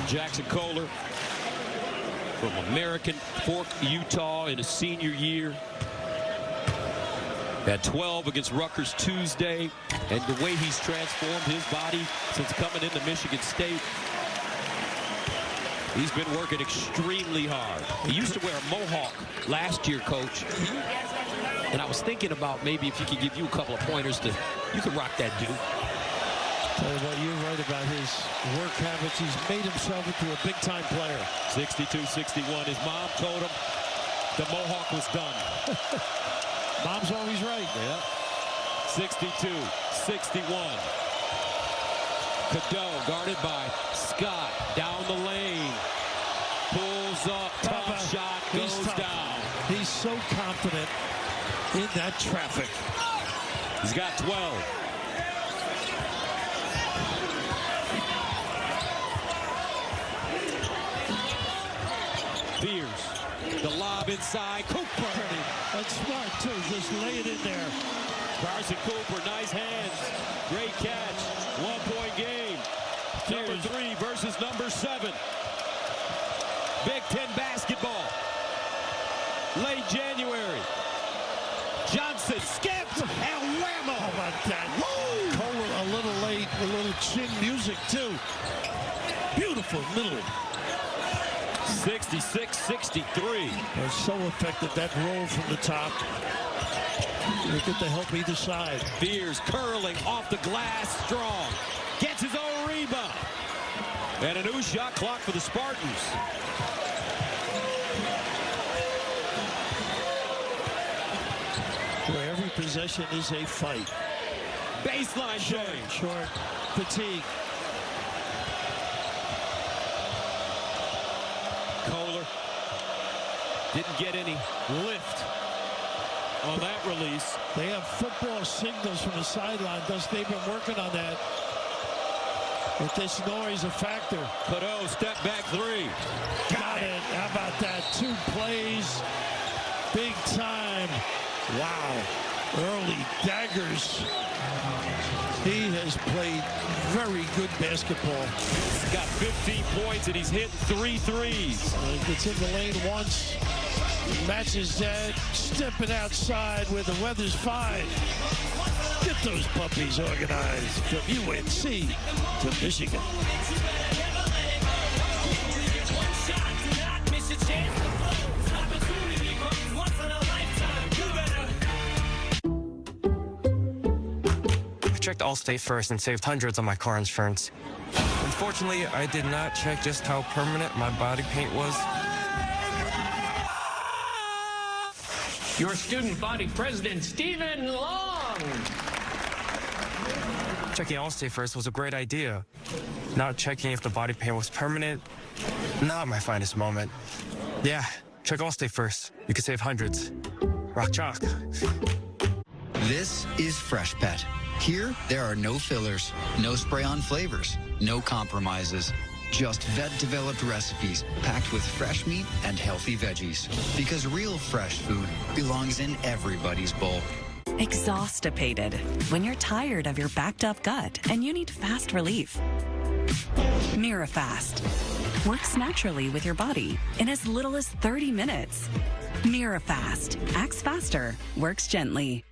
Jackson Kohler from American Fork, Utah in his senior year. At 12 against Rutgers Tuesday. And the way he's transformed his body since coming into Michigan State. He's been working extremely hard. He used to wear a mohawk last year, Coach. And I was thinking about maybe if he could give you a couple of pointers to, you could rock that dude. Tell you what, you're right about his work habits. He's made himself into a big-time player. 62-61. His mom told him the mohawk was done. Mom's always right. Yeah. 62-61. Cadeau guarded by Scott down the lane. Pulls up, tough shot, goes down. He's so confident in that traffic. He's got 12. Fears. The lob inside. Cooper. That's smart, too. Just lay it in there. Carson Cooper, nice hands. Great catch. 1-point game. Number 3 versus number 7. Big Ten basketball. Late January. Johnson skipped and whammo. How about that? Woo! Kohler a little late, a little chin music, too. Beautiful middle. 66-63. They're so effective, that roll from the top. They get the help either side. Fears curling off the glass, strong. Gets his own rebound. And a new shot clock for the Spartans. Where every possession is a fight. Baseline change. Short. Fatigue. Kohler didn't get any lift on that release. They have football signals from the sideline. Thus, they've been working on that. But this noise a factor. Cadeau, step back 3. Got it. How about that? 2 plays. Big time. Wow. Early daggers. He has played very good basketball. He's got 15 points and he's hit 3 threes. Gets in the lane once. Matches that. Stepping outside where the weather's fine. Get those puppies organized from UNC to Michigan. I checked Allstate first and saved hundreds on my car insurance. Unfortunately, I did not check just how permanent my body paint was. Your student body president, Stephen Long. Checking Allstate first was a great idea. Not checking if the body paint was permanent, not my finest moment. Yeah, check Allstate first. You can save hundreds. Rock chalk. This is Freshpet. Here, there are no fillers, no spray-on flavors, no compromises. Just vet-developed recipes packed with fresh meat and healthy veggies. Because real fresh food belongs in everybody's bowl. Exhaustipated. When you're tired of your backed up gut and you need fast relief. Mirafast. Works naturally with your body in as little as 30 minutes. Mirafast. Acts faster. Works gently.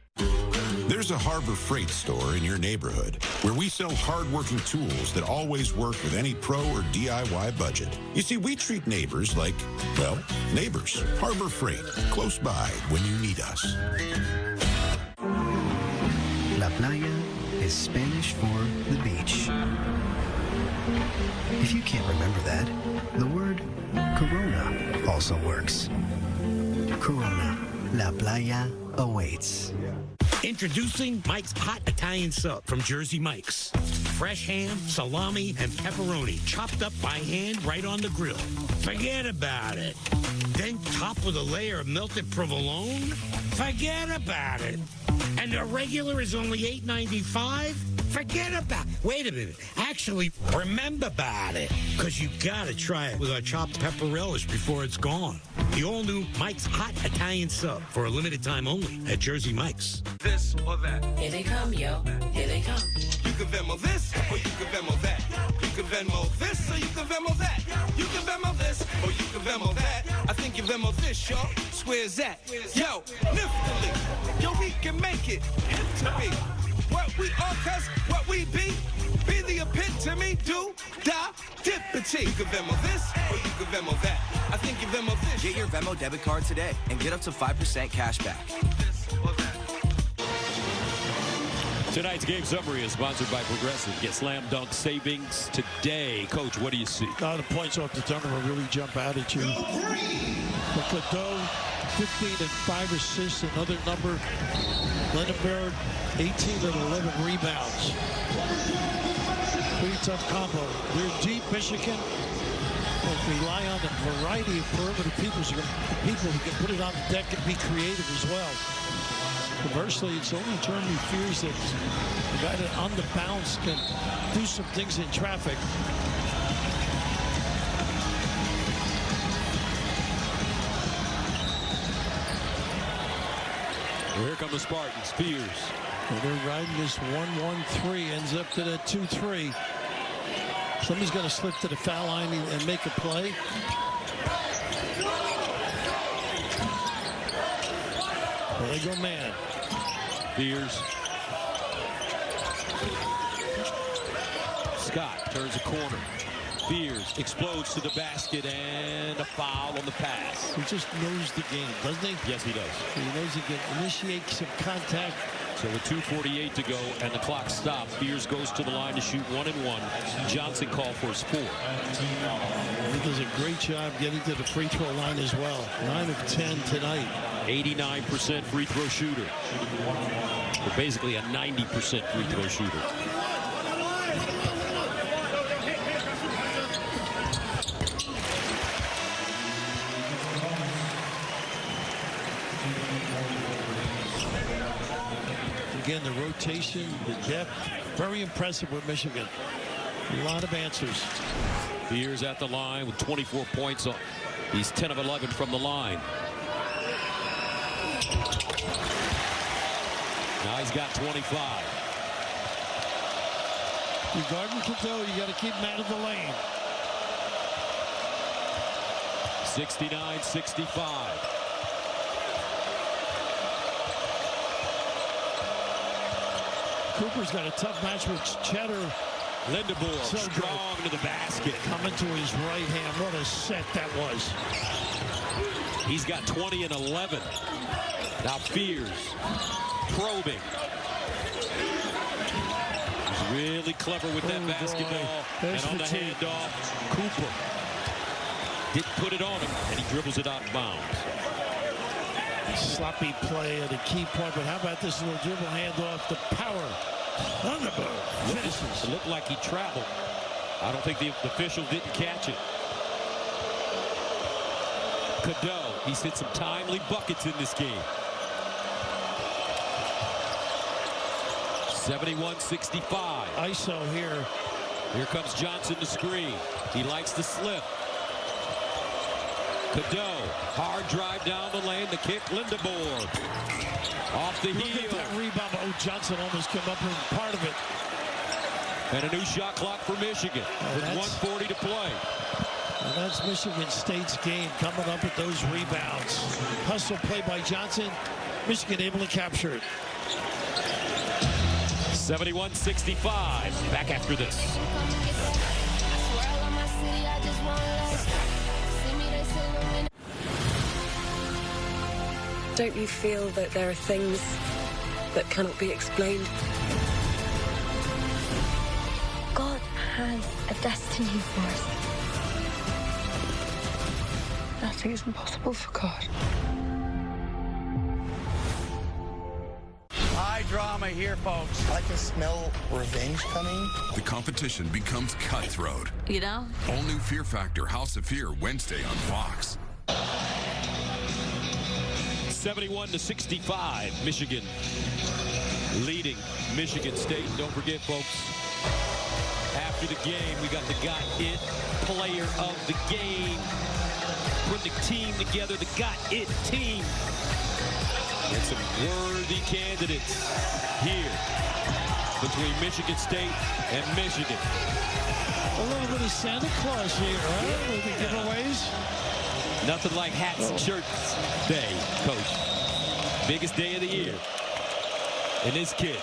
There's a Harbor Freight store in your neighborhood where we sell hard-working tools that always work with any pro or DIY budget. You see, we treat neighbors like, well, neighbors. Harbor Freight, close by when you need us. La playa is Spanish for the beach. If you can't remember that, the word Corona also works. Corona, La Playa awaits. Introducing Mike's Hot Italian Sub from Jersey Mike's. Fresh ham, salami, and pepperoni chopped up by hand right on the grill. Forget about it. Then top with a layer of melted provolone. Forget about it. And the regular is only $8.95? Forget about it. Wait a minute. Actually, remember about it. Because you gotta try it with our chopped pepper relish before it's gone. The all-new Mike's Hot Italian Sub for a limited time only at Jersey Mike's. This or that. Here they come, yo. Here they come. You can Venmo this, or you can Venmo that. You can Venmo this, or you can Venmo that. You can Venmo this, or you can Venmo that. I think you Venmo this, yo. Swears that. Yo, liftily. Yo, we can make it. To be what we are, cuz what we be. Be the epitome, do, die, dippity. You can Venmo this, or you can Venmo that. I think you Venmo this. Get your Venmo debit card today and get up to 5% cash back. Tonight's game summary is sponsored by Progressive. Get slam dunk savings today. Coach, what do you see? The points off the tournament really jump out at you. Cadeau, 15 and 5 assists, another number. Lindenberg, 18 and 11 rebounds. Pretty tough combo. They're deep, Michigan. But rely on a variety of perimeter people who can put it on the deck and be creative as well. Conversely, it's only Jeremy Fears that the guy that on the bounce can do some things in traffic. Well, here come the Spartans. Fears. And they're riding this 1-1-3, ends up to that 2-3. Somebody's got to slip to the foul line and make a play. Well, they go man. Fears. Scott turns a corner. Fears explodes to the basket and a foul on the pass. He just knows the game, doesn't he? Yes, he does. He knows he can initiate some contact. So with 2:48 to go and the clock stopped, Fears goes to the line to shoot 1 and 1. Johnson called for his 4. He does a great job getting to the free throw line as well. 9 of 10 tonight. 89% free throw shooter. Or basically a 90% free throw shooter. Again, the rotation, the depth, very impressive with Michigan. A lot of answers. Fears at the line with 24 points. He's 10 of 11 from the line. Now he's got 25. You're guarding Cadeau, you got to keep him out of the lane. 69-65. Cooper's got a tough match with Cheddar. Lindenborg so strong good. to the basket. Coming to his right hand. What a set that was. He's got 20 and 11. Now Fears probing. He's really clever with that basketball. And on the handoff, Cooper didn't put it on him, and he dribbles it out of bounds. Sloppy play at a key point, but how about this little dribble handoff? The power. Thunderbird finishes. It looked like he traveled. I don't think the official didn't catch it. Cadeau, he's hit some timely buckets in this game. 71-65. ISO here. Here comes Johnson to screen. He likes to slip. Cadeau, hard drive down the lane, the kick, Lindenborg. Off the heel. Look at that rebound. Oh, Johnson almost came up in part of it. And a new shot clock for Michigan with 1:40 to play. And that's Michigan State's game, coming up with those rebounds. Hustle play by Johnson. Michigan able to capture it. 71-65. Back after this. Don't you feel that there are things that cannot be explained? God has a destiny for us. Nothing is impossible for God. High drama here, folks. I can smell revenge coming. The competition becomes cutthroat. You know? All new Fear Factor House of Fear Wednesday on Fox. 71-65, Michigan leading Michigan State. Don't forget, folks, after the game, we got the Got It Player of the Game. Put the team together, the Got It team. And some worthy candidates here between Michigan State and Michigan. A little bit of Santa Claus here, right? With the giveaways. Nothing like hats and shirts day, Coach. Biggest day of the year. And this kid,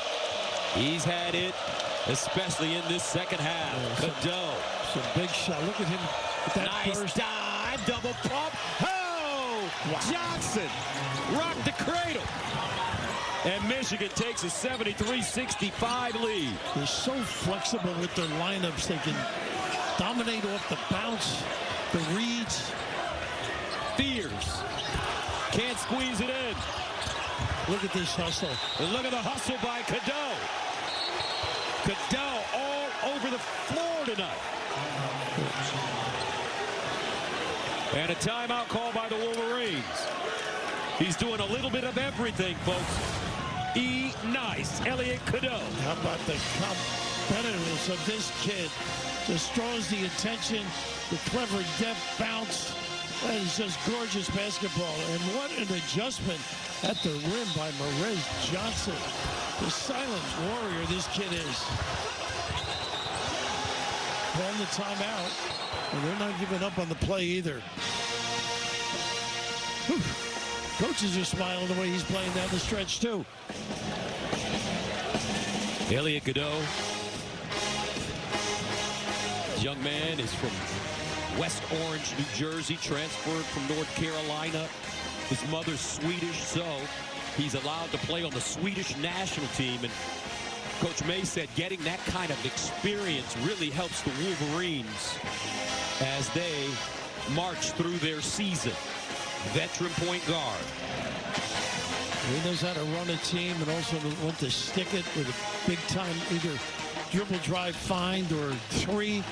he's had it, especially in this second half. Cadeau. Some big shot. Look at him with that nice burst. dive, double pump. Oh! Wow. Johnson rocked the cradle. And Michigan takes a 73-65 lead. They're so flexible with their lineups. They can dominate off the bounce, the reads. Fears. Can't squeeze it in. Look at this hustle. And look at the hustle by Cadeau. Cadeau all over the floor tonight. And a timeout call by the Wolverines. He's doing a little bit of everything, folks. Nice. Elliot Cadeau. How about the competitiveness of this kid? Just draws the attention, the clever depth bounce. That is just gorgeous basketball. And what an adjustment at the rim by Marez Johnson. The silent warrior this kid is. Calling the timeout. And they're not giving up on the play either. Whew. Coaches are smiling the way he's playing down the stretch, too. Elliot Cadeau. This young man is from West Orange, New Jersey, transferred from North Carolina. His mother's Swedish, so he's allowed to play on the Swedish national team. And Coach May said getting that kind of experience really helps the Wolverines as they march through their season. Veteran point guard. He knows how to run a team and also want to stick it with a big time either dribble, drive, find, or three.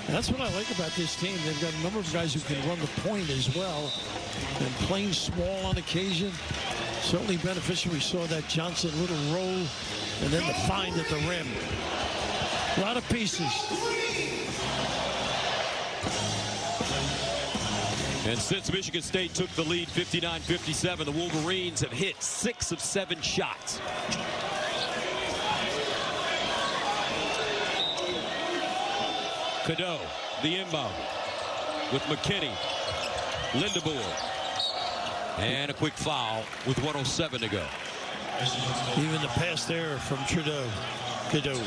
And that's what I like about this team. They've got a number of guys who can run the point as well. And playing small on occasion. Certainly beneficial. We saw that Johnson little roll and then the find at the rim. A lot of pieces. And since Michigan State took the lead 59-57, the Wolverines have hit 6 of 7 shots. Cadeau, the inbound with McKinney, Lindeboer, and a quick foul with 1:07 to go. Even the pass there from Trudeau. Cadeau.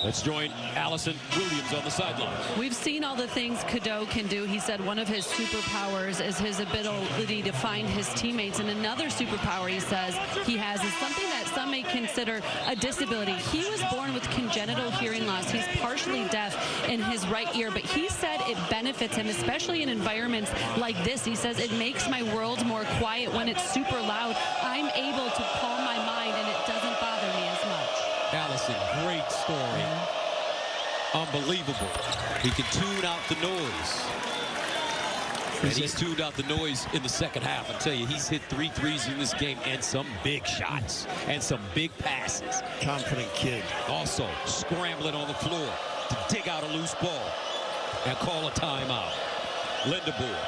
Let's join Allison Williams on the sideline. We've seen all the things Cadeau can do. He said one of his superpowers is his ability to find his teammates. And another superpower he says he has is something that some may consider a disability. He was born with congenital hearing loss. He's partially deaf in his right ear, but he said it benefits him, especially in environments like this. He says it makes my world more quiet when it's super loud. I'm able to calm my mind and it doesn't bother me as much. Allison, great story. Unbelievable. He can tune out the noise. And he's tuned out the noise in the second half. I tell you, he's hit 3 threes in this game and some big shots and some big passes. Confident kid. Also scrambling on the floor to dig out a loose ball and call a timeout. Lindeboer.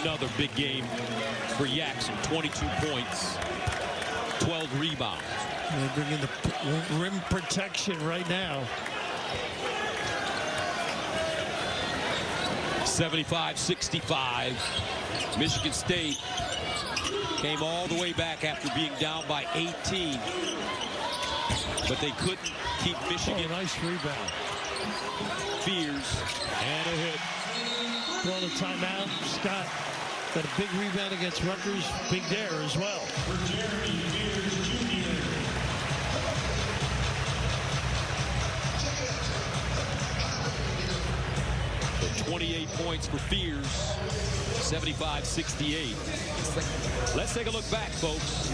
Another big game for Jackson. 22 points. 12 rebounds. They bring in the rim protection right now. 75-65. Michigan State came all the way back after being down by 18. But they couldn't keep Michigan. Oh, nice rebound. Fears and a hit. Throwing a timeout. Scott got a big rebound against Rutgers. Big there as well. 28 points for Fears. 75-68. Let's take a look back, folks.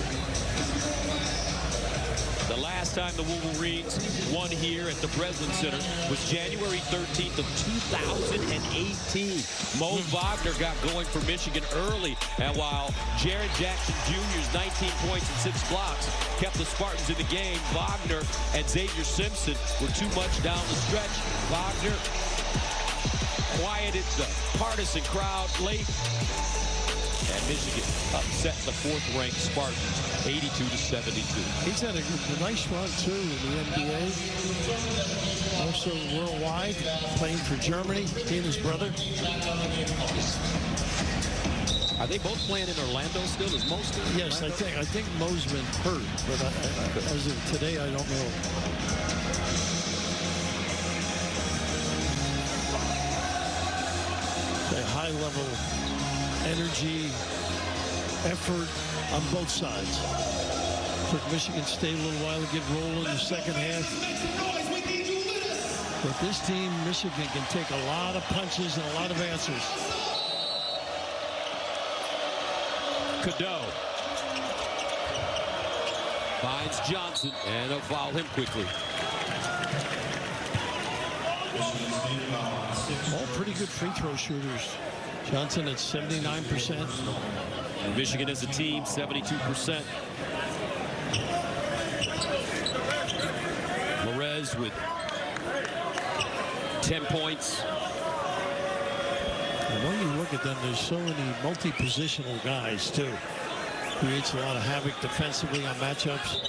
The last time the Wolverines won here at the Breslin Center was January 13th of 2018. Mo Wagner got going for Michigan early, and while Jaren Jackson Jr.'s 19 points and 6 blocks kept the Spartans in the game, Wagner and Xavier Simpson were too much down the stretch. Wagner quieted the partisan crowd late, and Michigan upset the 4th-ranked Spartans 82-72. He's had a nice run, too, in the NBA. Also worldwide, playing for Germany, he and his brother. Are they both playing in Orlando still? Is Mo still in Yes, Orlando? I think Mo's been hurt, but as of today, I don't know. A high-level energy, effort on both sides. Took Michigan State a little while to get rolling in the second half. But this team, Michigan, can take a lot of punches and a lot of answers. Cadeau finds Johnson, and they'll foul him quickly. All pretty good free throw shooters. Johnson at 79%. Michigan as a team, 72%. Morez with 10 points. And when you look at them, there's so many multi-positional guys, too. Creates a lot of havoc defensively on matchups.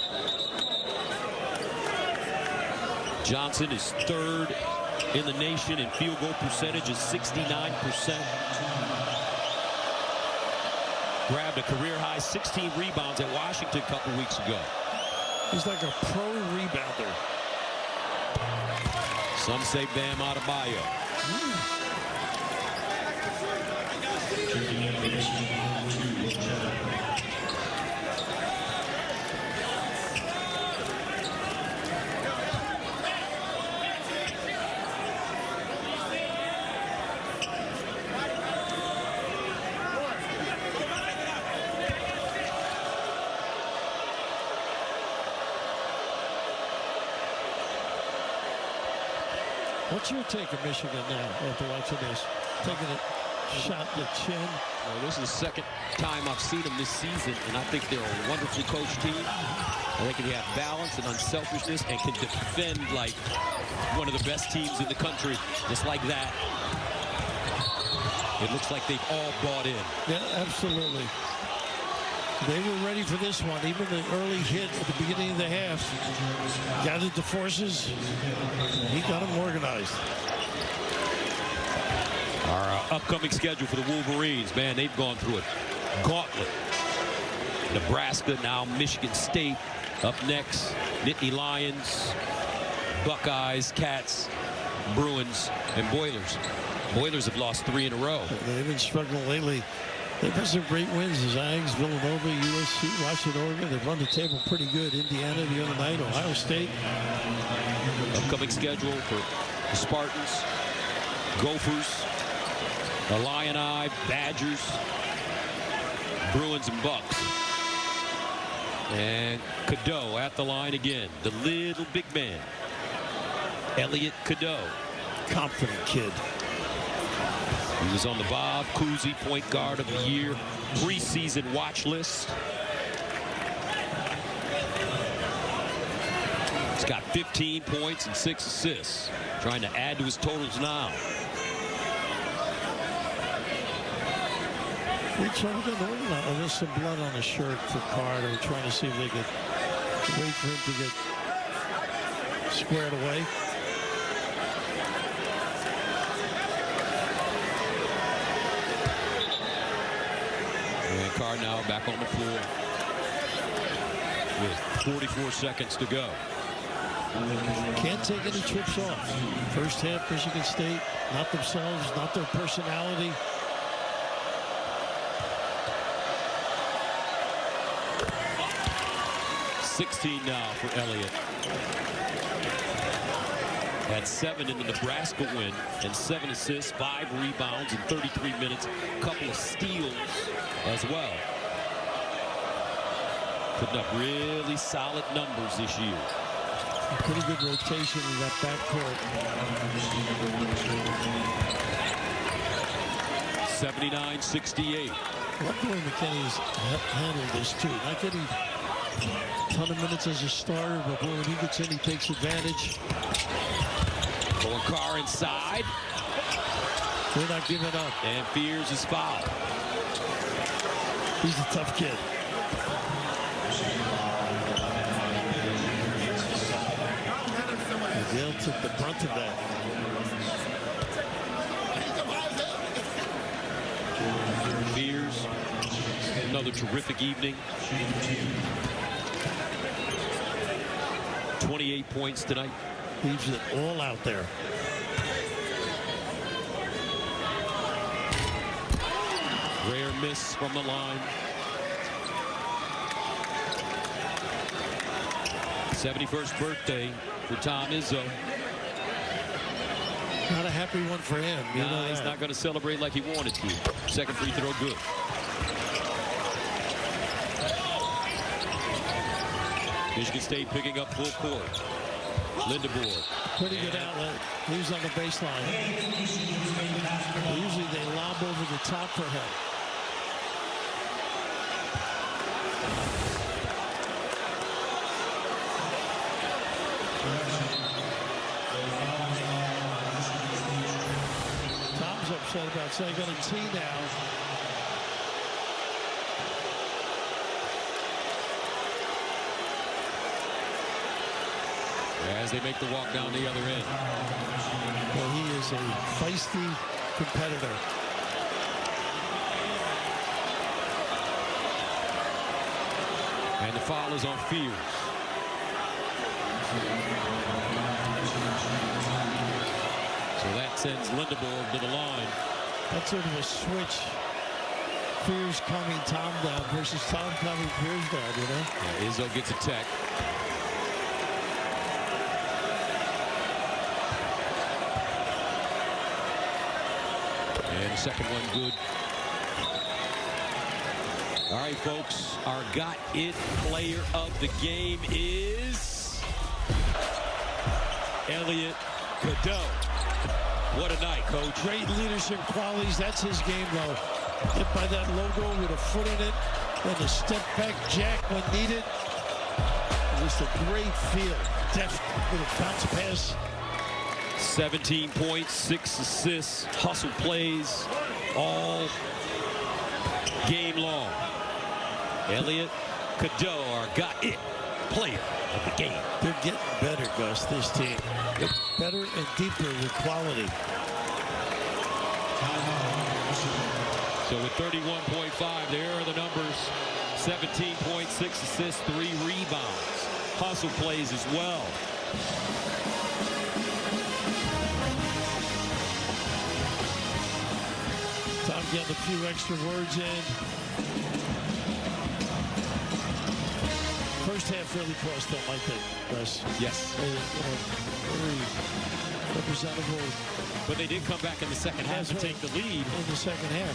Johnson is 3rd in the nation in field goal percentage, is 69%. Grabbed a career-high 16 rebounds at Washington a couple weeks ago. He's like a pro rebounder. Some say Bam Adebayo. What's your take of Michigan now after watching this? Taking a shot in the chin. Well, this is the second time I've seen them this season, and I think they're a wonderfully coached team. I think they have balance and unselfishness and can defend like one of the best teams in the country, just like that. It looks like they've all bought in. Yeah, absolutely. They were ready for this one. Even the early hit at the beginning of the half gathered the forces. He got them organized. Our upcoming schedule for the Wolverines, man, they've gone through a gauntlet. Nebraska, now Michigan State. Up next, Nittany Lions, Buckeyes, Cats, Bruins, and Boilers. Boilers have lost 3 in a row. They've been struggling lately. They've had some great wins. The Zags, Villanova, USC, Washington, Oregon. They've run the table pretty good. Indiana the other night, Ohio State. Upcoming schedule for the Spartans, Gophers, Illini, Badgers, Bruins, and Bucks. And Cadeau at the line again. The little big man, Elliot Cadeau. Confident kid. He was on the Bob Cousy Point Guard of the Year preseason watch list. He's got 15 points and 6 assists. Trying to add to his totals now. They're trying to there's some blood on the shirt for Carter. Trying to see if they could wait for him to get squared away. And Carr now back on the floor with 44 seconds to go. Can't take any trips off. First half, Michigan State, not themselves, not their personality. $16 now for Elliott. Had 7 in the Nebraska win and 7 assists, 5 rebounds in 33 minutes, a couple of steals as well. Putting up really solid numbers this year. A pretty good rotation in that backcourt. 79-68. What the way McKinney's handled this too. Not getting a ton of minutes as a starter, but boy, when he gets in, he takes advantage. Pulling Carr inside. They're not giving up. And Fears is fouled. He's a tough kid. Dale took the brunt of that. Fears, another terrific evening. 28 points tonight. Leaves it all out there. Rare miss from the line. 71st birthday for Tom Izzo. Not a happy one for him. No, he's not going to celebrate like he wanted to. Second free throw good. Michigan State picking up full court. Lindeboard. Pretty good outlet. He was on the baseline. Usually they lob over the top for him. Tom's upset about saying got a tee now. As they make the walk down the other end. Well, he is a feisty competitor. And the foul is on Fears. So that sends Lindeboard to the line. That's sort of a switch. Fears coming Tom down versus Tom coming Fears down, you know? Yeah, Izzo gets a tech. And the second one good. All right, folks, our Got It player of the game is Elliot Cadeau. What a night, Coach. Great leadership qualities. That's his game, though. Hit by that logo with a foot in it. And a step back jack when needed. Just a great feel. Deft little bounce pass. 17 points, 6 assists, hustle plays all game long. Elliot Cadeau, our Got It player of the game. They're getting better, Gus, this team. Better and deeper with quality. So with 31.5, there are the numbers. 17.6 assists, 3 rebounds. Hustle plays as well. Tom getting a few extra words in. First half really cost them, I think, Gus. Yes. Very representable. But they did come back in the second half and take the lead. In the second half.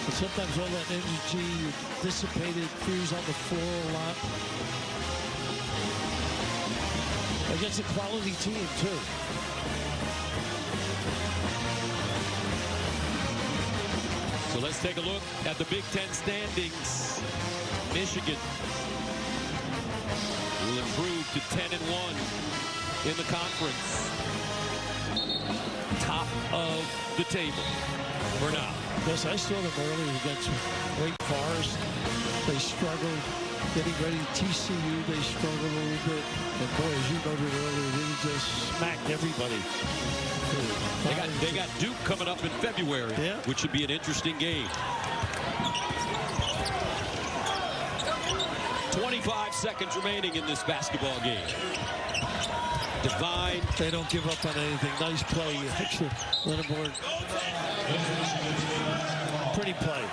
But sometimes all that energy dissipated. Fears on the floor a lot. Against a quality team, too. So let's take a look at the Big Ten standings. Michigan will improve to 10-1 in the conference. Top of the table for now. Yes, I saw them earlier against Wake Forest. They struggled. Getting ready to TCU, they struggled a little bit. And boy, as you noted earlier, they just smacked everybody. They got Duke coming up in February, which should be an interesting game. 25 seconds remaining in this basketball game. Divine. They don't give up on anything. Nice play. Extra Lindeboard. Pretty play.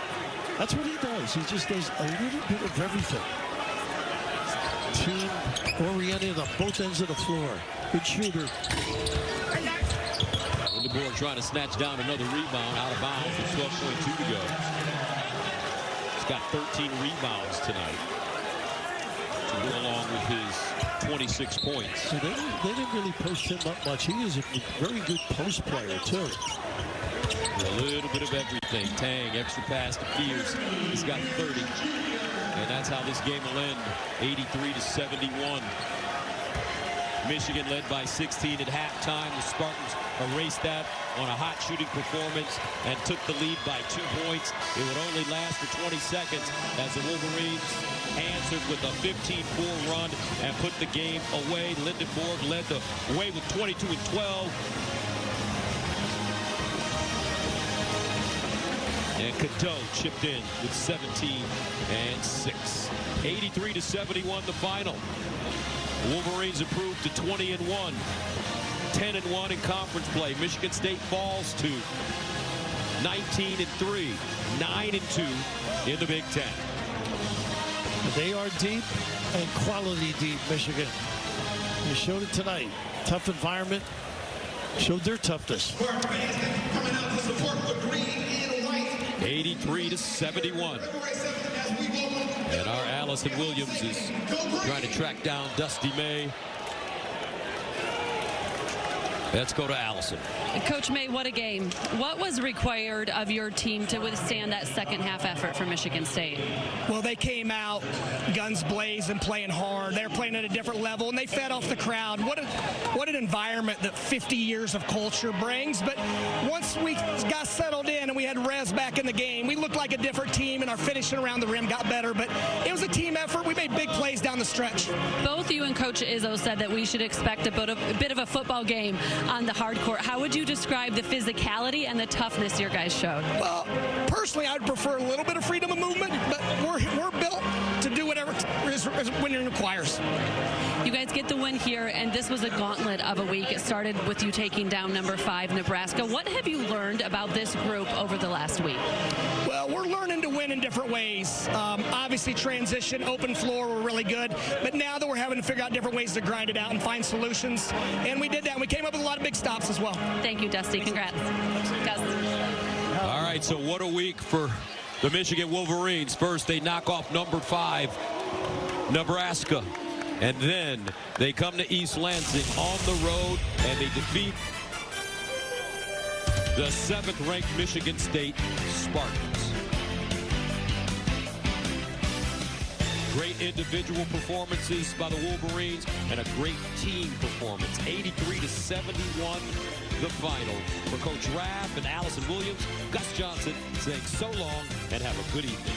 That's what he does. He just does a little bit of everything. Team oriented on both ends of the floor. Good shooter. Lindeboard trying to snatch down another rebound out of bounds with 12.2 to go. He's got 13 rebounds tonight. to go along with his 26 points. So they didn't really post him up much. He is a very good post player, too. A little bit of everything. Tang, extra pass to Fears. He's got 30. And that's how this game will end, 83-71. Michigan led by 16 at halftime. The Spartans erased that on a hot shooting performance and took the lead by 2 points. It would only last for 20 seconds as the Wolverines answered with a 15-4 run and put the game away. Lindenborg led the way with 22 and 12. And Cadeau chipped in with 17 and 6. 83-71 the final. Wolverines improved to 20 and 1. 10 and 1 in conference play. Michigan State falls to 19 and 3. 9 and 2 in the Big Ten. They are deep and quality deep, Michigan. They showed it tonight. Tough environment. Showed their toughness. 83-71. And our Allison Williams is trying to track down Dusty May. Let's go to Allison. Coach May, what a game. What was required of your team to withstand that second half effort from Michigan State? Well, they came out guns blazing, playing hard. They're playing at a different level, and they fed off the crowd. What an environment that 50 years of culture brings. But once we got settled in and we had Rez back in the game, we looked like a different team, and our finishing around the rim got better. But it was a team effort. We made big plays down the stretch. Both you and Coach Izzo said that we should expect a bit of a football game on the hard court. How would you describe the physicality and the toughness your guys showed? Well, personally, I'd prefer a little bit of freedom of movement, but we're built to do whatever winning requires. You guys get the win here, and this was a gauntlet of a week. It started with you taking down number 5, Nebraska. What have you learned about this group over the last week? Well, we're learning to win in different ways. Obviously, transition, open floor were really good, but now that we're having to figure out different ways to grind it out and find solutions, and we did that. We came up with a lot of big stops as well. Thank you, Dusty. Congrats. Gus. All right, so what a week for the Michigan Wolverines. First, they knock off number 5, Nebraska. And then they come to East Lansing on the road, and they defeat the 7th-ranked Michigan State Spartans. Great individual performances by the Wolverines and a great team performance. 83-71 the final. For Coach Rapp and Allison Williams, Gus Johnson saying so long and have a good evening.